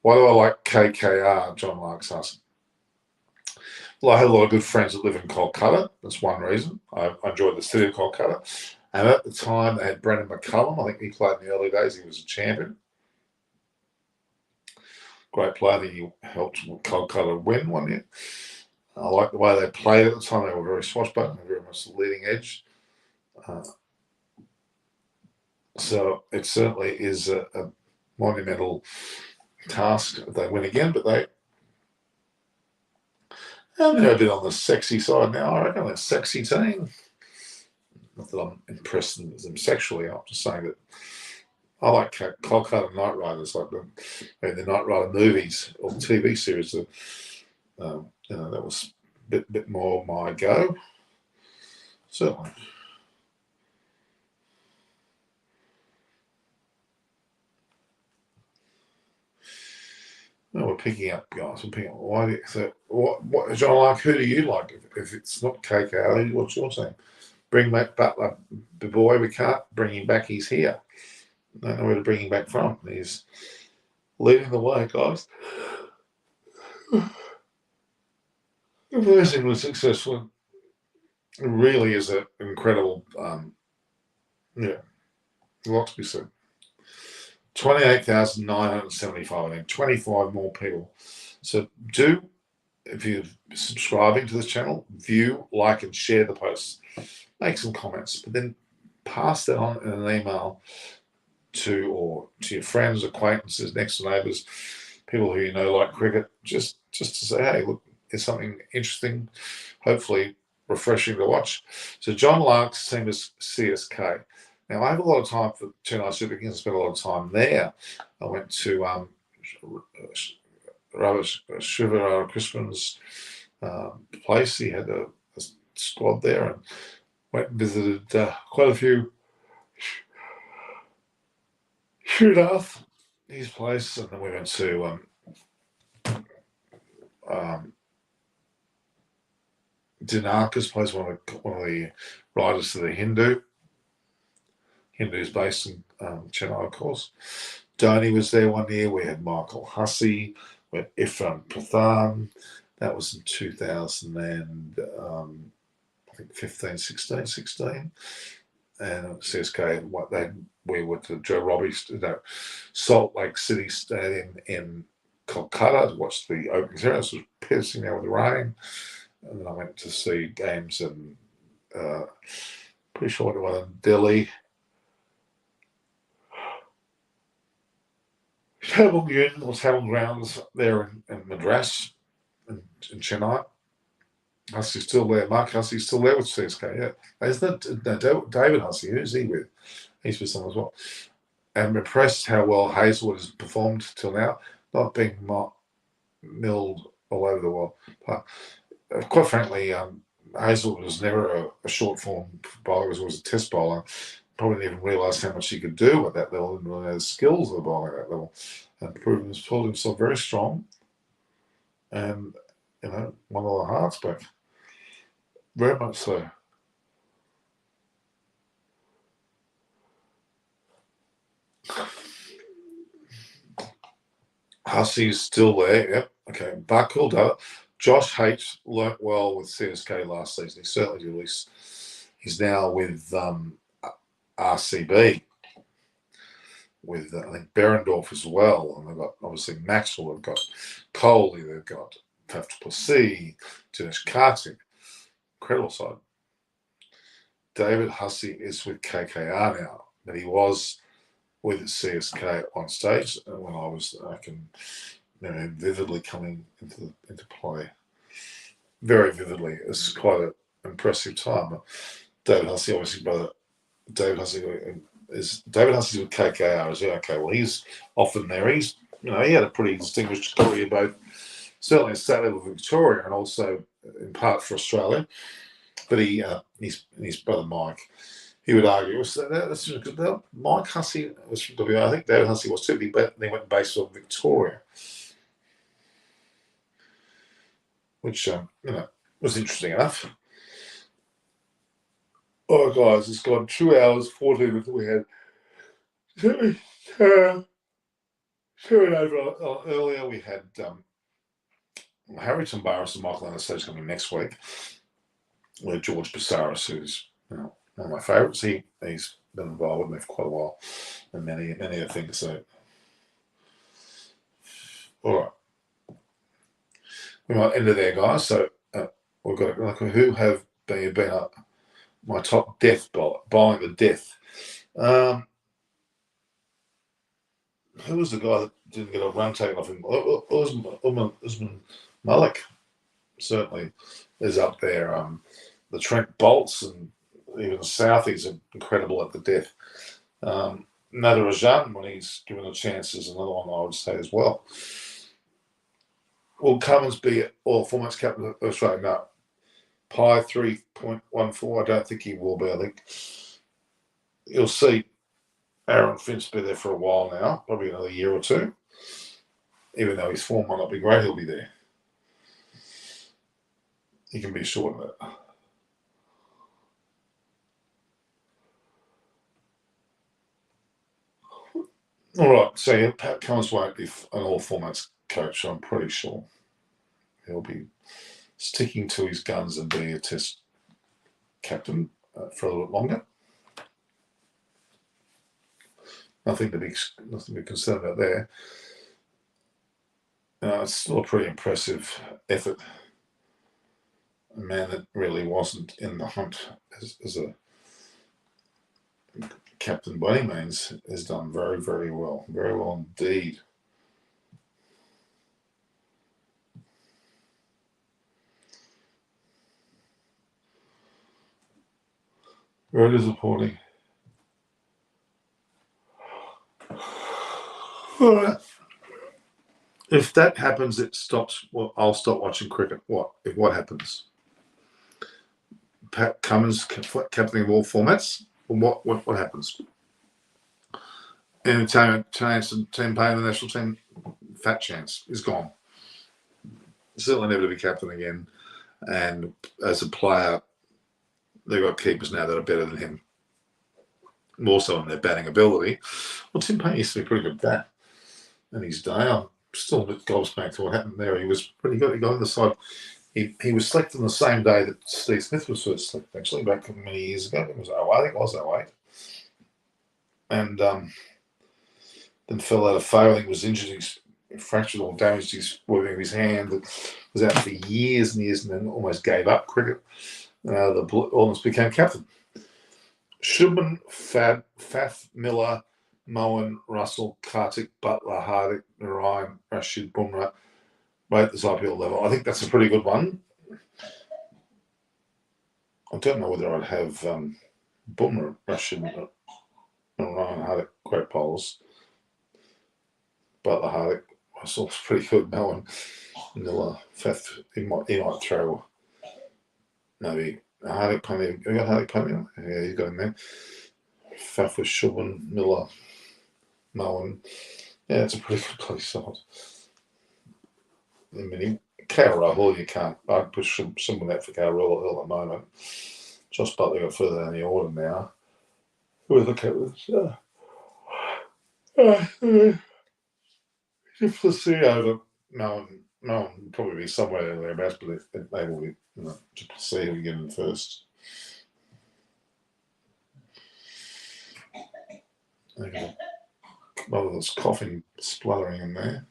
Why do I like KKR? John Lark's asking. Well, I had a lot of good friends that live in Kolkata. That's one reason. I enjoyed the city of Kolkata. And at the time, they had Brendan McCullum. I think he played in the early days. He was a champion. Great player. He helped Kolkata win one year. I like the way they played at the time. They were very swashbuckling, very much the leading edge. So it certainly is a monumental task if they win again, but they they're a bit on the sexy side now. I reckon they're a sexy team. Not that I'm impressed with them sexually. I'm just saying that I like Kolkata Knight Riders, like the Knight Rider movies or TV series. That was a bit more my go. Certainly. No, we're picking up, guys. We're picking up. Why? So, what, John? Like, who do you like? If it's not KKR, what's your team? Bring back Butler, the boy. We can't bring him back. He's here. I don't know where to bring him back from. He's leading the way, guys. Amazingly successful. It really is an incredible. A lot to be said. 28,975. I think 25 more people. So if you're subscribing to this channel, view, like, and share the posts. Make some comments, but then pass that on in an email to your friends, acquaintances, next door neighbours, people who you know like cricket, just to say, hey, look, there's something interesting, hopefully refreshing to watch. So John Lark's team is CSK. Now, I have a lot of time for Chennai Super Kings. I spent a lot of time there. I went to Shiva Crispin's place. He had a squad there, and went and visited quite a few shootouts, his place, and then we went to Dinaka's place, one of the riders to the Hindu. Hindu's based in Chennai, of course. Dhoni was there one year. We had Michael Hussey, we had Irfan Pathan. That was in 2000 and I think 16. And CSK, we went to Joe Robbie's Salt Lake City Stadium in Kolkata to watch the opening ceremony. It was pissing there with the rain. And then I went to see games in, pretty sure I went to one in Delhi. Tamil Grounds there in Madras, in Chennai. Hussey's still there. Mark Hussey's still there with CSK, yeah. There's David Hussey. Who's he with? He's with someone as well. I'm impressed how well Hazelwood has performed till now, not being milled all over the world. But quite frankly, Hazelwood was never a short form bowler, he was a test bowler. Probably didn't even realise how much he could do at that level, didn't really know the skills of the bowling at that level. And pulled himself very strong. And, one of the hearts back. Very much so. Hussey's still there, yep. Okay, Buckle, Josh H learnt well with CSK last season. He certainly did. He's now with RCB, with I think Berendorf as well. And they've got obviously Maxwell, they've got Coley, they've got Faf du Plessis, Dinesh Karthik. Incredible side. David Hussey is with KKR now, but he was with CSK on stage when I can vividly coming into play. Very vividly. It's quite an impressive time. David Hussey, obviously, brother. David Hussey with KKR. Is he okay? Well, he's often there. He had a pretty distinguished career, both certainly at state level Victoria and also in part for Australia. But his brother Mike, he would argue that's good. Mike Hussey was from WA. I think David Hussey was too. But they went based on Victoria, which was interesting enough. Oh, guys, it's gone 2 hours, 14 minutes. We had over earlier. We had Harry Tsoumbaras and Michael Anastasia coming next week. We had George Passaris, who's one of my favourites. He's been involved with me for quite a while and many other things. So, all right. We might end it there, guys. So we've got who have been my top death bowling to death. Who was the guy that didn't get a run taken off him? Usman Malik certainly is up there. The Trent Bolts and even the Southies are incredible at the death. Natarajan, when he's given a chance, is another one I would say as well. Will Cummins be all formats captain of Australia? No. Pi 3.14. I don't think he will be. I think you'll see Aaron Finch be there for a while now, probably another year or two. Even though his form might not be great, he'll be there. You can be sure of that. All right, so Pat Cummins won't be an all formats coach, I'm pretty sure. He'll be sticking to his guns and being a test captain for a little bit longer. Nothing to be concerned about there. It's still a pretty impressive effort. A man that really wasn't in the hunt as a captain by any means has done very, very well. Very well indeed. Very disappointing. All right. If that happens, it stops. Well, I'll stop watching cricket. What happens? Pat Cummins captaining of all formats. Well, what happens? Entertainment chance and team playing the national team, fat chance is gone. Certainly never to be captain again. And as a player, they've got keepers now that are better than him. More so in their batting ability. Well, Tim Payne used to be pretty good at that in his day. I'm still a bit gobsmacked to what happened there. He was pretty good. He got on the side. He was selected on the same day that Steve Smith was first selected, actually, back many years ago. It was 08, I think it was 08. And then fell out of favour. I think was injured, he fractured or damaged his working of his hand. It was out for years and years and then almost gave up cricket. Almost became captain. Shubman, Faf, Miller, Mohan, Russell, Kartik, Butler, Hardik, Narayan, Rashid, Bumrah rate this IPL level. I think that's a pretty good one. I don't know whether I'd have Bumrah, Rashid, Narayan, Hardik, great bowlers. Butler, Hardik, Russell's pretty good. Mohan, Miller, Faf, he might throw maybe Hardik Pandya. Have you got Hardik Pandya? Yeah, he's got him there. Faf with Shubman, Miller, Mohan. Yeah, it's a pretty good play side. I mean, KL Rahul, you can't. I'd push someone out for KL Rahul at the moment. Josh Butler got further down the order now. Who are the captains? If the sea over Mohan would probably be somewhere thereabouts, but they will be, just to see who we get in first. Okay. Well, there's coughing, spluttering in there.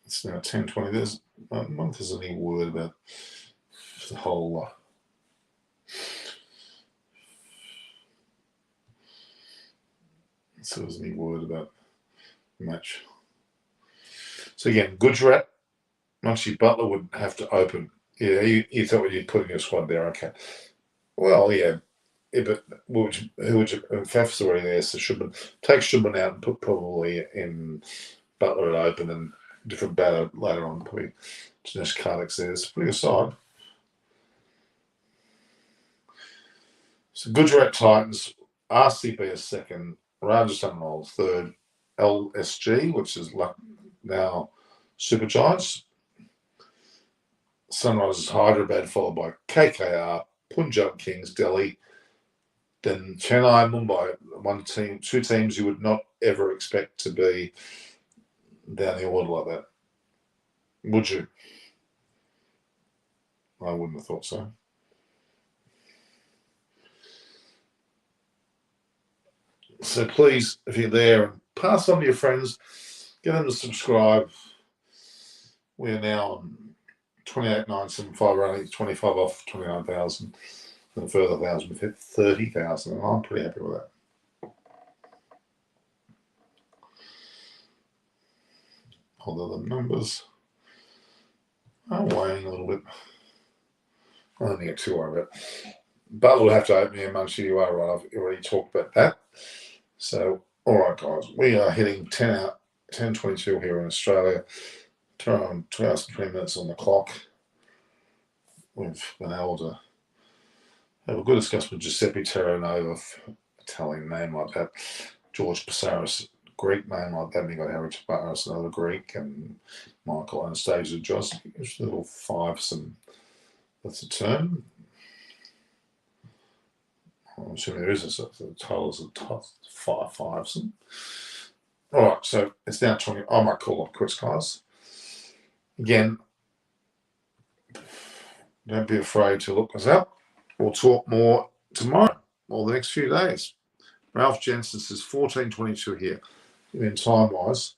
It's now 10:20. There's I don't know if there's any word about the whole so there's any word about the match. So again, Gujarat, Munshi Butler would have to open. Yeah, you thought you'd put in your squad there, okay. Well, yeah, but who would you, Faf's already there, so take Shubman out and put probably in Butler at open and different batter later on, probably Dinesh Kartik's there. It's a pretty good side. So Gujarat Titans, RCB a second, Rajasthan Royals third, LSG, which is now Super Giants, Sunrisers Hyderabad, followed by KKR, Punjab Kings, Delhi, then Chennai, Mumbai. Two teams you would not ever expect to be down the order like that. Would you? I wouldn't have thought so. So please, if you're there, pass on to your friends, get them to subscribe. We are now on 28,975, we're only 25 off 29,000. And a further 1,000, we've hit 30,000, and I'm pretty happy with that. Although the numbers are weighing a little bit. I don't think it's too worried about it. But we'll have to open here, Munchie. You are right. I've already talked about that. So, all right, guys. We are hitting 10:22 here in Australia. 2 hours and 20 minutes on the clock. We've been able to have a good discussion with Giuseppe Terranova, Italian name like that. George Passaris, Greek name like that. And you got Harry Tsoumbaras, another Greek, and Michael Anastasia, just a little fivesome. That's a term. I'm assuming there is a total is a fivesome. All right, so it's now 20. I might call off quits, guys. Again, don't be afraid to look us up. We'll talk more tomorrow or the next few days. Ralph Jensen says 14:22 here. In time-wise,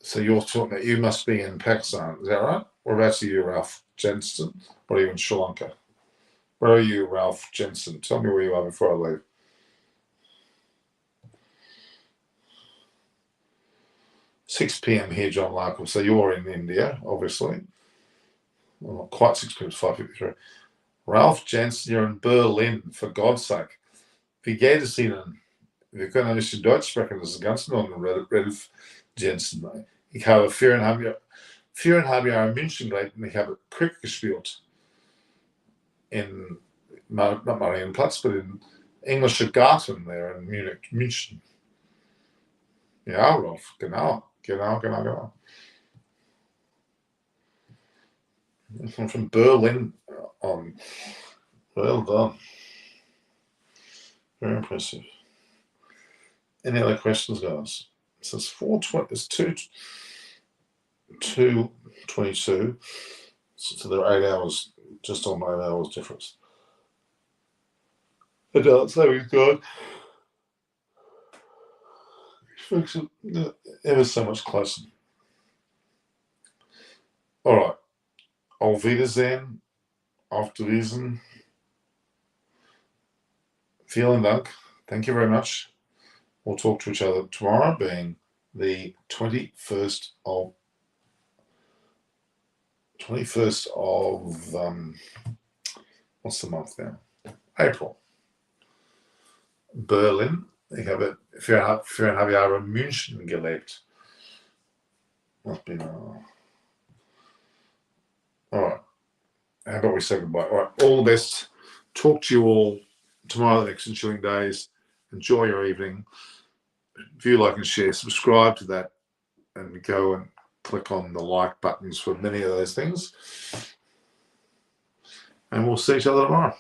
so you're talking about you must be in Pakistan. Is that right? Whereabouts are you, Ralph Jensen? Or are you in Sri Lanka? Where are you, Ralph Jensen? Tell me where you are before I leave. Six p.m. here, John Larkham. So you're in India, obviously. Well, not quite 6 p.m. It's 5:53. Ralph Jensen, you're in Berlin, for God's sake. Wie geht es Ihnen? Wir können ein bisschen Deutsch sprechen, das ist ganz in Ordnung, Ralph Jensen. Ich habe 4,5 Jahre in München gelebt und ich habe Cricket gespielt. In, not Marienplatz, but in Englischer Garten there in München. Ja, Rolf, genau. I'm from Berlin. Well done. Very impressive. Any other questions, guys? So it's 4:20. It's 2:22. So there are 8 hours, just on 8 hours difference. I don't say we've got. Ever so much closer. All right. Auf Wiedersehen. Auf Wiedersehen. Vielen Dank. Thank you very much. We'll talk to each other tomorrow, being the 21st of what's the month now? April. Berlin. Ich habe 4,5 Jahre in München gelebt. Must be now. All right. How about we say goodbye? All right. All the best. Talk to you all tomorrow, the next ensuing days. Enjoy your evening. View, like, and share. Subscribe to that, and go and click on the like buttons for many of those things. And we'll see each other tomorrow.